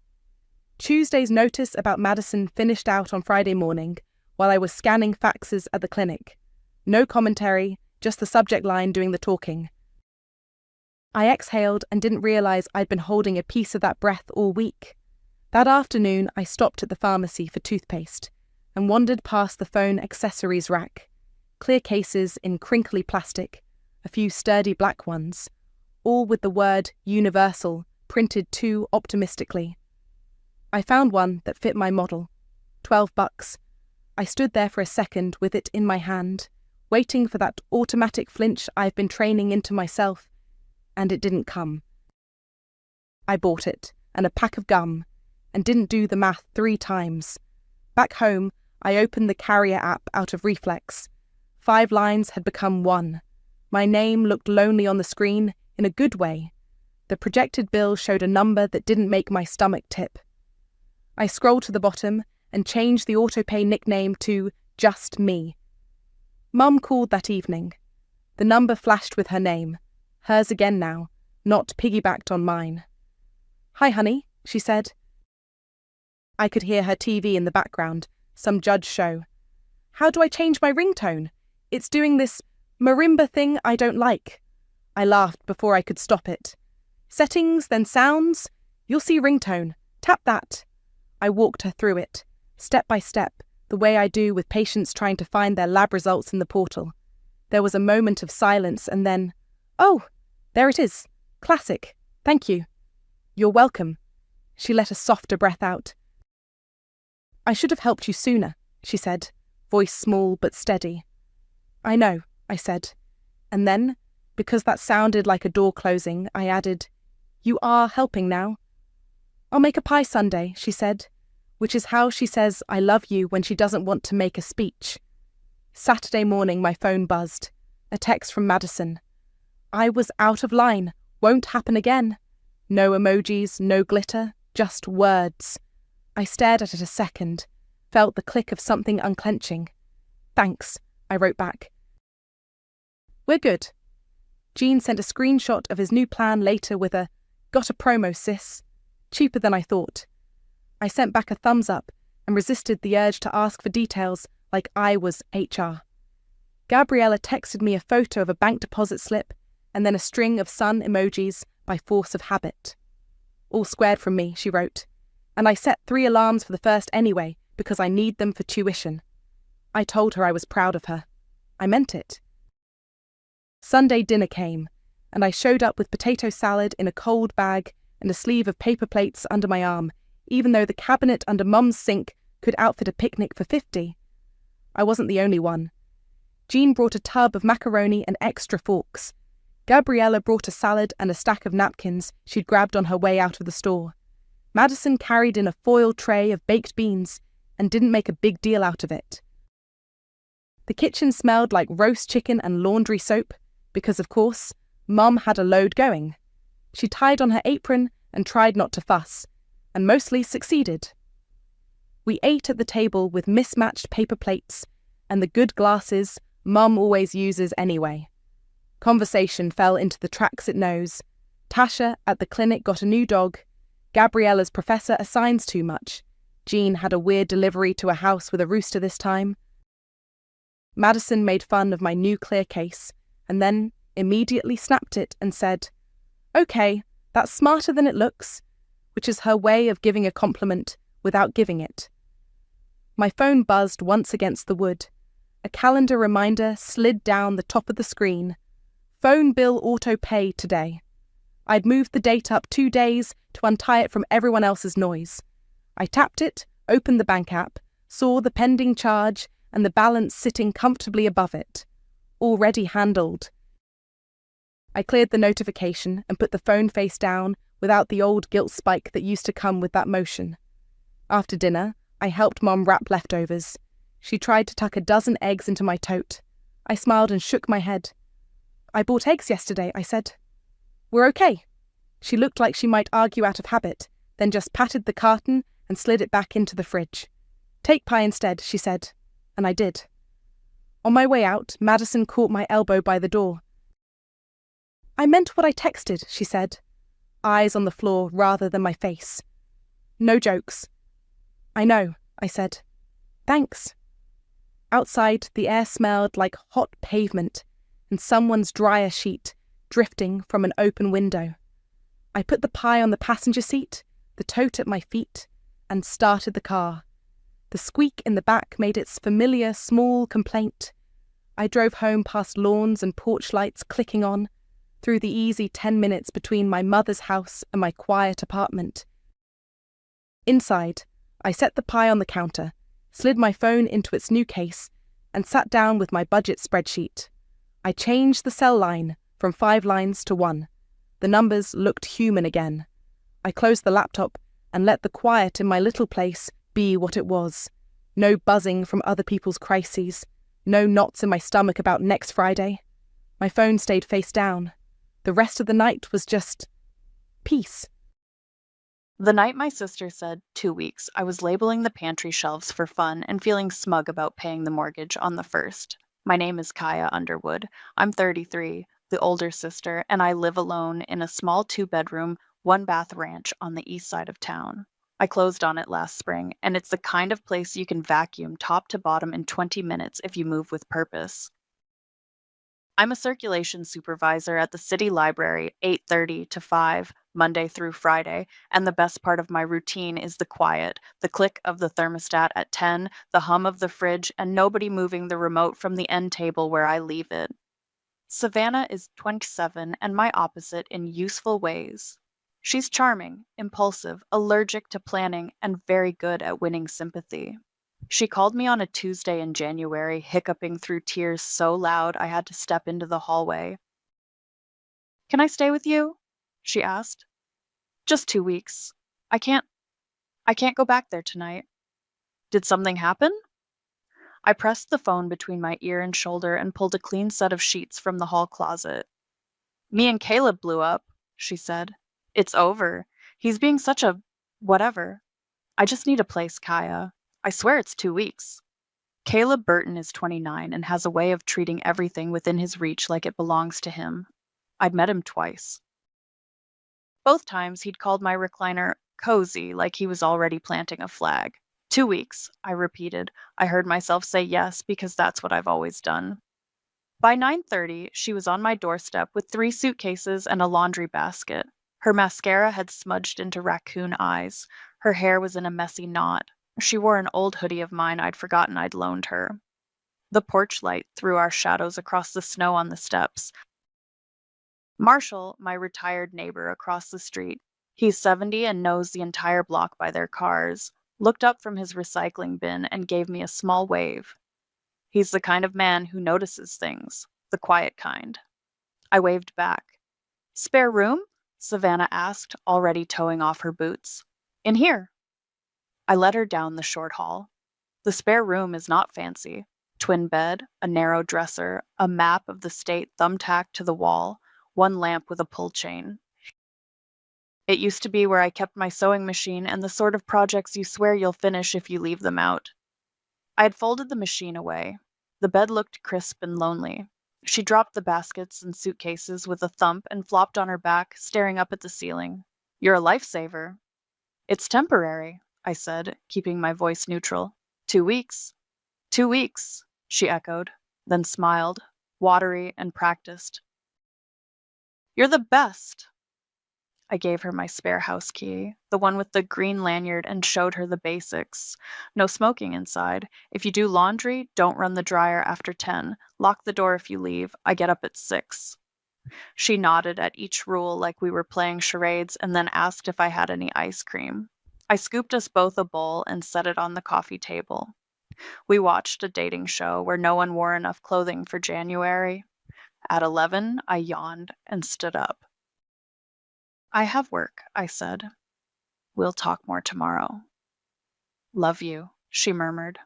Tuesday's notice about Madison finished out on Friday morning while I was scanning faxes at the clinic. No commentary, just the subject line doing the talking. I exhaled and didn't realize I'd been holding a piece of that breath all week. That afternoon, I stopped at the pharmacy for toothpaste and wandered past the phone accessories rack. Clear cases in crinkly plastic, a few sturdy black ones, all with the word universal printed too optimistically. I found one that fit my model. $12. I stood there for a second with it in my hand, waiting for that automatic flinch I've been training into myself, and it didn't come. I bought it, and a pack of gum, and didn't do the math 3 times. Back home, I opened the carrier app out of reflex. 5 lines had become 1. My name looked lonely on the screen, in a good way. The projected bill showed a number that didn't make my stomach tip. I scrolled to the bottom and changed the autopay nickname to Just Me. Mum called that evening. The number flashed with her name. Hers again now, not piggybacked on mine. "Hi, honey," she said. I could hear her TV in the background, some judge show. "How do I change my ringtone? It's doing this marimba thing I don't like." I laughed before I could stop it. "Settings, then sounds. You'll see ringtone. Tap that." I walked her through it, step by step, the way I do with patients trying to find their lab results in the portal. There was a moment of silence and then, "Oh, there it is. Classic. Thank you." "You're welcome." She let a softer breath out. "I should have helped you sooner," she said, voice small but steady. "I know," I said. And then, because that sounded like a door closing, I added, "You are helping now." "I'll make a pie sundae," she said, which is how she says "I love you" when she doesn't want to make a speech. Saturday morning, my phone buzzed. A text from Madison. "I was out of line. Won't happen again." No emojis, no glitter, just words. I stared at it a second, felt the click of something unclenching. "Thanks," I wrote back. "We're good." Gene sent a screenshot of his new plan later with a, "Got a promo, sis. Cheaper than I thought." I sent back a thumbs up and resisted the urge to ask for details like I was HR. Gabriella texted me a photo of a bank deposit slip and then a string of sun emojis by force of habit. "All squared from me," she wrote, "and I set 3 alarms for the first anyway because I need them for tuition." I told her I was proud of her. I meant it. Sunday dinner came, and I showed up with potato salad in a cold bag and a sleeve of paper plates under my arm, even though the cabinet under Mum's sink could outfit a picnic for 50. I wasn't the only one. Jean brought a tub of macaroni and extra forks. Gabriella brought a salad and a stack of napkins she'd grabbed on her way out of the store. Madison carried in a foil tray of baked beans and didn't make a big deal out of it. The kitchen smelled like roast chicken and laundry soap, because, of course, Mum had a load going. She tied on her apron and tried not to fuss, and mostly succeeded. We ate at the table with mismatched paper plates and the good glasses Mum always uses anyway. Conversation fell into the tracks it knows. Tasha at the clinic got a new dog. Gabriella's professor assigns too much. Jean had a weird delivery to a house with a rooster this time. Madison made fun of my nuclear case and then immediately snapped it and said, "Okay, that's smarter than it looks," which is her way of giving a compliment without giving it. My phone buzzed once against the wood. A calendar reminder slid down the top of the screen. Phone bill auto pay today. I'd moved the date up 2 days to untie it from everyone else's noise. I tapped it, opened the bank app, saw the pending charge and the balance sitting comfortably above it. Already handled. I cleared the notification and put the phone face down without the old guilt spike that used to come with that motion. After dinner, I helped Mom wrap leftovers. She tried to tuck a dozen eggs into my tote. I smiled and shook my head. "I bought eggs yesterday," I said. "We're okay." She looked like she might argue out of habit, then just patted the carton and slid it back into the fridge. "Take pie instead," she said, and I did. On my way out, Madison caught my elbow by the door. "I meant what I texted," she said, eyes on the floor rather than my face. "No jokes." "I know," I said. "Thanks." Outside, the air smelled like hot pavement and someone's dryer sheet drifting from an open window. I put the pie on the passenger seat, the tote at my feet, and started the car. The squeak in the back made its familiar small complaint. I drove home past lawns and porch lights clicking on, through the easy 10 minutes between my mother's house and my quiet apartment. Inside, I set the pie on the counter, slid my phone into its new case, and sat down with my budget spreadsheet. I changed the cell line from 5 lines to 1. The numbers looked human again. I closed the laptop and let the quiet in my little place be what it was. No buzzing from other people's crises. No knots in my stomach about next Friday. My phone stayed face down. The rest of the night was just peace. The night my sister said 2 weeks, I was labeling the pantry shelves for fun and feeling smug about paying the mortgage on the 1st. My name is Kaya Underwood. I'm 33, the older sister, and I live alone in a small 2-bedroom, 1-bath ranch on the east side of town. I closed on it last spring, and it's the kind of place you can vacuum top to bottom in 20 minutes if you move with purpose. I'm a circulation supervisor at the city library, 8:30 to 5, Monday through Friday, and the best part of my routine is the quiet, the click of the thermostat at 10, the hum of the fridge, and nobody moving the remote from the end table where I leave it. Savannah is 27 and my opposite in useful ways. She's charming, impulsive, allergic to planning, and very good at winning sympathy. She called me on a Tuesday in January, hiccuping through tears so loud I had to step into the hallway. "Can I stay with you?" she asked. "Just 2 weeks. I can't I can't go back there tonight." "Did something happen?" I pressed the phone between my ear and shoulder and pulled a clean set of sheets from the hall closet. "Me and Caleb blew up," she said. "It's over. He's being such a whatever. I just need a place, Kaya. I swear it's 2 weeks." Caleb Burton is 29 and has a way of treating everything within his reach like it belongs to him. I'd met him twice. Both times he'd called my recliner cozy, like he was already planting a flag. 2 weeks, I repeated. I heard myself say yes because that's what I've always done. By 9:30, she was on my doorstep with 3 suitcases and a laundry basket. Her mascara had smudged into raccoon eyes. Her hair was in a messy knot. She wore an old hoodie of mine I'd forgotten I'd loaned her. The porch light threw our shadows across the snow on the steps. Marshall, my retired neighbor across the street, he's 70 and knows the entire block by their cars, looked up from his recycling bin and gave me a small wave. He's the kind of man who notices things, the quiet kind. I waved back. "Spare room?" Savannah asked, already toeing off her boots. "In here." I led her down the short hall. The spare room is not fancy. Twin bed, a narrow dresser, a map of the state thumbtacked to the wall, one lamp with a pull chain. It used to be where I kept my sewing machine and the sort of projects you swear you'll finish if you leave them out. I had folded the machine away. The bed looked crisp and lonely. She dropped the baskets and suitcases with a thump and flopped on her back, staring up at the ceiling. "You're a lifesaver." "It's temporary," I said, keeping my voice neutral. 2 weeks. 2 weeks, she echoed, then smiled, watery and practiced. "You're the best." I gave her my spare house key, the one with the green lanyard, and showed her the basics. No smoking inside. If you do laundry, don't run the dryer after 10. Lock the door if you leave. I get up at 6. She nodded at each rule like we were playing charades and then asked if I had any ice cream. I scooped us both a bowl and set it on the coffee table. We watched a dating show where no one wore enough clothing for January. At 11, I yawned and stood up. "I have work," I said. "We'll talk more tomorrow." "Love you," she murmured.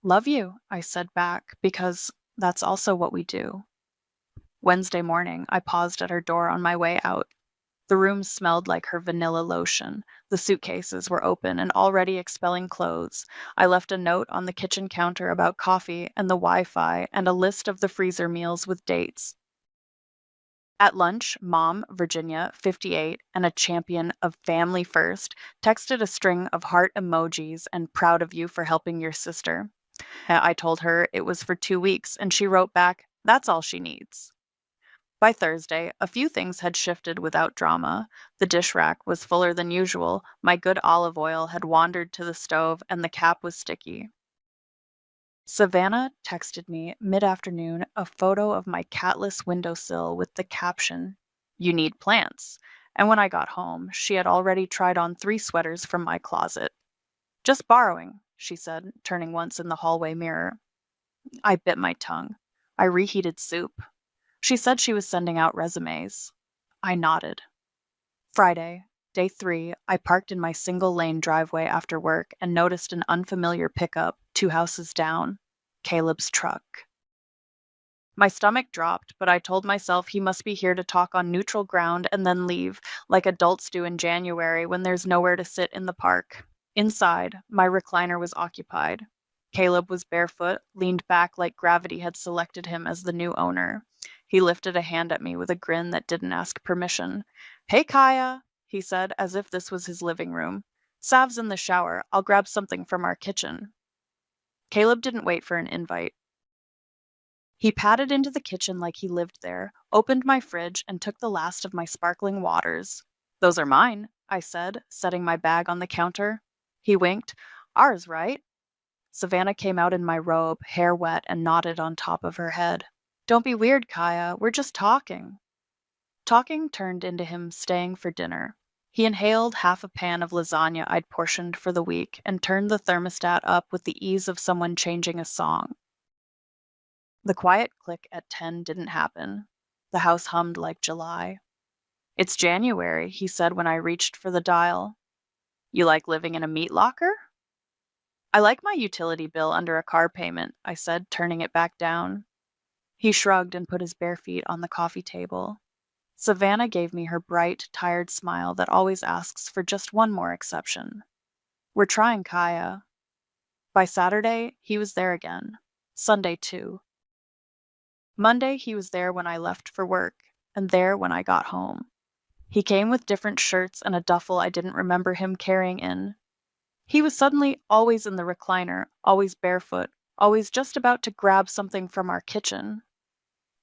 "Love you," I said back, because that's also what we do. Wednesday morning, I paused at her door on my way out. The room smelled like her vanilla lotion. The suitcases were open and already expelling clothes. I left a note on the kitchen counter about coffee and the Wi-Fi and a list of the freezer meals with dates. At lunch, Mom, Virginia, 58, and a champion of family first, texted a string of heart emojis and "proud of you for helping your sister." I told her it was for 2 weeks, and she wrote back, "That's all she needs." By Thursday, a few things had shifted without drama. The dish rack was fuller than usual, my good olive oil had wandered to the stove, and the cap was sticky. Savannah texted me mid-afternoon a photo of my catless windowsill with the caption, "You need plants." And when I got home, she had already tried on 3 sweaters from my closet. "Just borrowing," she said, turning once in the hallway mirror. I bit my tongue. I reheated soup. She said she was sending out resumes. I nodded. Friday, day 3, I parked in my single-lane driveway after work and noticed an unfamiliar pickup 2 houses down. Caleb's truck. My stomach dropped, but I told myself he must be here to talk on neutral ground and then leave, like adults do in January when there's nowhere to sit in the park. Inside, my recliner was occupied. Caleb was barefoot, leaned back like gravity had selected him as the new owner. He lifted a hand at me with a grin that didn't ask permission. "Hey, Kaya," he said, as if this was his living room. "Sav's in the shower. I'll grab something from our kitchen." Caleb didn't wait for an invite. He padded into the kitchen like he lived there, opened my fridge, and took the last of my sparkling waters. "Those are mine," I said, setting my bag on the counter. He winked. "Ours, right?" Savannah came out in my robe, hair wet, and nodded on top of her head. "Don't be weird, Kaya. We're just talking." Talking turned into him staying for dinner. He inhaled half a pan of lasagna I'd portioned for the week and turned the thermostat up with the ease of someone changing a song. The quiet click at 10 didn't happen. The house hummed like July. "It's January," he said when I reached for the dial. "You like living in a meat locker?" "I like my utility bill under a car payment," I said, turning it back down. He shrugged and put his bare feet on the coffee table. Savannah gave me her bright, tired smile that always asks for just one more exception. "We're trying Kaya." By Saturday, he was there again. Sunday, too. Monday, he was there when I left for work, and there when I got home. He came with different shirts and a duffel I didn't remember him carrying in. He was suddenly always in the recliner, always barefoot, always just about to grab something from our kitchen.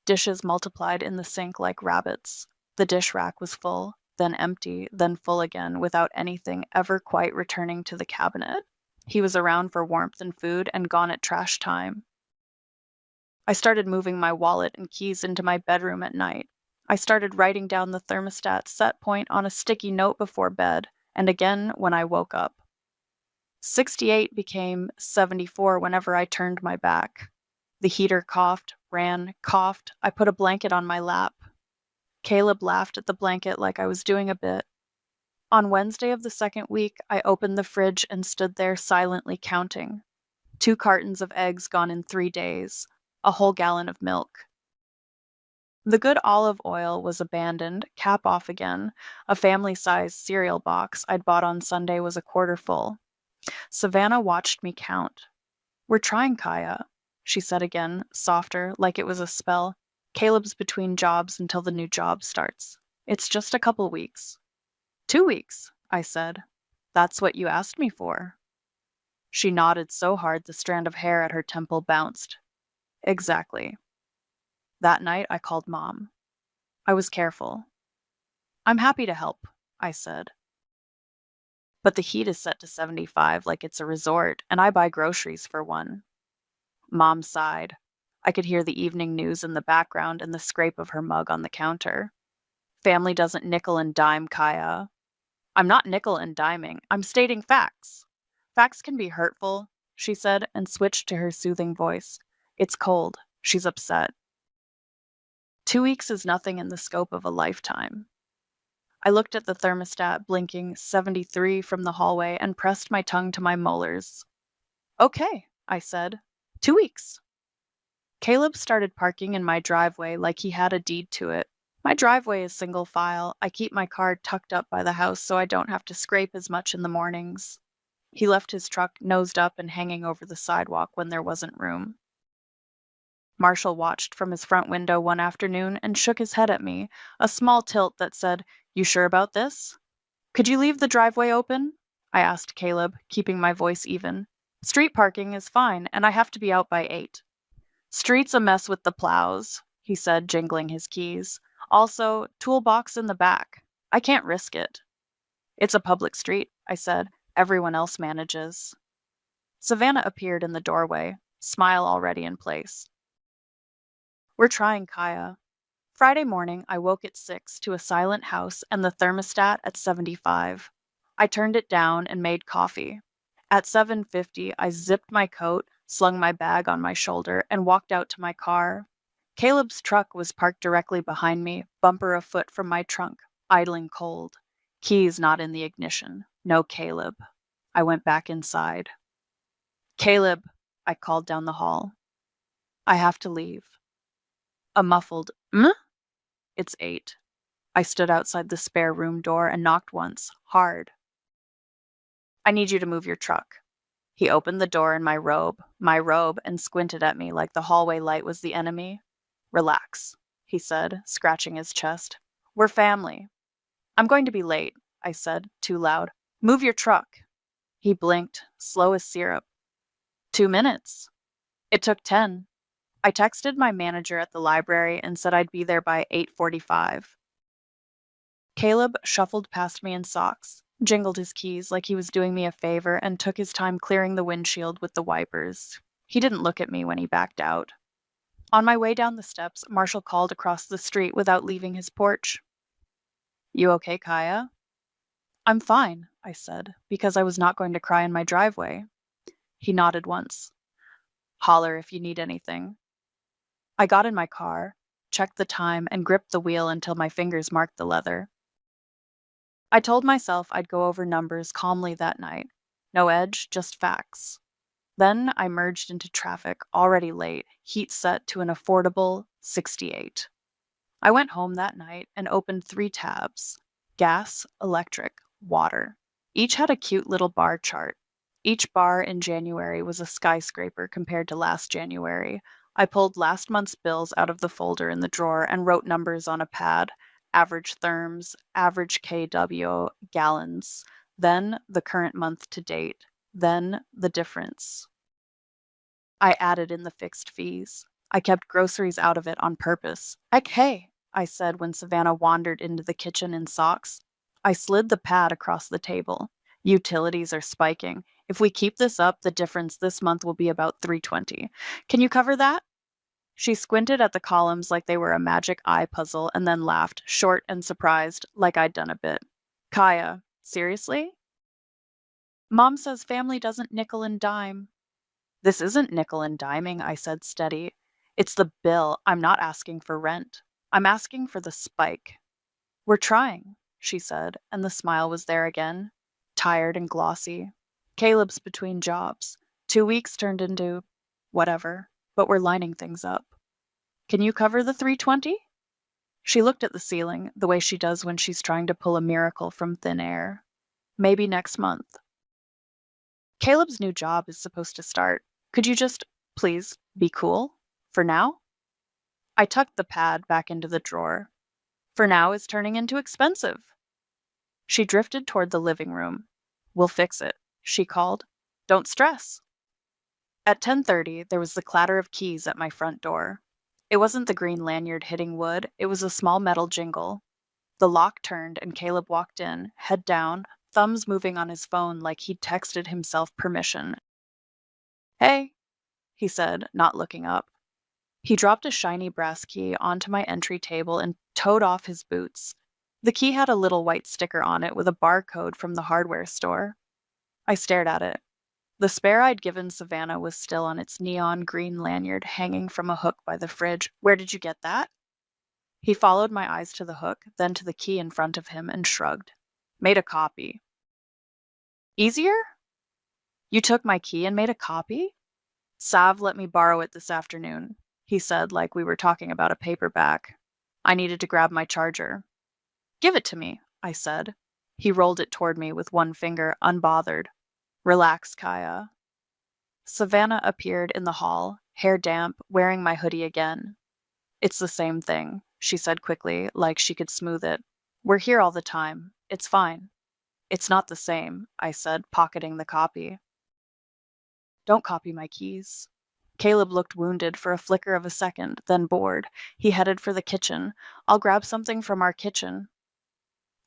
Dishes multiplied in the sink like rabbits. The dish rack was full, then empty, then full again, without anything ever quite returning to the cabinet. He was around for warmth and food and gone at trash time. I started moving my wallet and keys into my bedroom at night. I started writing down the thermostat set point on a sticky note before bed, and again when I woke up. 68 became 74 whenever I turned my back. The heater coughed, ran, coughed. I put a blanket on my lap. Caleb laughed at the blanket like I was doing a bit. On Wednesday of the second week, I opened the fridge and stood there silently counting. 2 cartons of eggs gone in 3 days. A whole gallon of milk. The good olive oil was abandoned, cap off again. A family-sized cereal box I'd bought on Sunday was a quarter full. Savannah watched me count. "We're trying, Kaya," she said again, softer, like it was a spell. "Caleb's between jobs until the new job starts. It's just a couple weeks." 2 weeks, I said. "That's what you asked me for." She nodded so hard the strand of hair at her temple bounced. "Exactly." That night I called Mom. I was careful. "I'm happy to help," I said. "But the heat is set to 75 like it's a resort, and I buy groceries for one." Mom sighed. I could hear the evening news in the background and the scrape of her mug on the counter. "Family doesn't nickel and dime, Kaya." "I'm not nickel and diming. I'm stating facts." "Facts can be hurtful," she said, and switched to her soothing voice. "It's cold. She's upset." 2 weeks is nothing in the scope of a lifetime. I looked at the thermostat, blinking 73 from the hallway, and pressed my tongue to my molars. "Okay," I said. 2 weeks." Caleb started parking in my driveway like he had a deed to it. My driveway is single file. I keep my car tucked up by the house so I don't have to scrape as much in the mornings. He left his truck nosed up and hanging over the sidewalk when there wasn't room. Marshall watched from his front window one afternoon and shook his head at me, a small tilt that said, "You sure about this?" "Could you leave the driveway open?" I asked Caleb, keeping my voice even. "Street parking is fine, and I have to be out by 8. "Street's a mess with the plows," he said, jingling his keys. "Also, toolbox in the back. I can't risk it." "It's a public street," I said. "Everyone else manages." Savannah appeared in the doorway, smile already in place. "We're trying, Kaya." Friday morning, I woke at 6 to a silent house and the thermostat at 75. I turned it down and made coffee. At 7:50, I zipped my coat, slung my bag on my shoulder, and walked out to my car. Caleb's truck was parked directly behind me, bumper a foot from my trunk, idling cold. Keys not in the ignition. No Caleb. I went back inside. "Caleb," I called down the hall. "I have to leave." A muffled, It's 8. I stood outside the spare room door and knocked once, hard. "I need you to move your truck." He opened the door in my robe, and squinted at me like the hallway light was the enemy. "Relax," he said, scratching his chest. "We're family." "I'm going to be late," I said, too loud. "Move your truck." He blinked, slow as syrup. 2 minutes. It took 10. I texted my manager at the library and said I'd be there by 8:45. Caleb shuffled past me in socks, jingled his keys like he was doing me a favor, and took his time clearing the windshield with the wipers. He didn't look at me when he backed out. On my way down the steps, Marshall called across the street without leaving his porch. "You okay, Kaya?" I'm fine, I said, because I was not going to cry in my driveway. He nodded once. Holler if you need anything. I got in my car, checked the time, and gripped the wheel until my fingers marked the leather. I told myself I'd go over numbers calmly that night. No edge, just facts. Then I merged into traffic, already late, heat set to an affordable 68. I went home that night and opened 3 tabs: gas, electric, water. Each had a cute little bar chart. Each bar in January was a skyscraper compared to last January. I pulled last month's bills out of the folder in the drawer and wrote numbers on a pad: average therms, average KW, gallons, then the current month to date, then the difference. I added in the fixed fees. I kept groceries out of it on purpose. Hey, I said when Savannah wandered into the kitchen in socks. I slid the pad across the table. Utilities are spiking. If we keep this up, the difference this month will be about $320. Can you cover that? She squinted at the columns like they were a magic eye puzzle and then laughed, short and surprised, like I'd done a bit. Kaya, seriously? Mom says family doesn't nickel and dime. This isn't nickel and diming, I said steady. It's the bill. I'm not asking for rent. I'm asking for the spike. We're trying, she said, and the smile was there again, tired and glossy. Caleb's between jobs. 2 weeks turned into whatever, but we're lining things up. Can you cover the 320? She looked at the ceiling, the way she does when she's trying to pull a miracle from thin air. Maybe next month. Caleb's new job is supposed to start. Could you just, please, be cool? For now? I tucked the pad back into the drawer. For now is turning into expensive. She drifted toward the living room. We'll fix it, she called. Don't stress. At 10:30, there was the clatter of keys at my front door. It wasn't the green lanyard hitting wood, it was a small metal jingle. The lock turned and Caleb walked in, head down, thumbs moving on his phone like he'd texted himself permission. Hey, he said, not looking up. He dropped a shiny brass key onto my entry table and toed off his boots. The key had a little white sticker on it with a barcode from the hardware store. I stared at it. The spare I'd given Savannah was still on its neon green lanyard hanging from a hook by the fridge. Where did you get that? He followed my eyes to the hook, then to the key in front of him and shrugged. Made a copy. Easier? You took my key and made a copy? Sav let me borrow it this afternoon, he said like we were talking about a paperback. I needed to grab my charger. Give it to me, I said. He rolled it toward me with one finger, unbothered. Relax, Kaya. Savannah appeared in the hall, hair damp, wearing my hoodie again. It's the same thing, she said quickly, like she could smooth it. We're here all the time. It's fine. It's not the same, I said, pocketing the copy. Don't copy my keys. Caleb looked wounded for a flicker of a second, then bored. He headed for the kitchen. I'll grab something from our kitchen.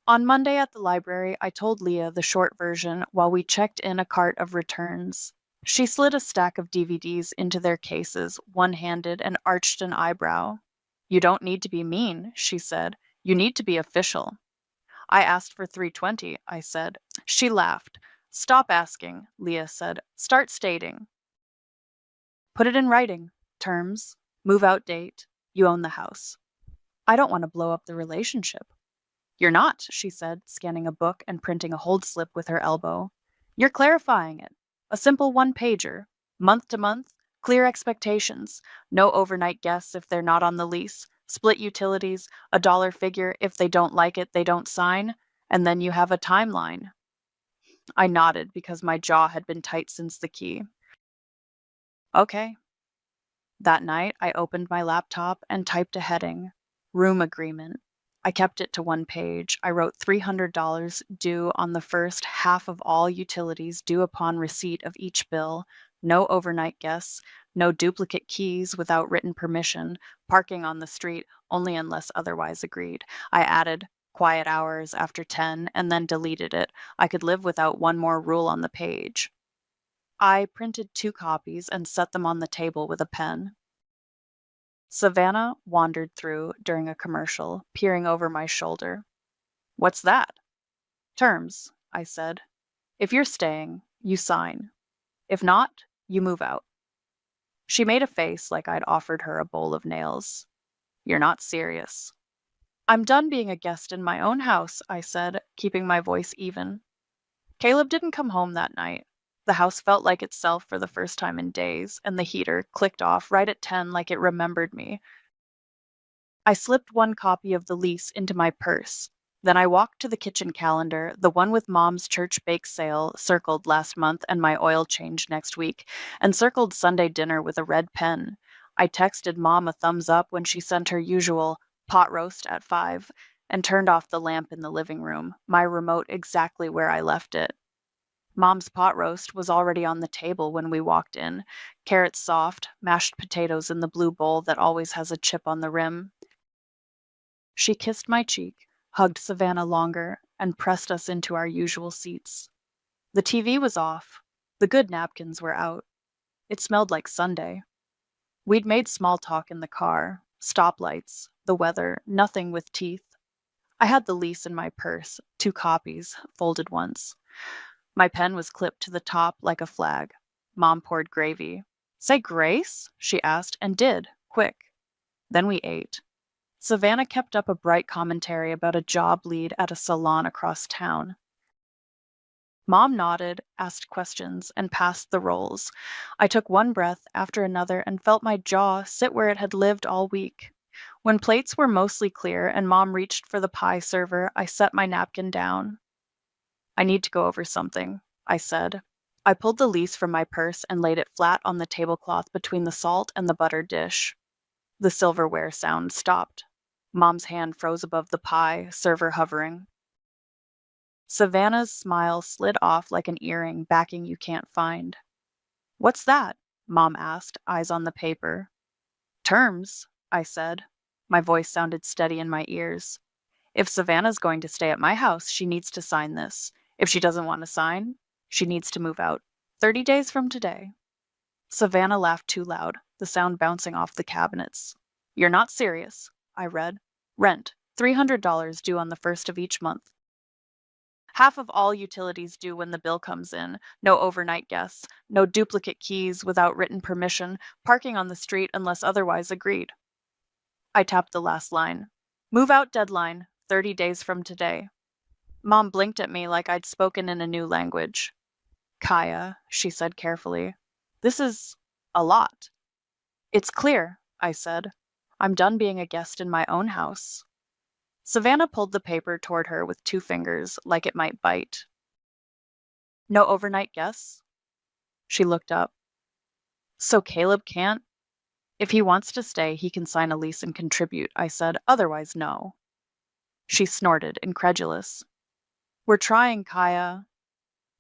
On Monday at the library, I told Leah the short version while we checked in a cart of returns. She slid a stack of DVDs into their cases, one-handed, and arched an eyebrow. You don't need to be mean, she said. You need to be official. I asked for 320, I said. She laughed. Stop asking, Leah said. Start stating. Put it in writing. Terms, move-out date, you own the house. I don't want to blow up the relationship. You're not, she said, scanning a book and printing a hold slip with her elbow. You're clarifying it. A simple one-pager. Month to month, clear expectations. No overnight guests if they're not on the lease. Split utilities, a dollar figure. If they don't like it, they don't sign. And then you have a timeline. I nodded because my jaw had been tight since the key. Okay. That night, I opened my laptop and typed a heading. Room agreement. I kept it to one page. I wrote $300 due on the first half of all utilities due upon receipt of each bill, no overnight guests, no duplicate keys without written permission, parking on the street only unless otherwise agreed. I added quiet hours after 10 and then deleted it. I could live without one more rule on the page. I printed 2 copies and set them on the table with a pen. Savannah wandered through during a commercial, peering over my shoulder. What's that? Terms, I said. If you're staying, you sign. If not, you move out. She made a face like I'd offered her a bowl of nails. You're not serious. I'm done being a guest in my own house, I said, keeping my voice even. Caleb didn't come home that night. The house felt like itself for the first time in days, and the heater clicked off right at 10 like it remembered me. I slipped one copy of the lease into my purse. Then I walked to the kitchen calendar, the one with Mom's church bake sale circled last month and my oil change next week, and circled Sunday dinner with a red pen. I texted Mom a thumbs up when she sent her usual pot roast at 5 and turned off the lamp in the living room, my remote exactly where I left it. Mom's pot roast was already on the table when we walked in, carrots soft, mashed potatoes in the blue bowl that always has a chip on the rim. She kissed my cheek, hugged Savannah longer, and pressed us into our usual seats. The TV was off. The good napkins were out. It smelled like Sunday. We'd made small talk in the car, stoplights, the weather, nothing with teeth. I had the lease in my purse, 2 copies, folded once. My pen was clipped to the top like a flag. Mom poured gravy. Say grace? She asked, and did, quick. Then we ate. Savannah kept up a bright commentary about a job lead at a salon across town. Mom nodded, asked questions, and passed the rolls. I took one breath after another and felt my jaw sit where it had lived all week. When plates were mostly clear and Mom reached for the pie server, I set my napkin down. I need to go over something, I said. I pulled the lease from my purse and laid it flat on the tablecloth between the salt and the butter dish. The silverware sound stopped. Mom's hand froze above the pie, server hovering. Savannah's smile slid off like an earring backing you can't find. What's that? Mom asked, eyes on the paper. Terms, I said. My voice sounded steady in my ears. If Savannah's going to stay at my house, she needs to sign this. If she doesn't want to sign, she needs to move out. 30 days from today. Savannah laughed too loud, the sound bouncing off the cabinets. You're not serious, I read. Rent, $300 due on the 1st of each month. Half of all utilities due when the bill comes in. No overnight guests, no duplicate keys without written permission, parking on the street unless otherwise agreed. I tapped the last line. Move out deadline, 30 days from today. Mom blinked at me like I'd spoken in a new language. Kaya, she said carefully, this is a lot. It's clear, I said. I'm done being a guest in my own house. Savannah pulled the paper toward her with 2 fingers, like it might bite. No overnight guests? She looked up. So Caleb can't? If he wants to stay, he can sign a lease and contribute, I said. Otherwise, no. She snorted, incredulous. We're trying, Kaya.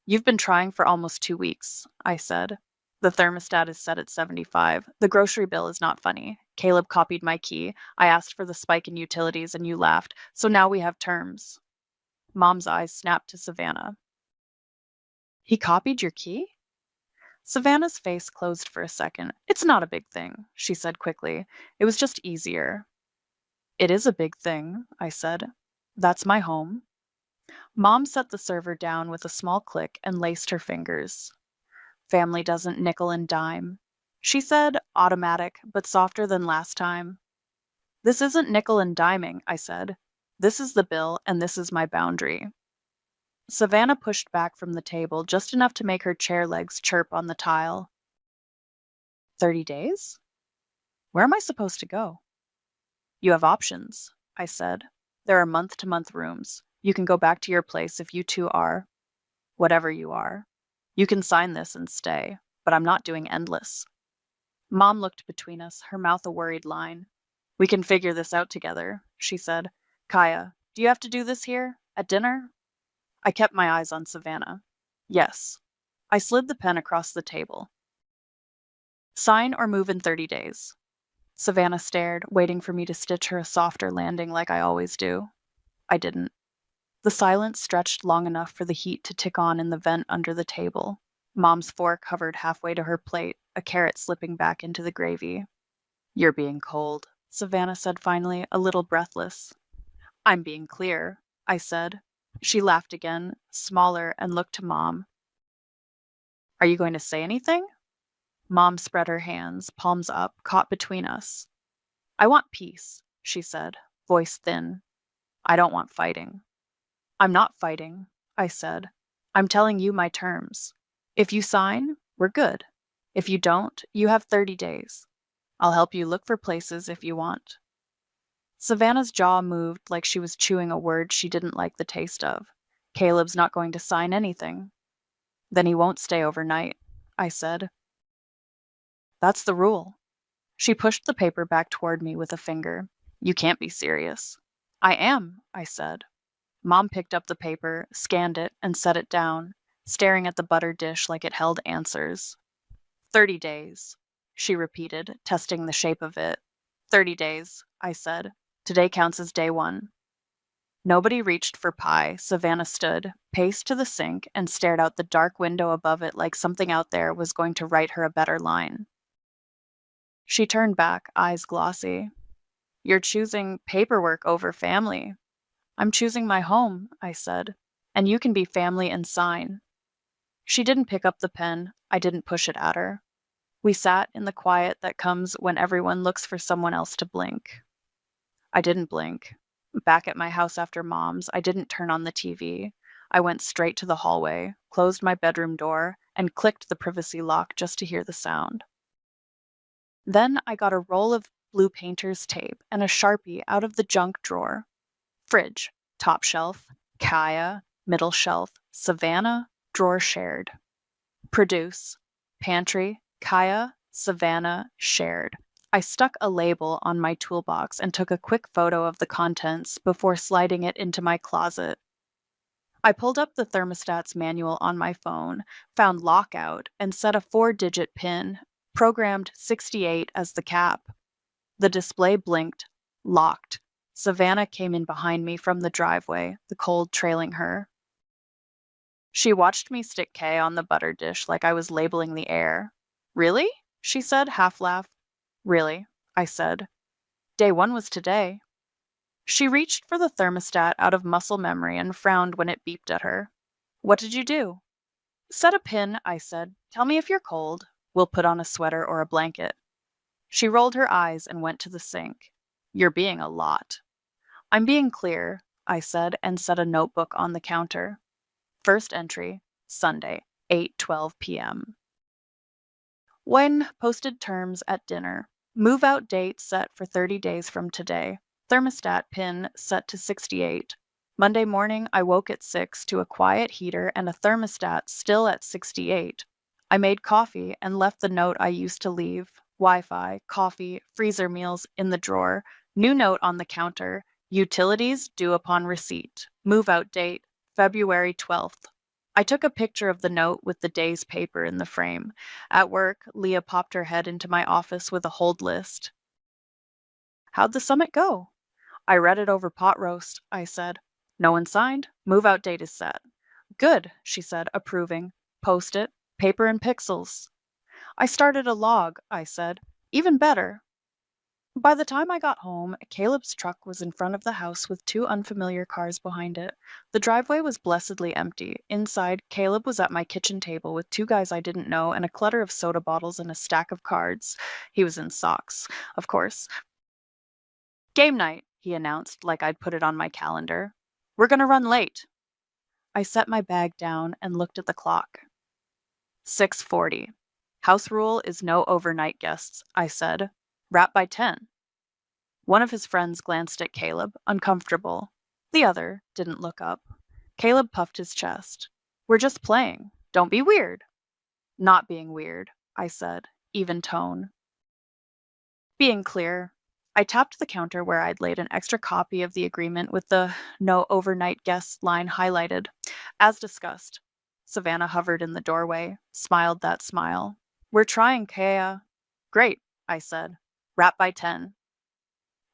You've been trying for almost 2 weeks, I said. The thermostat is set at 75. The grocery bill is not funny. Caleb copied my key. I asked for the spike in utilities and you laughed. So now we have terms. Mom's eyes snapped to Savannah. He copied your key? Savannah's face closed for a second. It's not a big thing, she said quickly. It was just easier. It is a big thing, I said. That's my home. Mom set the server down with a small click and laced her fingers. Family doesn't nickel and dime. She said, automatic, but softer than last time. This isn't nickel and diming, I said. This is the bill, and this is my boundary. Savannah pushed back from the table just enough to make her chair legs chirp on the tile. 30 days? Where am I supposed to go? You have options, I said. There are month-to-month rooms. You can go back to your place if you two are whatever you are. You can sign this and stay, but I'm not doing endless. Mom looked between us, her mouth a worried line. We can figure this out together, she said. Kaya, do you have to do this here? At dinner? I kept my eyes on Savannah. Yes. I slid the pen across the table. Sign or move in 30 days. Savannah stared, waiting for me to stitch her a softer landing like I always do. I didn't. The silence stretched long enough for the heat to tick on in the vent under the table. Mom's fork hovered halfway to her plate, a carrot slipping back into the gravy. You're being cold, Savannah said finally, a little breathless. I'm being clear, I said. She laughed again, smaller, and looked to Mom. Are you going to say anything? Mom spread her hands, palms up, caught between us. I want peace, she said, voice thin. I don't want fighting. I'm not fighting, I said. I'm telling you my terms. If you sign, we're good. If you don't, you have 30 days. I'll help you look for places if you want. Savannah's jaw moved like she was chewing a word she didn't like the taste of. Caleb's not going to sign anything. Then he won't stay overnight, I said. That's the rule. She pushed the paper back toward me with a finger. You can't be serious. I am, I said. Mom picked up the paper, scanned it, and set it down, staring at the butter dish like it held answers. 30 days, she repeated, testing the shape of it. 30 days, I said. Today counts as day 1. Nobody reached for pie. Savannah stood, paced to the sink, and stared out the dark window above it like something out there was going to write her a better line. She turned back, eyes glossy. You're choosing paperwork over family. I'm choosing my home, I said, and you can be family and sign. She didn't pick up the pen. I didn't push it at her. We sat in the quiet that comes when everyone looks for someone else to blink. I didn't blink. Back at my house after Mom's, I didn't turn on the TV. I went straight to the hallway, closed my bedroom door, and clicked the privacy lock just to hear the sound. Then I got a roll of blue painter's tape and a Sharpie out of the junk drawer. Fridge, top shelf, Kaya, middle shelf, Savannah, drawer shared. Produce, pantry, Kaya, Savannah, shared. I stuck a label on my toolbox and took a quick photo of the contents before sliding it into my closet. I pulled up the thermostat's manual on my phone, found lockout, and set a 4-digit PIN, programmed 68 as the cap. The display blinked, locked. Savannah came in behind me from the driveway, the cold trailing her. She watched me stick K on the butter dish like I was labeling the air. Really? She said, half-laughed. Really, I said. Day 1 was today. She reached for the thermostat out of muscle memory and frowned when it beeped at her. What did you do? Set a pin, I said. Tell me if you're cold. We'll put on a sweater or a blanket. She rolled her eyes and went to the sink. You're being a lot. I'm being clear, I said, and set a notebook on the counter. First entry, Sunday, 8:12 p.m. When posted terms at dinner. Move-out date set for 30 days from today. Thermostat pin set to 68. Monday morning, I woke at 6 to a quiet heater and a thermostat still at 68. I made coffee and left the note I used to leave. Wi-Fi, coffee, freezer meals in the drawer. New note on the counter. Utilities due upon receipt. Move-out date, February 12th. I took a picture of the note with the day's paper in the frame. At work, Leah popped her head into my office with a hold list. How'd the summit go? I read it over pot roast, I said. No one signed. Move-out date is set. Good, she said, approving. Post it. Paper and pixels. I started a log, I said. Even better. By the time I got home, Caleb's truck was in front of the house with 2 unfamiliar cars behind it. The driveway was blessedly empty. Inside, Caleb was at my kitchen table with 2 guys I didn't know and a clutter of soda bottles and a stack of cards. He was in socks, of course. Game night, he announced like I'd put it on my calendar. We're gonna run late. I set my bag down and looked at the clock. 6:40. House rule is no overnight guests, I said. Wrap by 10. One of his friends glanced at Caleb, uncomfortable. The other didn't look up. Caleb puffed his chest. We're just playing. Don't be weird. Not being weird, I said, even tone. Being clear. I tapped the counter where I'd laid an extra copy of the agreement with the no overnight guests line highlighted. As discussed. Savannah hovered in the doorway, smiled that smile. We're trying, Kea. Great, I said. Wrap by 10.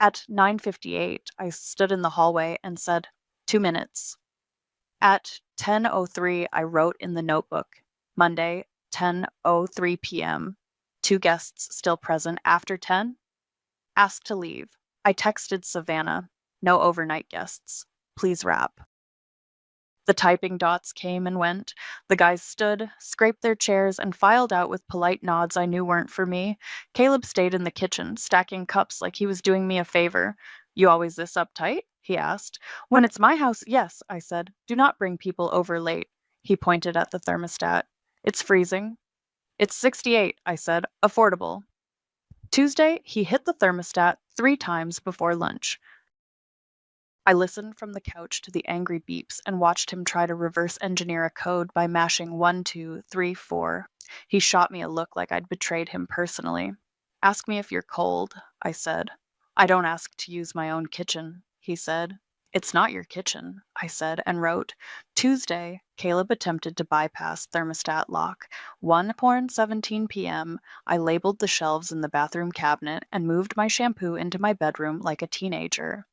At 9:58, I stood in the hallway and said, 2 minutes. At 10:03, I wrote in the notebook, Monday, 10:03 p.m. 2 guests still present after 10. Asked to leave. I texted Savannah, no overnight guests. Please wrap. The typing dots came and went. The guys stood, scraped their chairs, and filed out with polite nods I knew weren't for me. Caleb stayed in the kitchen, stacking cups like he was doing me a favor. "You always this uptight?" he asked. "When it's my house, yes," I said. "Do not bring people over late." He pointed at the thermostat. "It's freezing." "It's 68, I said. "Affordable." Tuesday, he hit the thermostat 3 times before lunch. I listened from the couch to the angry beeps and watched him try to reverse engineer a code by mashing 1, 2, 3, 4. He shot me a look like I'd betrayed him personally. "Ask me if you're cold," I said. "I don't ask to use my own kitchen," he said. "It's not your kitchen," I said and wrote. Tuesday, Caleb attempted to bypass thermostat lock. 1:17 p.m. I labeled the shelves in the bathroom cabinet and moved my shampoo into my bedroom like a teenager.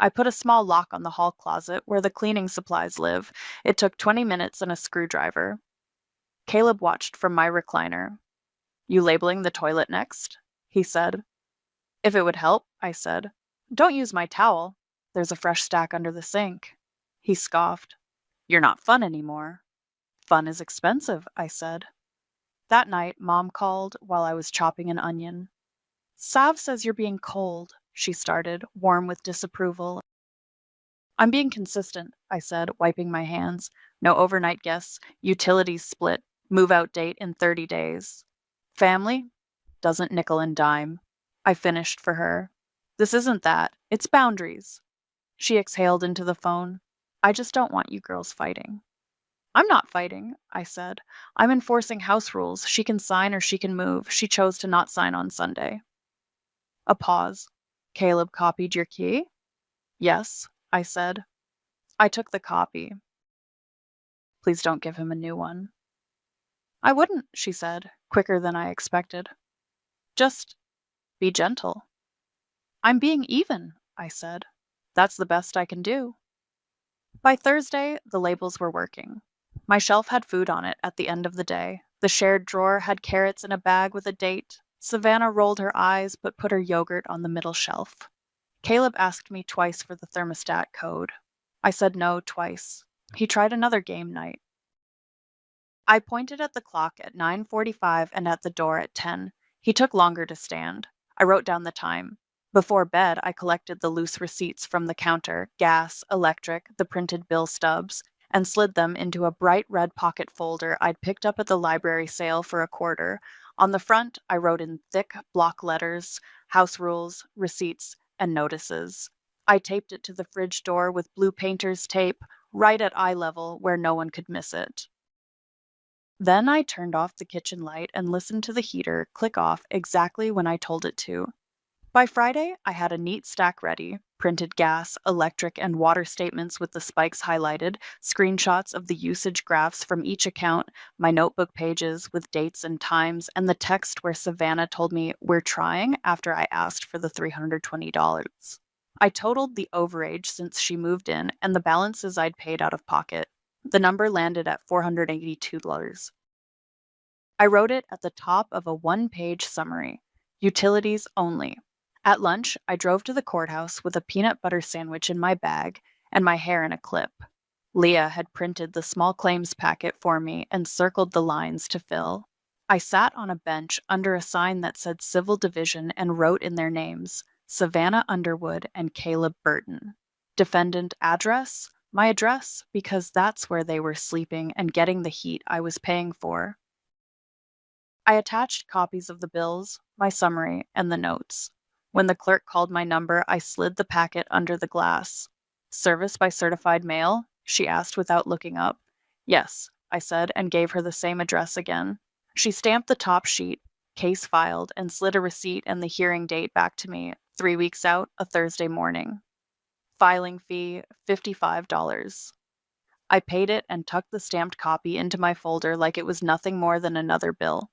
I put a small lock on the hall closet where the cleaning supplies live. It took 20 minutes and a screwdriver. Caleb watched from my recliner. "You labeling the toilet next?" he said. "If it would help," I said. "Don't use my towel. There's a fresh stack under the sink." He scoffed. "You're not fun anymore." "Fun is expensive," I said. That night, Mom called while I was chopping an onion. "Sav says you're being cold," she started, warm with disapproval. "I'm being consistent," I said, wiping my hands. "No overnight guests, utilities split, move-out date in 30 days. Family? Doesn't nickel and dime." I finished for her. "This isn't that. It's boundaries." She exhaled into the phone. "I just don't want you girls fighting." "I'm not fighting," I said. "I'm enforcing house rules. She can sign or she can move. She chose to not sign on Sunday." A pause. "Caleb copied your key?" "Yes," I said. I took the copy. "Please don't give him a new one." "I wouldn't," she said, quicker than I expected. "Just be gentle." "I'm being even," I said. "That's the best I can do." By Thursday, the labels were working. My shelf had food on it at the end of the day. The shared drawer had carrots in a bag with a date. Savannah rolled her eyes but put her yogurt on the middle shelf. Caleb asked me twice for the thermostat code. I said no twice. He tried another game night. I pointed at the clock at 9:45 and at the door at 10. He took longer to stand. I wrote down the time. Before bed, I collected the loose receipts from the counter, gas, electric, the printed bill stubs, and slid them into a bright red pocket folder I'd picked up at the library sale for a quarter. On the front, I wrote in thick block letters, house rules, receipts, and notices. I taped it to the fridge door with blue painter's tape, right at eye level where no one could miss it. Then I turned off the kitchen light and listened to the heater click off exactly when I told it to. By Friday, I had a neat stack ready, printed gas, electric, and water statements with the spikes highlighted, screenshots of the usage graphs from each account, my notebook pages with dates and times, and the text where Savannah told me we're trying after I asked for the $320. I totaled the overage since she moved in and the balances I'd paid out of pocket. The number landed at $482. I wrote it at the top of a one-page summary. Utilities only. At lunch, I drove to the courthouse with a peanut butter sandwich in my bag and my hair in a clip. Leah had printed the small claims packet for me and circled the lines to fill. I sat on a bench under a sign that said Civil Division and wrote in their names, Savannah Underwood and Caleb Burton. Defendant address? My address, because that's where they were sleeping and getting the heat I was paying for. I attached copies of the bills, my summary, and the notes. When the clerk called my number, I slid the packet under the glass. "Service by certified mail?" she asked without looking up. "Yes," I said, and gave her the same address again. She stamped the top sheet, case filed, and slid a receipt and the hearing date back to me, 3 weeks out, a Thursday morning. Filing fee, $55. I paid it and tucked the stamped copy into my folder like it was nothing more than another bill.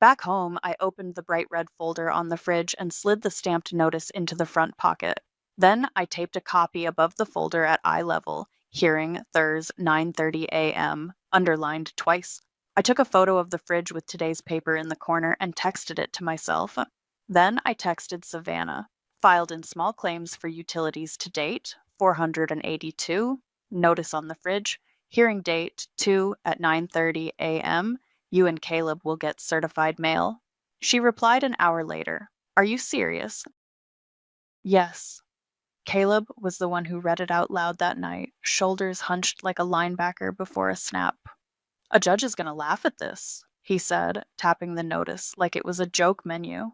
Back home, I opened the bright red folder on the fridge and slid the stamped notice into the front pocket. Then I taped a copy above the folder at eye level, hearing Thurs 9:30 a.m., underlined twice. I took a photo of the fridge with today's paper in the corner and texted it to myself. Then I texted Savannah, filed in small claims for utilities to date, 482. Notice on the fridge. Hearing date 2 at 9:30 a.m. You and Caleb will get certified mail. She replied an hour later. Are you serious? Yes. Caleb was the one who read it out loud that night, shoulders hunched like a linebacker before a snap. A judge is going to laugh at this, he said, tapping the notice like it was a joke menu.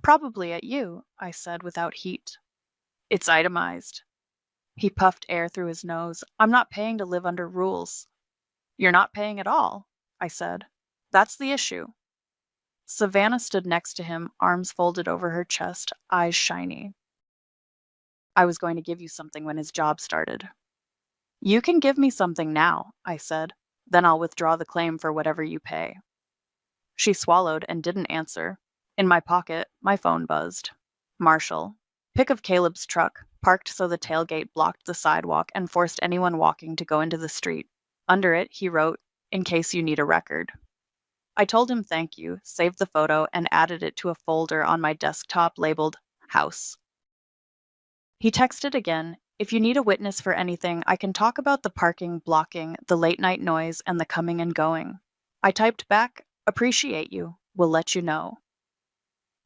Probably at you, I said without heat. It's itemized. He puffed air through his nose. I'm not paying to live under rules. You're not paying at all, I said. That's the issue. Savannah stood next to him, arms folded over her chest, eyes shiny. I was going to give you something when his job started. You can give me something now, I said. Then I'll withdraw the claim for whatever you pay. She swallowed and didn't answer. In my pocket, my phone buzzed. Marshall. Pic of Caleb's truck, parked so the tailgate blocked the sidewalk and forced anyone walking to go into the street. Under it, he wrote, in case you need a record. I told him thank you, saved the photo, and added it to a folder on my desktop labeled House. He texted again, if you need a witness for anything, I can talk about the parking, blocking, the late night noise, and the coming and going. I typed back, appreciate you, will let you know.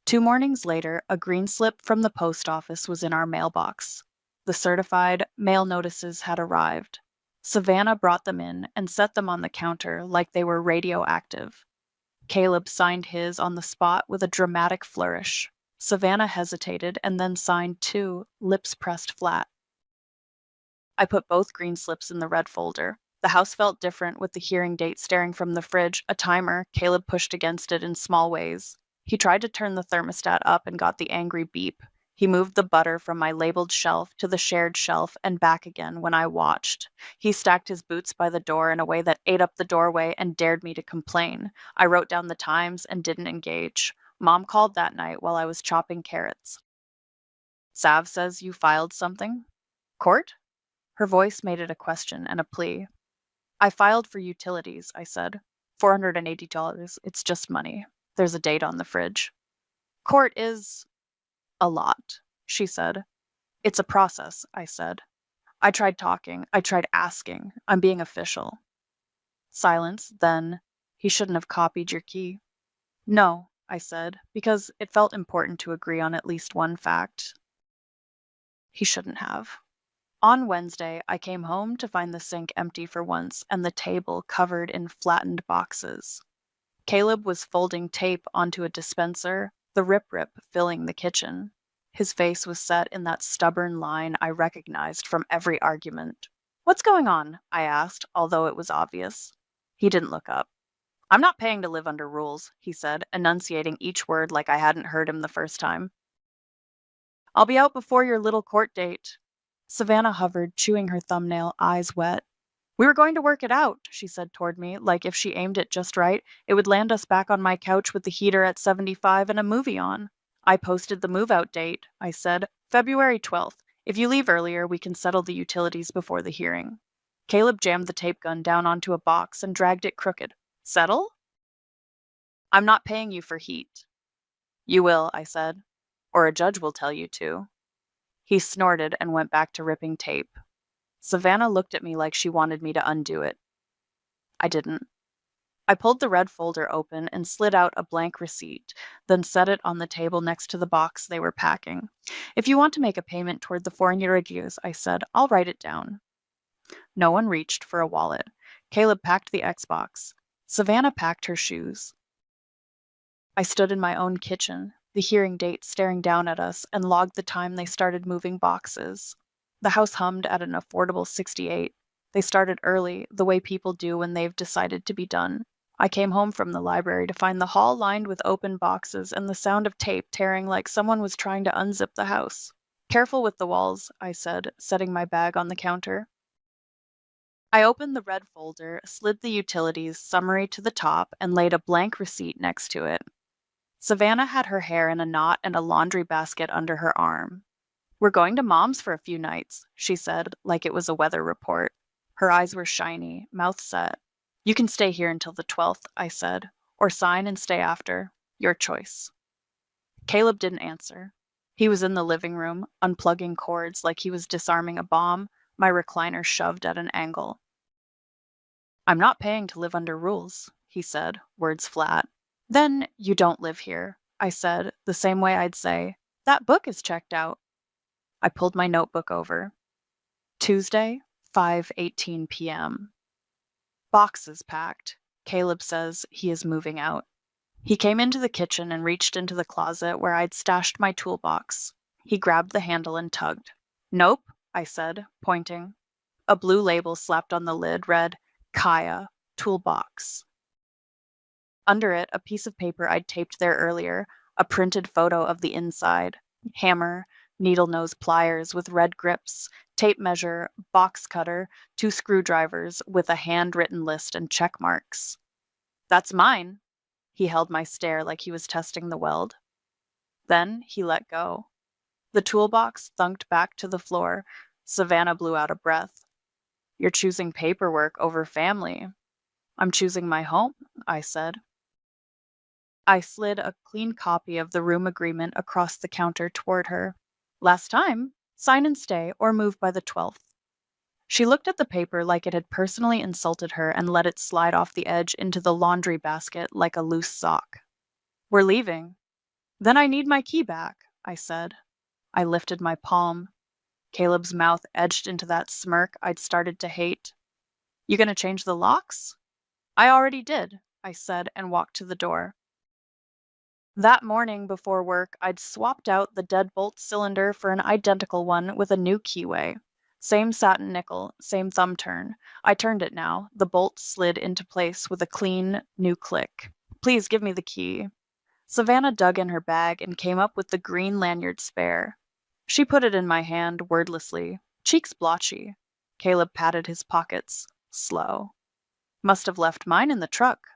2 mornings later, a green slip from the post office was in our mailbox. The certified mail notices had arrived. Savannah brought them in and set them on the counter like they were radioactive. Caleb signed his on the spot with a dramatic flourish. Savannah hesitated and then signed 2, lips pressed flat. I put both green slips in the red folder. The house felt different with the hearing date staring from the fridge, a timer. Caleb pushed against it in small ways. He tried to turn the thermostat up and got the angry beep. He moved the butter from my labeled shelf to the shared shelf and back again when I watched. He stacked his boots by the door in a way that ate up the doorway and dared me to complain. I wrote down the times and didn't engage. Mom called that night while I was chopping carrots. Sav says you filed something? Court? Her voice made it a question and a plea. I filed for utilities, I said. $480. It's just money. There's a date on the fridge. Court is a lot, she said. It's a process, I said. I tried talking. I tried asking. I'm being official. Silence, then. He shouldn't have copied your key. No, I said, because it felt important to agree on at least one fact. He shouldn't have. On Wednesday, I came home to find the sink empty for once and the table covered in flattened boxes. Caleb was folding tape onto a dispenser, the rip-rip filling the kitchen. His face was set in that stubborn line I recognized from every argument. What's going on? I asked, although it was obvious. He didn't look up. I'm not paying to live under rules, he said, enunciating each word like I hadn't heard him the first time. I'll be out before your little court date. Savannah hovered, chewing her thumbnail, eyes wet. We were going to work it out, she said toward me, like if she aimed it just right, it would land us back on my couch with the heater at 75 and a movie on. I posted the move-out date, I said, February 12th. If you leave earlier, we can settle the utilities before the hearing. Caleb jammed the tape gun down onto a box and dragged it crooked. Settle? I'm not paying you for heat. You will, I said, or a judge will tell you to. He snorted and went back to ripping tape. Savannah looked at me like she wanted me to undo it. I didn't. I pulled the red folder open and slid out a blank receipt, then set it on the table next to the box they were packing. If you want to make a payment toward the $400, I said, I'll write it down. No one reached for a wallet. Caleb packed the Xbox. Savannah packed her shoes. I stood in my own kitchen, the hearing date staring down at us, and logged the time they started moving boxes. The house hummed at an affordable 68. They started early, the way people do when they've decided to be done. I came home from the library to find the hall lined with open boxes and the sound of tape tearing like someone was trying to unzip the house. Careful with the walls, I said, setting my bag on the counter. I opened the red folder, slid the utilities summary to the top, and laid a blank receipt next to it. Savannah had her hair in a knot and a laundry basket under her arm. We're going to Mom's for a few nights, she said, like it was a weather report. Her eyes were shiny, mouth set. You can stay here until the 12th, I said, or sign and stay after. Your choice. Caleb didn't answer. He was in the living room, unplugging cords like he was disarming a bomb, my recliner shoved at an angle. "I'm not paying to live under rules," he said, words flat. "Then you don't live here," I said, the same way I'd say, "That book is checked out." I pulled my notebook over. Tuesday, 5:18 p.m. Boxes packed. Caleb says he is moving out. He came into the kitchen and reached into the closet where I'd stashed my toolbox. He grabbed the handle and tugged. "Nope," I said, pointing. A blue label slapped on the lid read, "Kaya, Toolbox." Under it, a piece of paper I'd taped there earlier, a printed photo of the inside. Hammer, needle nose pliers with red grips, tape measure, box cutter, 2 screwdrivers with a handwritten list and check marks. "That's mine." He held my stare like he was testing the weld. Then he let go. The toolbox thunked back to the floor. Savannah blew out a breath. "You're choosing paperwork over family." "I'm choosing my home," I said. I slid a clean copy of the room agreement across the counter toward her. "Last time, sign and stay or move by the 12th. She looked at the paper like it had personally insulted her and let it slide off the edge into the laundry basket like a loose sock. "We're leaving." "Then I need my key back," I said. I lifted my palm. Caleb's mouth edged into that smirk I'd started to hate. "You gonna change the locks?" "I already did," I said and walked to the door. That morning before work, I'd swapped out the deadbolt cylinder for an identical one with a new keyway. Same satin nickel, same thumb turn. I turned it now. The bolt slid into place with a clean, new click. "Please give me the key." Savannah dug in her bag and came up with the green lanyard spare. She put it in my hand wordlessly, cheeks blotchy. Caleb patted his pockets, slow. "Must have left mine in the truck."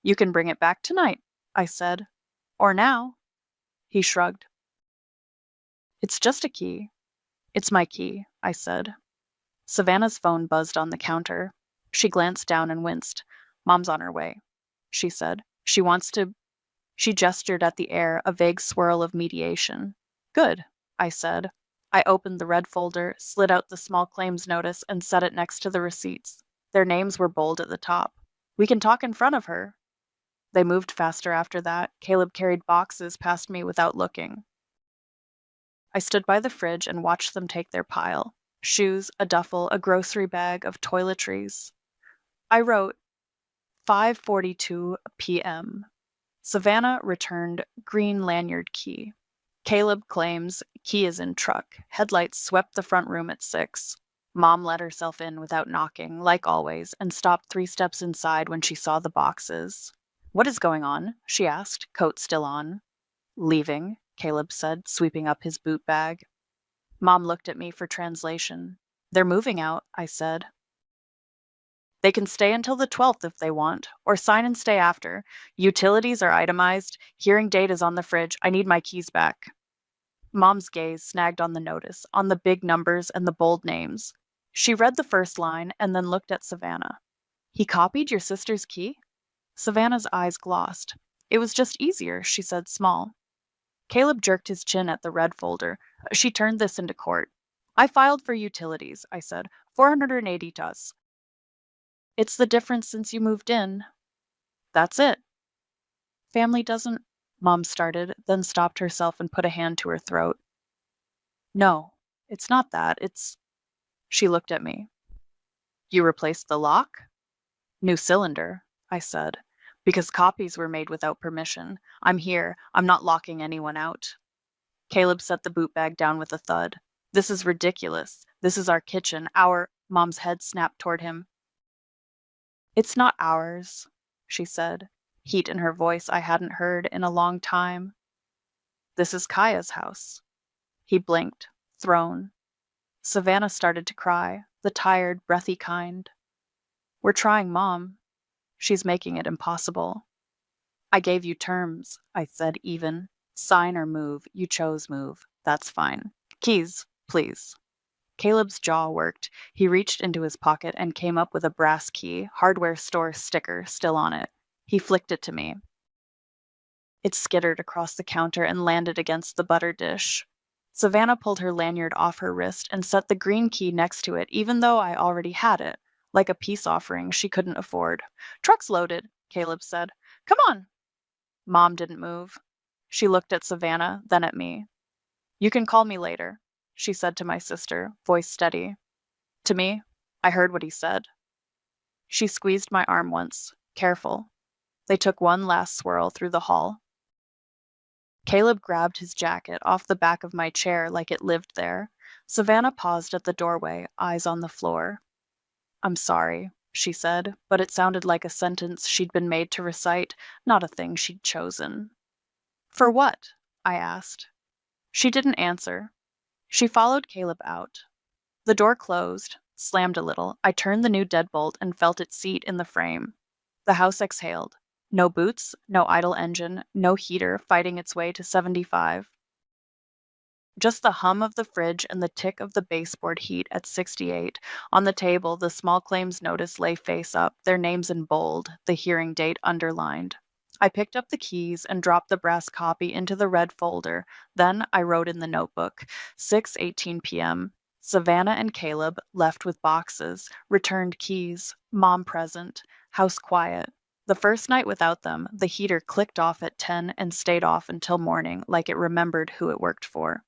"You can bring it back tonight," I said. "Or now." He shrugged. "It's just a key." "It's my key," I said. Savannah's phone buzzed on the counter. She glanced down and winced. "Mom's on her way," she said. "She wants to—" She gestured at the air, a vague swirl of mediation. "Good," I said. I opened the red folder, slid out the small claims notice, and set it next to the receipts. Their names were bold at the top. "We can talk in front of her." They moved faster after that. Caleb carried boxes past me without looking. I stood by the fridge and watched them take their pile. Shoes, a duffel, a grocery bag of toiletries. I wrote, 5:42 p.m. Savannah returned green lanyard key. Caleb claims key is in truck. Headlights swept the front room at 6. Mom let herself in without knocking, like always, and stopped 3 steps inside when she saw the boxes. "What is going on?" she asked, coat still on. "Leaving," Caleb said, sweeping up his boot bag. Mom looked at me for translation. "They're moving out," I said. "They can stay until the 12th if they want, or sign and stay after. Utilities are itemized. Hearing date is on the fridge. I need my keys back." Mom's gaze snagged on the notice, on the big numbers and the bold names. She read the first line and then looked at Savannah. "He copied your sister's key?" Savannah's eyes glossed. "It was just easier," she said, small. Caleb jerked his chin at the red folder. "She turned this into court." "I filed for utilities," I said. 480 tus. "It's the difference since you moved in." "That's it." "Family doesn't—" Mom started, then stopped herself and put a hand to her throat. "No, it's not that. It's—" She looked at me. "You replaced the lock?" "New cylinder," I said. "Because copies were made without permission. I'm here. I'm not locking anyone out." Caleb set the boot bag down with a thud. "This is ridiculous. This is our kitchen. Mom's head snapped toward him. "It's not ours," she said, heat in her voice I hadn't heard in a long time. "This is Kaya's house." He blinked, thrown. Savannah started to cry, the tired, breathy kind. "We're trying, Mom. She's making it impossible." "I gave you terms," I said even. "Sign or move. You chose move. That's fine. Keys, please." Caleb's jaw worked. He reached into his pocket and came up with a brass key, hardware store sticker still on it. He flicked it to me. It skittered across the counter and landed against the butter dish. Savannah pulled her lanyard off her wrist and set the green key next to it, even though I already had it, like a peace offering she couldn't afford. "Truck's loaded," Caleb said. "Come on." Mom didn't move. She looked at Savannah, then at me. "You can call me later," she said to my sister, voice steady. To me, I heard what he said. She squeezed my arm once, careful. They took one last swirl through the hall. Caleb grabbed his jacket off the back of my chair like it lived there. Savannah paused at the doorway, eyes on the floor. "I'm sorry," she said, but it sounded like a sentence she'd been made to recite, not a thing she'd chosen. "For what?" I asked. She didn't answer. She followed Caleb out. The door closed, slammed a little. I turned the new deadbolt and felt its seat in the frame. The house exhaled. No boots, no idle engine, no heater fighting its way to 75. Just the hum of the fridge and the tick of the baseboard heat at 68. On the table, the small claims notice lay face up, their names in bold, the hearing date underlined. I picked up the keys and dropped the brass copy into the red folder. Then I wrote in the notebook, 6:18 p.m. Savannah and Caleb left with boxes, returned keys, Mom present, house quiet. The first night without them, the heater clicked off at 10 and stayed off until morning, like it remembered who it worked for.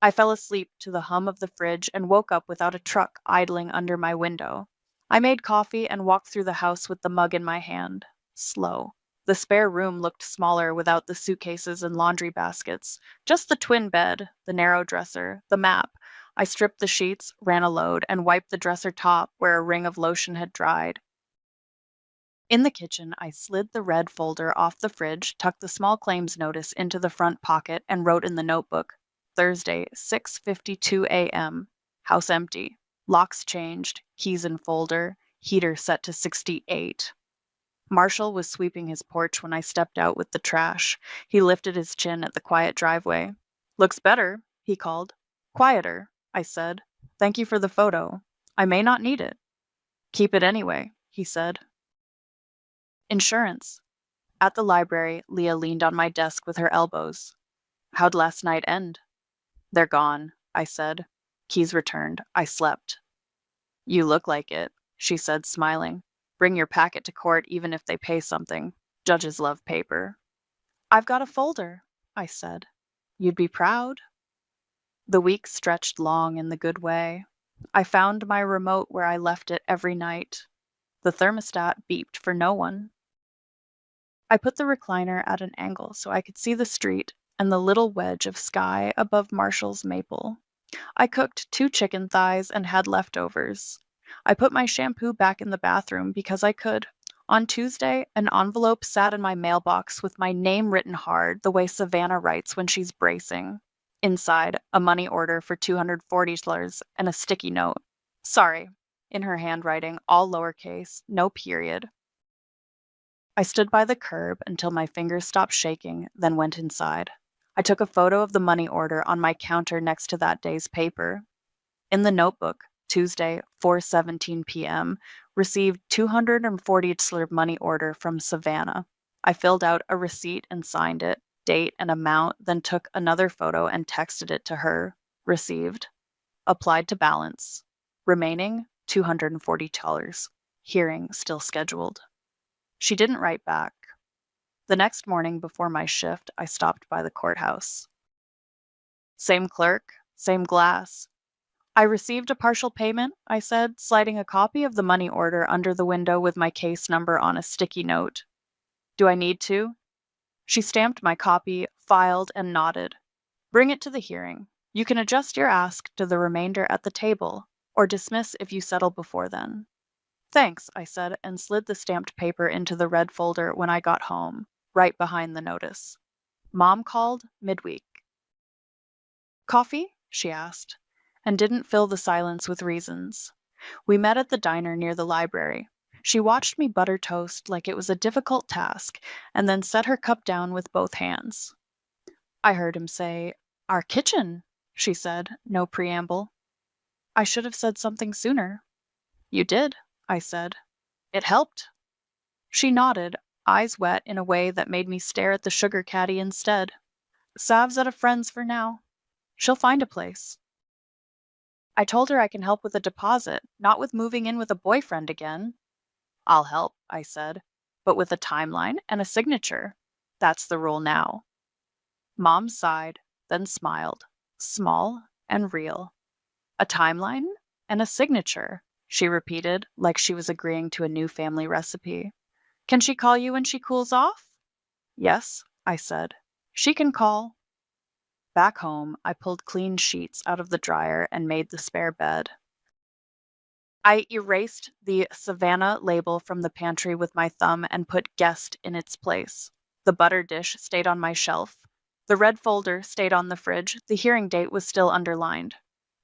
I fell asleep to the hum of the fridge and woke up without a truck idling under my window. I made coffee and walked through the house with the mug in my hand. Slow. The spare room looked smaller without the suitcases and laundry baskets. Just the twin bed, the narrow dresser, the map. I stripped the sheets, ran a load, and wiped the dresser top where a ring of lotion had dried. In the kitchen, I slid the red folder off the fridge, tucked the small claims notice into the front pocket, and wrote in the notebook, Thursday, 6:52 a.m. House empty. Locks changed, keys in folder, heater set to 68. Marshall was sweeping his porch when I stepped out with the trash. He lifted his chin at the quiet driveway. "Looks better," he called. "Quieter," I said. "Thank you for the photo. I may not need it." "Keep it anyway," he said. Insurance. At the library, Leah leaned on my desk with her elbows. "How'd last night end?" "They're gone," I said. "Keys returned. I slept." "You look like it," she said, smiling. "Bring your packet to court even if they pay something. Judges love paper." "I've got a folder," I said. "You'd be proud." The week stretched long in the good way. I found my remote where I left it every night. The thermostat beeped for no one. I put the recliner at an angle so I could see the street and the little wedge of sky above Marshall's maple. I cooked 2 chicken thighs and had leftovers. I put my shampoo back in the bathroom because I could. On Tuesday, an envelope sat in my mailbox with my name written hard, the way Savannah writes when she's bracing. Inside, a money order for $240 and a sticky note. "Sorry," in her handwriting, all lowercase, no period. I stood by the curb until my fingers stopped shaking, then went inside. I took a photo of the money order on my counter next to that day's paper. In the notebook, Tuesday, 4:17 p.m., received $240 money order from Savannah. I filled out a receipt and signed it, date and amount, then took another photo and texted it to her. Received. Applied to balance. Remaining, $240. Hearing still scheduled. She didn't write back. The next morning before my shift, I stopped by the courthouse. "Same clerk, same glass." "I received a partial payment," I said, sliding a copy of the money order under the window with my case number on a sticky note. "Do I need to?" She stamped my copy, filed, and nodded. "Bring it to the hearing. You can adjust your ask to the remainder at the table, or dismiss if you settle before then." "Thanks," I said, and slid the stamped paper into the red folder when I got home, right behind the notice. Mom called midweek. "Coffee?" she asked, and didn't fill the silence with reasons. We met at the diner near the library. She watched me butter toast like it was a difficult task, and then set her cup down with both hands. I heard him say, "Our kitchen," she said, no preamble. I should have said something sooner. "You did," I said. "It helped." She nodded. eyes wet in a way that made me stare at the sugar caddy instead. Sav's at a friend's for now. She'll find a place. I told her I can help with a deposit, not with moving in with a boyfriend again. I'll help, I said, but with a timeline and a signature. That's the rule now. Mom sighed, then smiled, small and real. A timeline and a signature, she repeated, like she was agreeing to a new family recipe. Can she call you when she cools off? Yes, I said. She can call. Back home, I pulled clean sheets out of the dryer and made the spare bed. I erased the Savannah label from the pantry with my thumb and put guest in its place. The butter dish stayed on my shelf. The red folder stayed on the fridge. The hearing date was still underlined.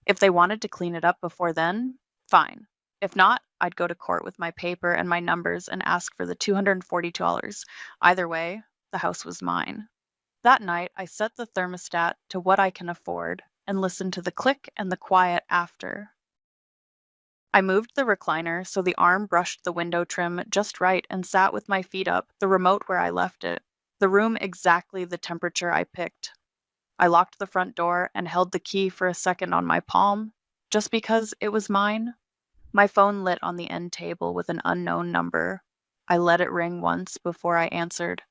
If they wanted to clean it up before then, fine. If not, I'd go to court with my paper and my numbers and ask for the $242. Either way, the house was mine. That night, I set the thermostat to what I can afford and listened to the click and the quiet after. I moved the recliner so the arm brushed the window trim just right and sat with my feet up, the remote where I left it, the room exactly the temperature I picked. I locked the front door and held the key for a second on my palm, just because it was mine. My phone lit on the end table with an unknown number. I let it ring once before I answered.